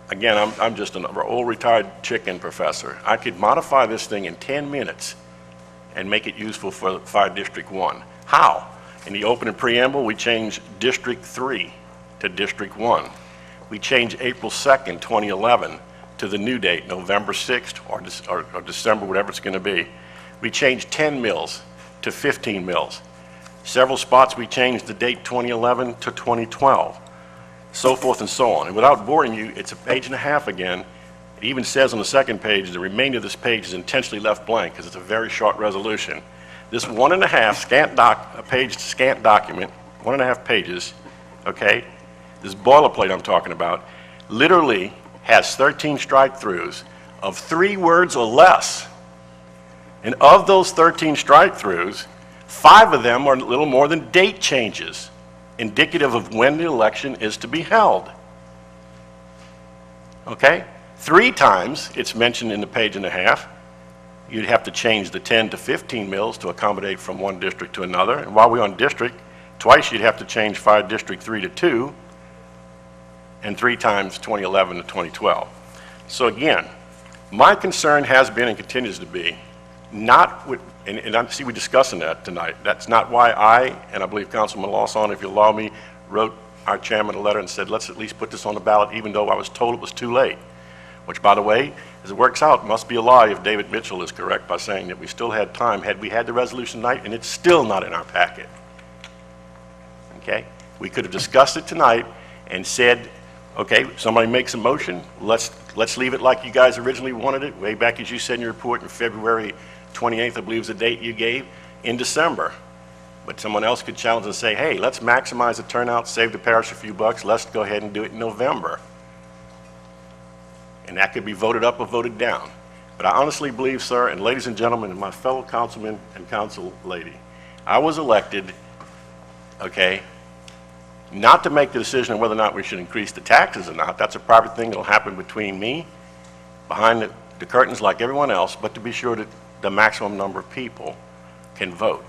again, I'm just an old retired chicken professor. I could modify this thing in 10 minutes and make it useful for Fire District 1. How? In the opening preamble, we changed District 3 to District 1. We changed April 2nd, 2011 to the new date, November 6th or December, whatever it's going to be. We changed 10 mills to 15 mills. Several spots we changed the date 2011 to 2012, so forth and so on. And without boring you, it's a page and a half again. It even says on the second page, the remainder of this page is intentionally left blank because it's a very short resolution. This 1.5 page scant document, 1.5 pages, okay, this boilerplate I'm talking about, literally has 13 strike-throughs of 3 words or less. And of those 13 strike-throughs, 5 of them are a little more than date changes, indicative of when the election is to be held. Okay? 3 times it's mentioned in the page and a half. You'd have to change the 10 to 15 mills to accommodate from one district to another. And while we're on district, twice you'd have to change Fire District 3 to 2, and 3 times 2011 to 2012. So again, my concern has been and continues to be not with, and I see we're discussing that tonight. That's not why I, and I believe Councilman Lawson, if you allow me, wrote our chairman a letter and said, let's at least put this on the ballot, even though I was told it was too late. Which, by the way, as it works out, must be a lie if David Mitchell is correct by saying that we still had time had we had the resolution tonight, and it's still not in our packet. Okay? We could have discussed it tonight and said, okay, somebody makes a motion, let's leave it like you guys originally wanted it, way back as you said in your report in February 28th, I believe is the date you gave, in December. But someone else could challenge and say, hey, let's maximize the turnout, save the parish a few bucks, let's go ahead and do it in November. And that could be voted up or voted down. But I honestly believe, sir, and ladies and gentlemen, and my fellow councilmen and council lady, I was elected, okay, not to make the decision on whether or not we should increase the taxes or not. That's a private thing that'll happen between me, behind the curtains like everyone else, but to be sure that the maximum number of people can vote.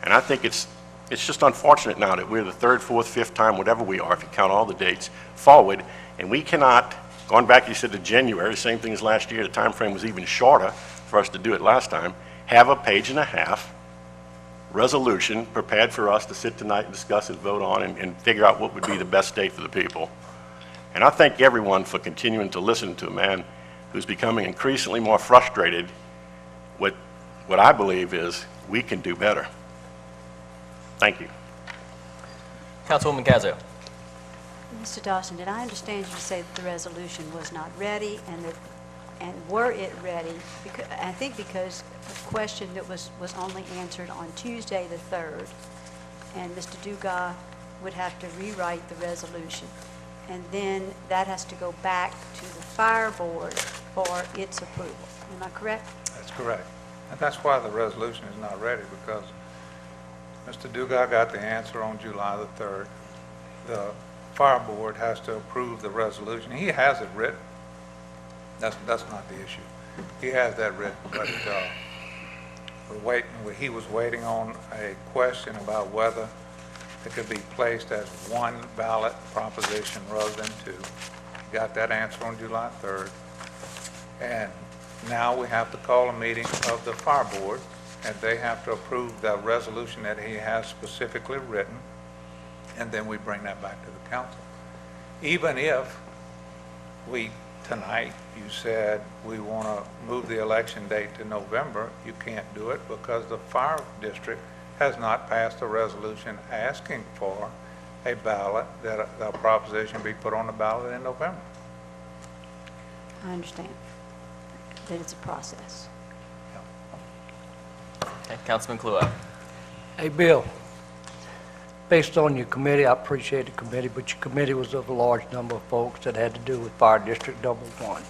And I think it's just unfortunate now that we're the 3rd, 4th, 5th time, whatever we are, if you count all the dates, forward, and we cannot, going back, you said to January, same thing as last year, the time frame was even shorter for us to do it last time, have a page and a half resolution prepared for us to sit tonight and discuss and vote on and figure out what would be the best date for the people. And I thank everyone for continuing to listen to a man who's becoming increasingly more frustrated with what I believe is we can do better. Thank you. Councilwoman Cazzo. Mr. Dawson, did I understand you to say that the resolution was not ready, and were it ready? Because, I think because a question that was only answered on Tuesday the 3rd, and Mr. Dugas would have to rewrite the resolution, and then that has to go back to the fire board for its approval. Am I correct? That's correct. And that's why the resolution is not ready, because Mr. Dugas got the answer on July the 3rd. The fire board has to approve the resolution. He has it written. That's not the issue. He has that written, but he was waiting on a question about whether that could be placed as one ballot proposition rather than two. Got that answer on July 3rd. And now we have to call a meeting of the fire board, and they have to approve the resolution that he has specifically written, and then we bring that back to the council. Even if we, tonight, you said we want to move the election date to November, you can't do it because the fire district has not passed a resolution asking for a ballot, that a proposition be put on the ballot in November. I understand that it's a process. Okay, Councilman Kluwer. Hey, Bill, based on your committee, I appreciate the committee, but your committee was of a large number of folks that had to do with Fire District Number 1,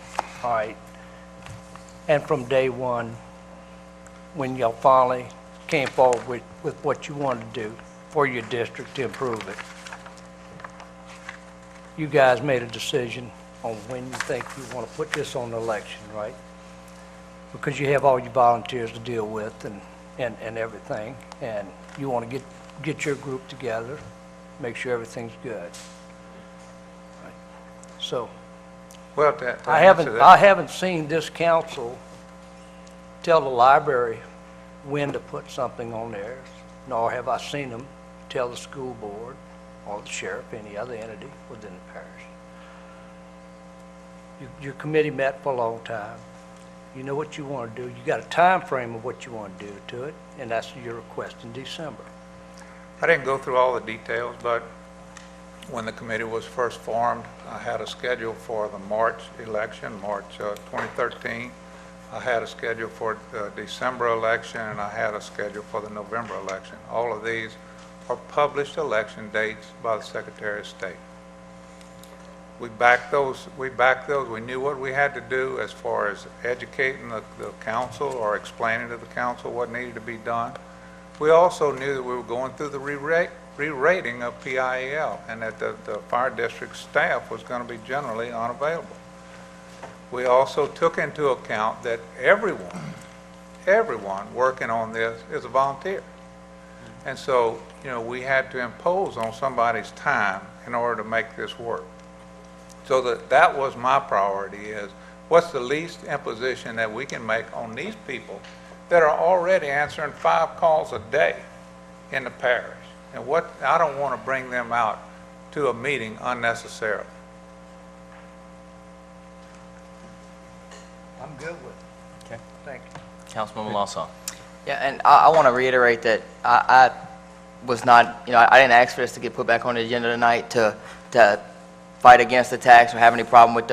all right? And from day one, when y'all finally came forward with what you wanted to do for your district to improve it, you guys made a decision on when you think you want to put this on the election, right? Because you have all your volunteers to deal with and everything, and you want to get your group together, make sure everything's good. Right. So, Well, I haven't seen this council tell the library when to put something on theirs, nor have I seen them tell the school board or the sheriff, any other entity within the parish. Your committee met for a long time. You know what you want to do. You got a time frame of what you want to do to it, and that's your request in December. I didn't go through all the details, but when the committee was first formed, I had a schedule for the March election, March 2013. I had a schedule for the December election, and I had a schedule for the November election. All of these are published election dates by the Secretary of State. We backed those. We knew what we had to do as far as educating the council or explaining to the council what needed to be done. We also knew that we were going through the re-rating of PIEL, and that the fire district staff was going to be generally unavailable. We also took into account that everyone working on this is a volunteer. And so, you know, we had to impose on somebody's time in order to make this work. So that was my priority, is what's the least imposition that we can make on these people that are already answering 5 calls a day in the parish? And I don't want to bring them out to a meeting unnecessarily. I'm good with it. Okay. Thank you. Councilman Lawson. Yeah, and I want to reiterate that I was not, I didn't ask for this to get put back on the agenda tonight to fight against the tax or have any problem with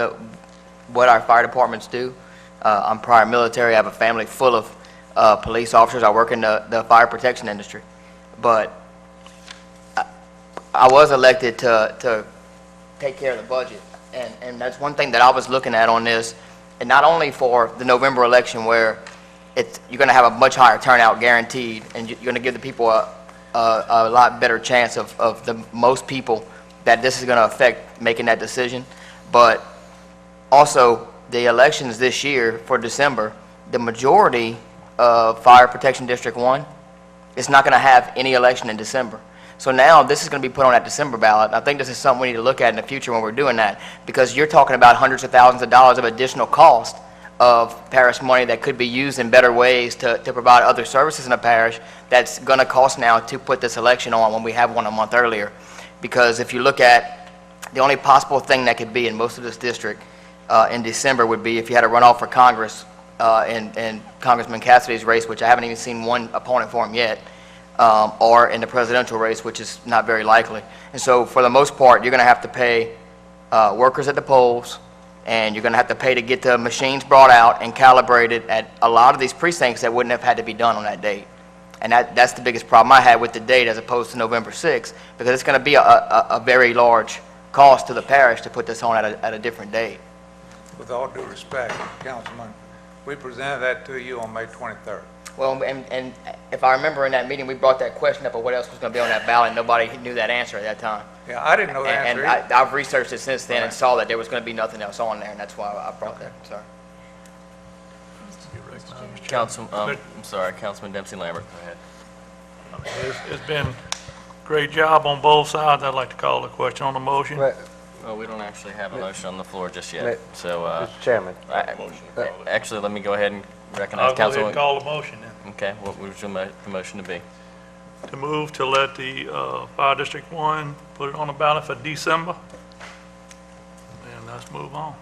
what our fire departments do. I'm prior military. I have a family full of police officers. I work in the fire protection industry. But I was elected to take care of the budget. And that's one thing that I was looking at on this, and not only for the November election where you're going to have a much higher turnout guaranteed, and you're going to give the people a lot better chance of the most people that this is going to affect making that decision. But also, the elections this year for December, the majority of Fire Protection District 1 is not going to have any election in December. So now this is going to be put on that December ballot. I think this is something we need to look at in the future when we're doing that, because you're talking about hundreds of thousands of dollars of additional cost of parish money that could be used in better ways to provide other services in the parish that's going to cost now to put this election on when we have one a month earlier. Because if you look at the only possible thing that could be in most of this district in December would be if you had a runoff for Congress in Congressman Cassidy's race, which I haven't even seen one opponent for him yet, or in the presidential race, which is not very likely. And so for the most part, you're going to have to pay workers at the polls, and you're going to have to pay to get the machines brought out and calibrated at a lot of these precincts that wouldn't have had to be done on that date. And that's the biggest problem I had with the date as opposed to November 6th, because it's going to be a very large cost to the parish to put this on at a different date. With all due respect, Councilman, we presented that to you on May 23rd. Well, and if I remember in that meeting, we brought that question up of what else was going to be on that ballot, and nobody knew that answer at that time. Yeah, I didn't know the answer And either. I've researched it since then and saw that there was going to be nothing else on there, and that's why I brought that, sorry. I'm sorry, Councilman Dempsey Lambert, go ahead. It's been Great job on both sides. I'd like to call the question on the motion. Well, we don't actually have a motion on the floor just yet, so, Mr. Chairman. actually, let me go ahead and I'll recognize go ahead and Councilwoman. call the motion then. Okay, what would the motion to be? To move to let the Fire District 1 put it on the ballot for December. And let's move on.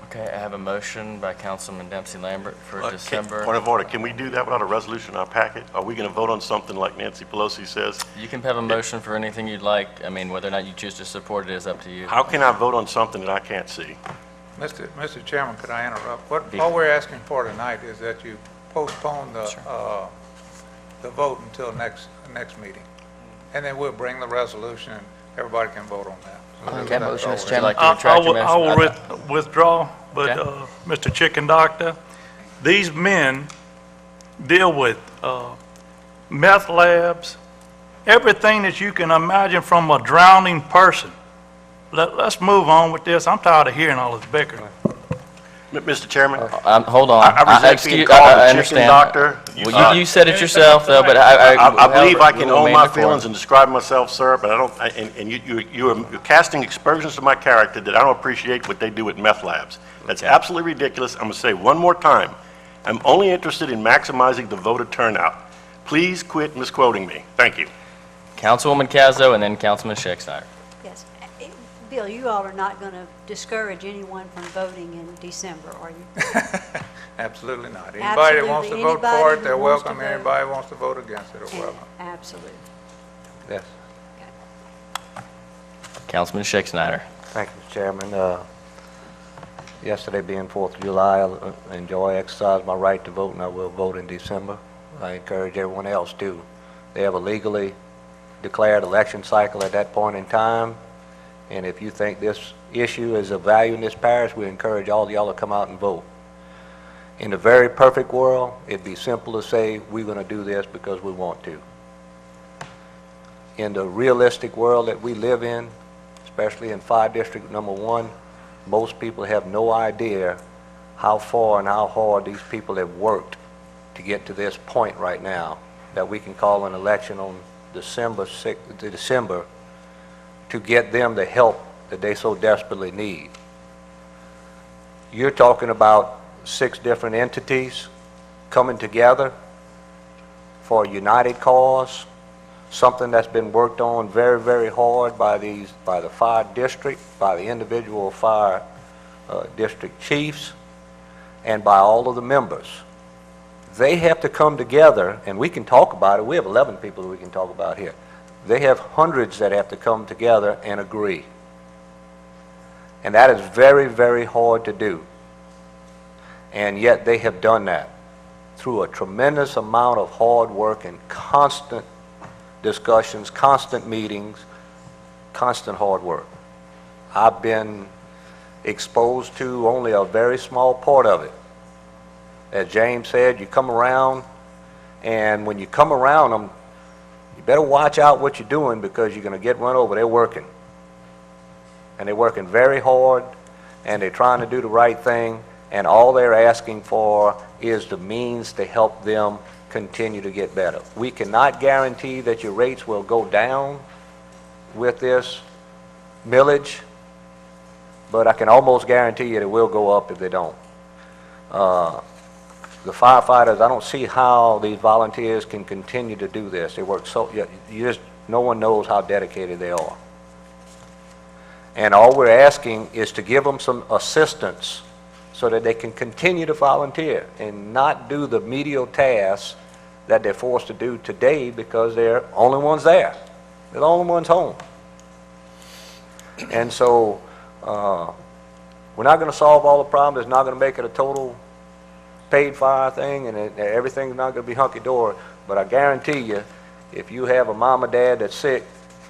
Okay, I have a motion by Councilman Dempsey Lambert for December. Point of order, can we do that without a resolution in our packet? Are we going to vote on something like Nancy Pelosi says? You can have a motion for anything you'd like. I mean, whether or not you choose to support it is up to you. How can I vote on something that I can't see? Mr. Chairman, could I interrupt? All we're asking for tonight is that you postpone the vote until next meeting. And then we'll bring the resolution and everybody can vote on that. Okay, motion, Mr. Would you Chairman. like to retract your motion? I will withdraw, but, Okay. Mr. Chicken Doctor, these men deal with meth labs, everything that you can imagine from a drowning person. Let's move on with this. I'm tired of hearing all this bickering. Mr. Chairman? Hold on. I resent being Excuse- called I a chicken understand. doctor. Well, you said it yourself, though, but I believe I can we will own remain my decorum. feelings and describe myself, sir, but I don't, and you're casting aspersions to my character that I don't appreciate what they do at meth labs. That's absolutely ridiculous. I'm going to say one more time. I'm only interested in maximizing the voter turnout. Please quit misquoting me. Thank you. Councilwoman Cazzo and then Councilman Shakespeare. Yes. Bill, you all are not going to discourage anyone from voting in December, are you? Absolutely not. Anybody that wants to vote for Anybody it, they're who wants to welcome. vote. Anybody who wants to vote against it, are welcome. Absolutely. Yes. Councilman Shakespeare. Thank you, Mr. Chairman. Yesterday being 4th of July, I exercise my right to vote, and I will vote in December. I encourage everyone else to. They have a legally declared election cycle at that point in time, and if you think this issue is of value in this parish, we encourage all of y'all to come out and vote. In a very perfect world, it'd be simple to say, we're going to do this because we want to. In the realistic world that we live in, especially in Fire District Number 1, most people have no idea how far and how hard these people have worked to get to this point right now, that we can call an election on December 6th, to get them the help that they so desperately need. You're talking about 6 different entities coming together for a united cause, something that's been worked on very, very hard by the fire district, by the individual fire district chiefs, and by all of the members. They have to come together, and we can talk about it. We have 11 people that we can talk about here. They have hundreds that have to come together and agree. And that is very, very hard to do. And yet they have done that through a tremendous amount of hard work and constant discussions, constant meetings, constant hard work. I've been exposed to only a very small part of it. As James said, you come around, and when you come around them, you better watch out what you're doing because you're going to get run over. They're working. And they're working very hard, and they're trying to do the right thing, and all they're asking for is the means to help them continue to get better. We cannot guarantee that your rates will go down with this millage, but I can almost guarantee you it will go up if they don't. The firefighters, I don't see how these volunteers can continue to do this. They work so, no one knows how dedicated they are. And all we're asking is to give them some assistance so that they can continue to volunteer and not do the menial tasks that they're forced to do today because they're only ones there. They're the only ones home. And so we're not going to solve all the problems. It's not going to make it a total paid fire thing, and everything's not going to be hunky-dory. But I guarantee you, if you have a mom or dad that's sick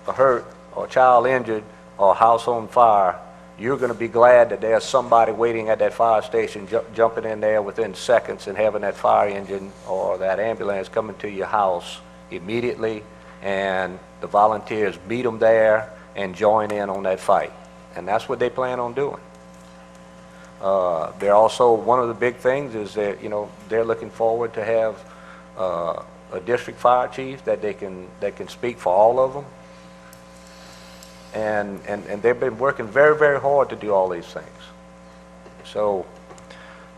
or hurt or a child injured or a house on fire, you're going to be glad that there's somebody waiting at that fire station, jumping in there within seconds and having that fire engine or that ambulance coming to your house immediately, and the volunteers meet them there and join in on that fight. And that's what they plan on doing. They're also, one of the big things is that, they're looking forward to have a district fire chief that can speak for all of them. And they've been working very, very hard to do all these things. So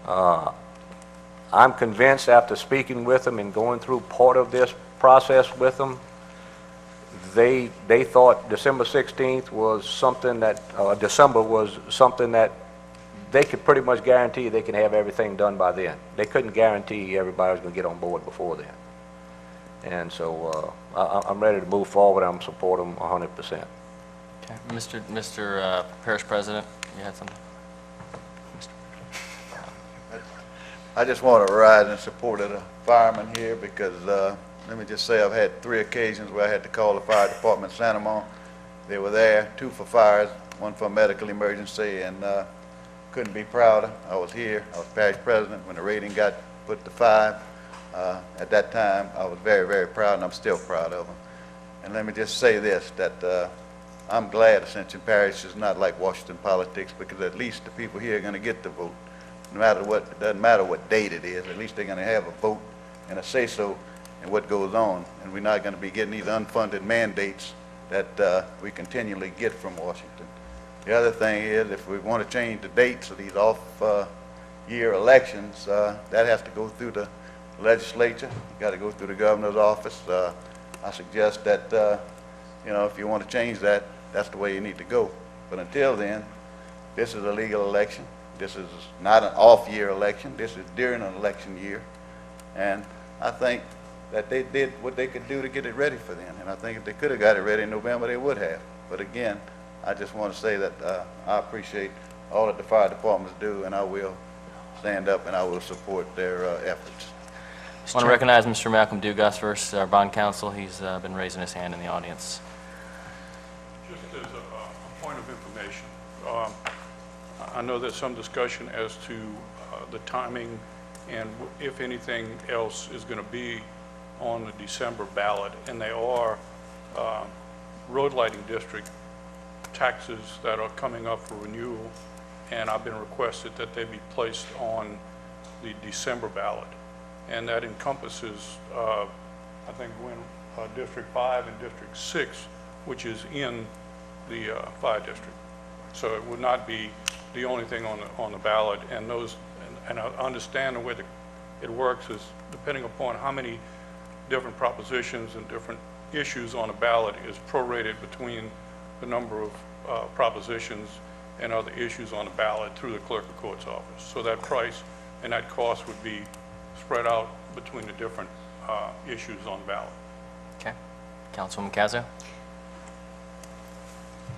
I'm convinced after speaking with them and going through part of this process with them, they thought December 16th was something that, December was something that they could pretty much guarantee they can have everything done by then. They couldn't guarantee everybody was going to get on board before then. And so I'm ready to move forward. I'm support them 100%. Okay. Mr. Parish President, you had something? I just want to rise in support of the firemen here because, let me just say, I've had 3 occasions where I had to call the fire department in Santa Monica. They were there, 2 for fires, 1 for medical emergency, and couldn't be prouder. I was here, I was parish president when the rating got put to 5. At that time, I was very, very proud, and I'm still proud of them. And let me just say this, that I'm glad Ascension Parish is not like Washington politics, because at least the people here are going to get the vote. No matter what, it doesn't matter what date it is, at least they're going to have a vote and a say-so in what goes on. And we're not going to be getting these unfunded mandates that we continually get from Washington. The other thing is, if we want to change the dates of these off-year elections, that has to go through the legislature. You got to go through the governor's office. I suggest that, you know, if you want to change that, that's the way you need to go. But until then, this is a legal election. This is not an off-year election. This is during an election year. And I think that they did what they could do to get it ready for then. And I think if they could have got it ready in November, they would have. But again, I just want to say that I appreciate all that the fire departments do, and I will stand up and I will support their efforts. I want to recognize Mr. Malcolm Dugas first, our bond counsel. He's been raising his hand in the audience. Just as a point of information, I know there's some discussion as to the timing and if anything else is going to be on the December ballot, and they are road lighting district taxes that are coming up for renewal, and I've been requested that they be placed on the December ballot. And that encompasses, I think, District 5 and District 6, which is in the fire district. So it would not be the only thing on the ballot. And those, and I understand the way it works is depending upon how many different propositions and different issues on a ballot is prorated between the number of propositions and other issues on the ballot through the clerk of court's office. So that price and that cost would be spread out between the different issues on the ballot. Okay. Councilwoman Cazzo?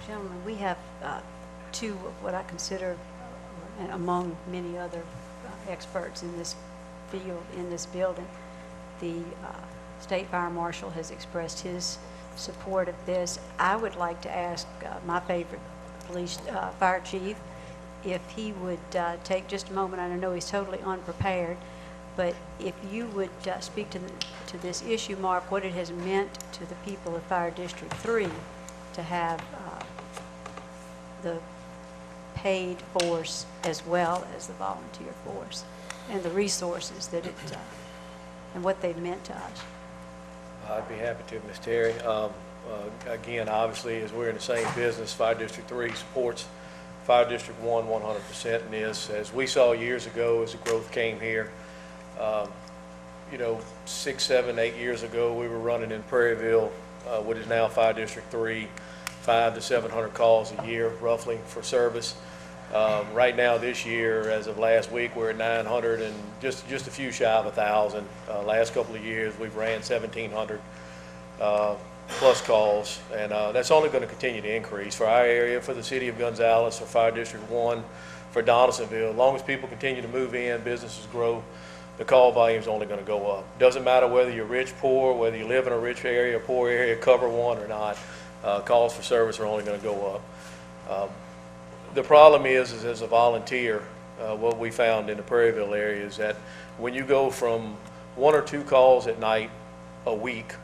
Gentlemen, we have 2 of what I consider, among many other experts in this field, in this building. The State Fire Marshal has expressed his support of this. I would like to ask my favorite fire chief if he would take just a moment. I know he's totally unprepared, but if you would speak to this issue, Mark, what it has meant to the people of Fire District 3 to have the paid force as well as the volunteer force, and the resources that it, and what they've meant to us. I'd be happy to, Ms. Terry. Again, obviously, as we're in the same business, Fire District 3 supports Fire District 1 100% in this. As we saw years ago, as the growth came here, you know, 6, 7, 8 years ago, we were running in Prairieville, what is now Fire District 3, 500 to 700 calls a year, roughly, for service. Right now, this year, as of last week, we're at 900 and just a few shy of 1,000. Last couple of years, we've ran 1,700 plus calls, and that's only going to continue to increase for our area, for the city of Gonzales, for Fire District 1, for Donaldsonville. As long as people continue to move in, businesses grow, the call volume is only going to go up. Doesn't matter whether you're rich, poor, whether you live in a rich area or poor area, cover one or not, calls for service are only going to go up. The problem is as a volunteer, what we found in the Prairieville area is that when you go from 1 or 2 calls at night a week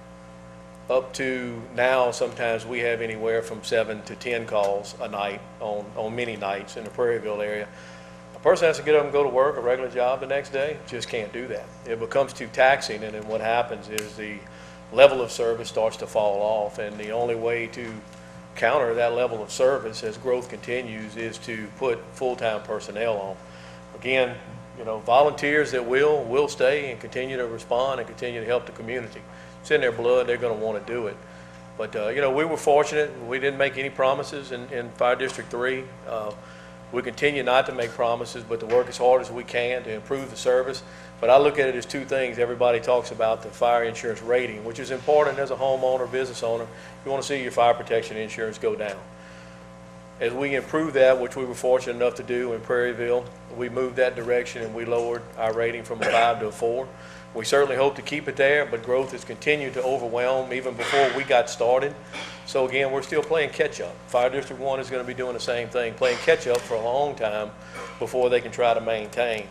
up to now, sometimes we have anywhere from 7 to 10 calls a night on many nights in the Prairieville area. A person has to get up and go to work, a regular job the next day, just can't do that. It becomes too taxing, and then what happens is the level of service starts to fall off, and the only way to counter that level of service as growth continues is to put full-time personnel on. Again, you know, volunteers that will stay and continue to respond and continue to help the community. It's in their blood, they're going to want to do it. But, you know, we were fortunate, we didn't make any promises in Fire District 3. We continue not to make promises, but to work as hard as we can to improve the service. But I look at it as two things. Everybody talks about the fire insurance rating, which is important as a homeowner, business owner. You want to see your fire protection insurance go down. As we improve that, which we were fortunate enough to do in Prairieville, we moved that direction and we lowered our rating from a 5 to a 4. We certainly hope to keep it there, but growth has continued to overwhelm even before we got started. So again, we're still playing catch-up. Fire District 1 is going to be doing the same thing, playing catch-up for a long time before they can try to maintain.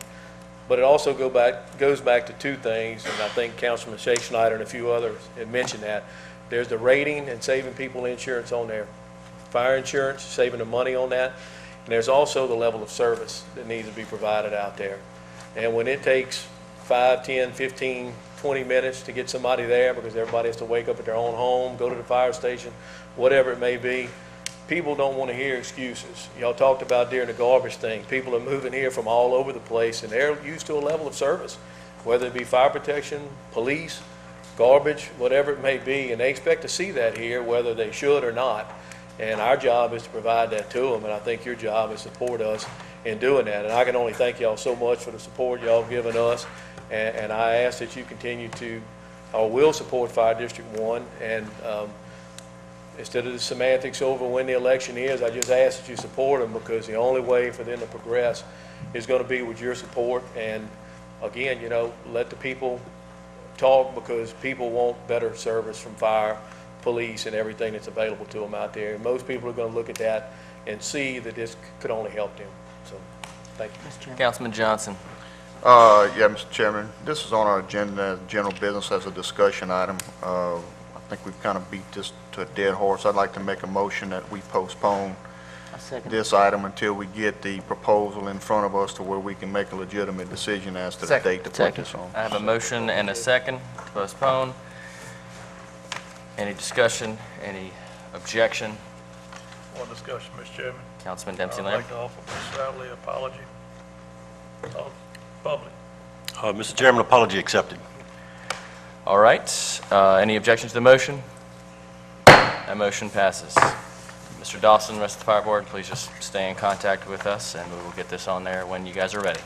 But it also goes back to two things, and I think Councilman Shea Schneider and a few others have mentioned that. There's the rating and saving people insurance on their fire insurance, saving the money on that. And there's also the level of service that needs to be provided out there. And when it takes 5, 10, 15, 20 minutes to get somebody there because everybody has to wake up at their own home, go to the fire station, whatever it may be, people don't want to hear excuses. Y'all talked about during the garbage thing. People are moving here from all over the place, and they're used to a level of service, whether it be fire protection, police, garbage, whatever it may be, and they expect to see that here, whether they should or not. And our job is to provide that to them, and I think your job is to support us in doing that. And I can only thank y'all so much for the support y'all have given us, and I ask that you continue to, or will support Fire District 1, and instead of the semantics over when the election is, I just ask that you support them, because the only way for them to progress is going to be with your support. And again, you know, let the people talk, because people want better service from fire, police, and everything that's available to them out there. And most people are going to look at that and see that this could only help them. So, thank you. Councilman Johnson. Yeah, Mr. Chairman, this is on our agenda as general business as a discussion item. I think we've kind of beat this to a dead horse. I'd like to make a motion that we postpone this item until we get the proposal in front of us to where we can make a legitimate decision as to the date to put this on. I have a motion and a second to postpone. Any discussion, any objection? One discussion, Mr. Chairman. Councilman Dempsey I'd Lamb. like to offer Ms. Sadlerly an apology. Public. Mr. Chairman, apology accepted. All right. Any objection to the motion? That motion passes. Mr. Dawson, rest of the fire board, please just stay in contact with us, and we will get this on there when you guys are ready.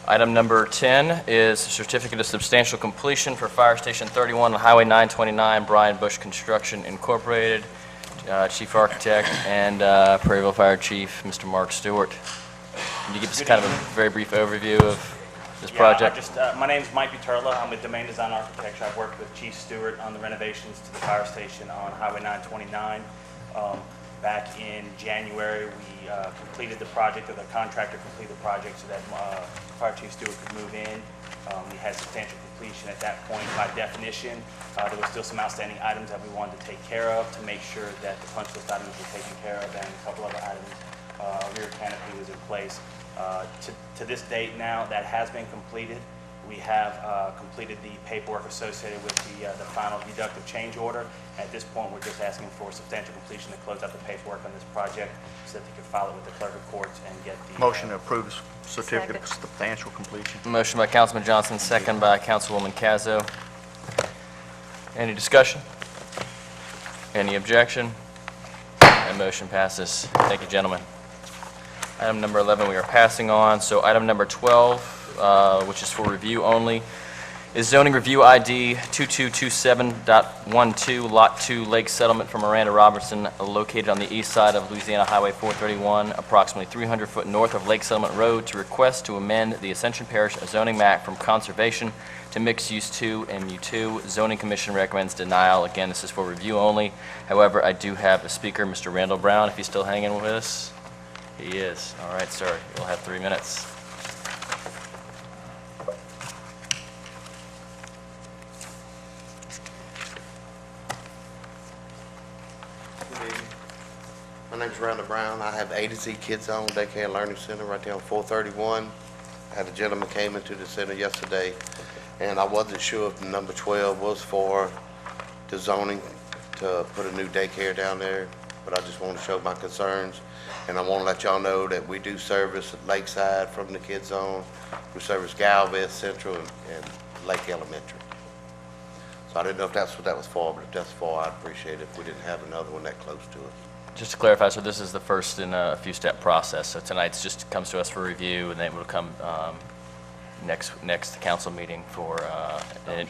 Item number 10 is Certificate of Substantial Completion for Fire Station 31 on Highway 929, Brian Bush Construction Incorporated, Chief Architect, and Prairieville Fire Chief, Mr. Mark Stewart. Can you give us kind of a very brief overview of this project? My name is Mike Buterla. I'm with Domain Design Architecture. I've worked with Chief Stewart on the renovations to the fire station on Highway 929. Back in January, we completed the project, or the contractor completed the project so that Fire Chief Stewart could move in. We had substantial completion at that point. By definition, there were still some outstanding items that we wanted to take care of to make sure that the punch list items were taken care of, and a couple other items. Rear canopy was in place. To this date now, that has been completed. We have completed the paperwork associated with the final deductive change order. At this point, we're just asking for substantial completion to close out the paperwork on this project so that they can file it with the clerk of courts and get the... Motion to approve the certificate of substantial completion. Motion by Councilman Johnson, second by Councilwoman Cazzo. Any discussion? Any objection? That motion passes. Thank you, gentlemen. Item number 11 we are passing on. So item number 12, which is for review only, is zoning review ID 2227.12, Lot 2, Lake Settlement for Miranda Robertson, located on the east side of Louisiana Highway 431, approximately 300 foot north of Lake Settlement Road, to request to amend the Ascension Parish zoning map from conservation to mixed use 2 MU2. Zoning Commission recommends denial. Again, this is for review only. However, I do have a speaker, Mr. Randall Brown, if he's still hanging with us. He is. All right, sir. You'll have 3 minutes. Good evening. My name is Randall Brown. I have A to Z Kids Zone Daycare and Learning Center right there on 431. I had a gentleman came into the center yesterday, and I wasn't sure if the number 12 was for the zoning to put a new daycare down there, but I just want to show my concerns. And I want to let y'all know that we do service Lakeside from the Kid Zone. We service Galvez Central and Lake Elementary. So I didn't know if that's what that was for, but if that's for, I'd appreciate it if we didn't have another one that close to us. Just to clarify, so this is the first in a few-step process. So tonight's just comes to us for review, and then it will come next council meeting for an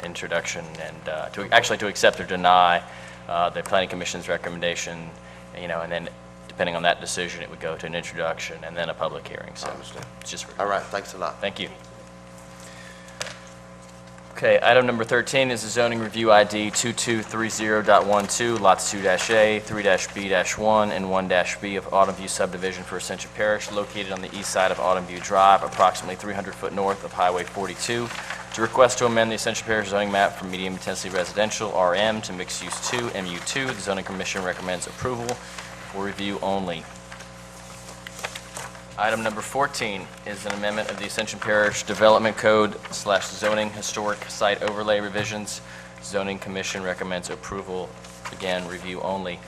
introduction and to accept or deny the Planning Commission's recommendation, and then depending on that decision, it would go to an introduction and then a public hearing. So I understand. it's just All right, thanks a lot. Thank you. Okay, item number 13 is the zoning review ID 2230.12, lots 2-A, 3-B-1, and 1-B of Autumn View subdivision for Ascension Parish, located on the east side of Autumn View Drive, approximately 300 foot north of Highway 42, to request to amend the Ascension Parish zoning map from medium intensity residential, RM, to mixed use 2, MU2. The zoning commission recommends approval for review only. Item number 14 is an amendment of the Ascension Parish Development Code / zoning historic site overlay revisions. Zoning Commission recommends approval, again, review only.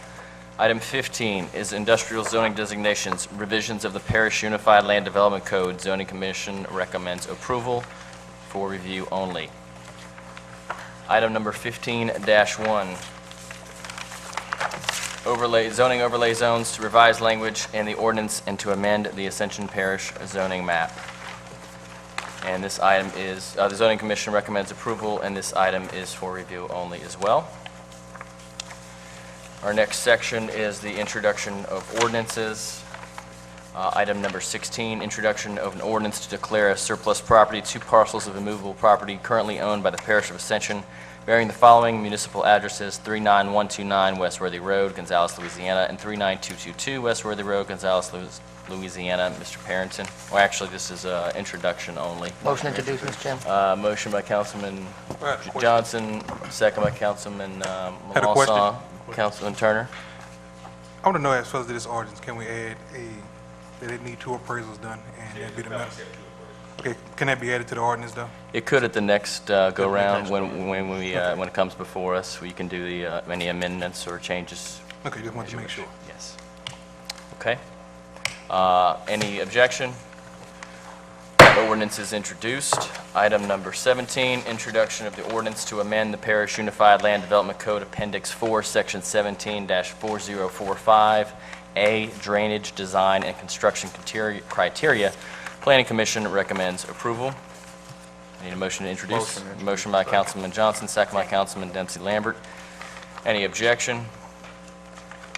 Item 15 is industrial zoning designations, revisions of the Parish Unified Land Development Code. Zoning Commission recommends approval for review only. Item number 15-1. Zoning overlay zones to revise language in the ordinance and to amend the Ascension Parish zoning map. And this item is, the Zoning Commission recommends approval, and this item is for review only as well. Our next section is the introduction of ordinances. Item number 16, introduction of an ordinance to declare as surplus property 2 parcels of immovable property currently owned by the Parish of Ascension, bearing the following municipal addresses: 39129 West Worthy Road, Gonzales, Louisiana, and 39222 West Worthy Road, Gonzales, Louisiana. Mr. Parrington. Well, actually, this is introduction only. Motion introduced, Mr. Chairman. Motion by Councilman Question. Johnson, second by Councilman Had a question. Melanson. Councilman Turner. I want to know, as far as this ordinance, can we add that it need 2 appraisals done, and that'd be the minimum? Okay, can that be added to the ordinance, though? It could at the next go-round when it comes before us. We can do the any amendments or changes. Okay, just wanted to make sure. Yes. Okay. Any objection? Ordinance is introduced. Item number 17, introduction of the ordinance to amend the Parish Unified Land Development Code Appendix 4, Section 17-4045A, Drainage, Design, and Construction Criteria. Planning Commission recommends approval. Need a motion to introduce? Motion by Councilman Johnson, second by Councilman Dempsey Lambert. Any objection?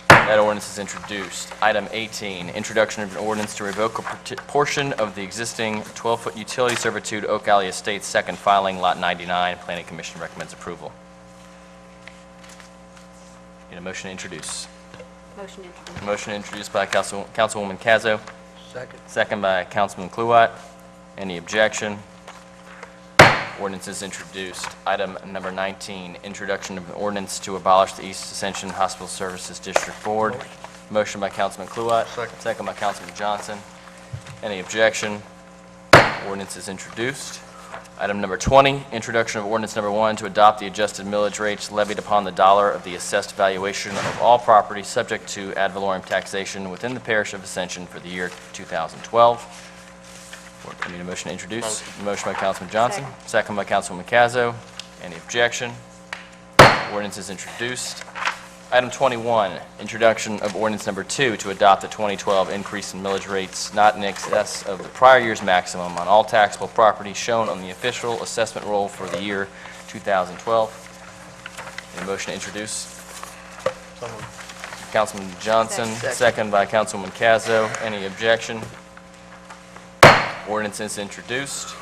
That ordinance is introduced. Item 18, introduction of an ordinance to revoke a portion of the existing 12-foot utility servitude Oak Alley Estates, second filing, Lot 99. Planning Commission recommends approval. Need a motion to introduce? Motion introduced. Motion introduced by Councilwoman Cazo, Second. second by Councilman Kluwat. Any objection? Ordinance is introduced. Item number 19, introduction of an ordinance to abolish the East Ascension Hospital Services District Board. Motion by Councilman Kluwat. Second by Councilman Johnson. Any objection? Ordinance is introduced. Item number 20, introduction of ordinance number 1 to adopt the adjusted millage rates levied upon the dollar of the assessed valuation of all property subject to ad valorem taxation within the Parish of Ascension for the year 2012. I need a motion to introduce. Motion by Councilman Johnson, second by Councilwoman Cazo. Any objection? Ordinance is introduced. Item 21, introduction of ordinance number 2 to adopt the 2012 increase in millage rates not in excess of the prior year's maximum on all taxable property shown on the official assessment roll for the year 2012. Need a motion to introduce? Councilman Johnson, second by Councilwoman Cazo. Any objection? Ordinance is introduced.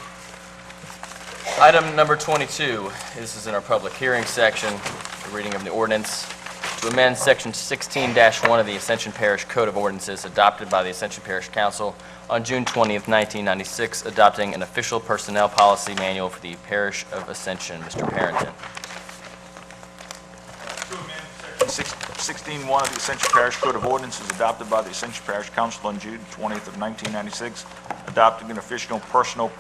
Item number 22, this is in our public hearing section, the reading of the ordinance to amend Section 16-1 of the Ascension Parish Code of Ordinances adopted by the Ascension Parish Council on June 20th, 1996, adopting an official personnel policy manual for the Parish of Ascension. Mr. Parrington. 16.1 of the Ascension Parish Code of Ordinances adopted by the Ascension Parish Council on June 20th of 1996, adopting an official personnel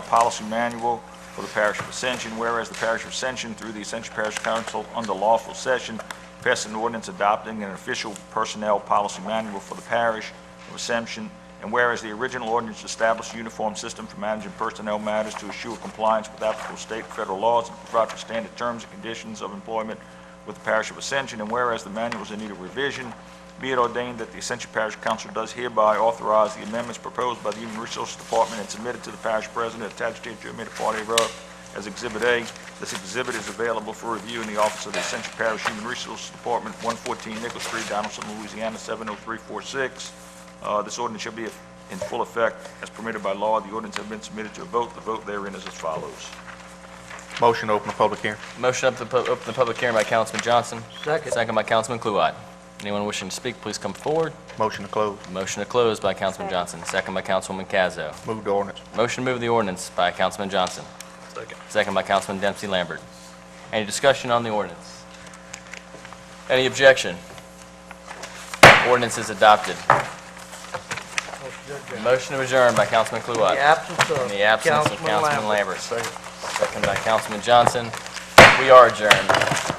policy manual for the parish of Ascension. Whereas the parish of Ascension, through the Ascension Parish Council, under lawful session, passed an ordinance adopting an official personnel policy manual for the parish of Ascension. And whereas the original ordinance established a uniform system for managing personnel matters to assure compliance with applicable state and federal laws and provide for standard terms and conditions of employment with the parish of Ascension. And whereas the manual is in need of revision, be it ordained that the Ascension Parish Council does hereby authorize the amendments proposed by the Human Resources Department and submitted to the parish president attached to a part thereof as Exhibit A. This exhibit is available for review in the office of the Ascension Parish Human Resources Department, 114 Nichols Street, Donaldson, Louisiana, 70346. This ordinance shall be in full effect as permitted by law. The ordinance has been submitted to a vote. The vote therein is as follows. Motion to open the public hearing. Motion up to open the public hearing by Councilman Johnson. Second. Second by Councilman Kluwat. Anyone wishing to speak, please come forward. Motion to close. Motion to close by Councilman Johnson. Second by Councilwoman Cazzo. Move the ordinance. Motion to move the ordinance by Councilman Johnson. Second. Second by Councilman Dempsey Lambert. Any discussion on the ordinance? Any objection? Ordinance is adopted. Motion to adjourn by Councilman In Kluwat. the absence of In the absence of Councilman Councilman Lambert. Lambert. Second by Councilman Johnson. We are adjourned.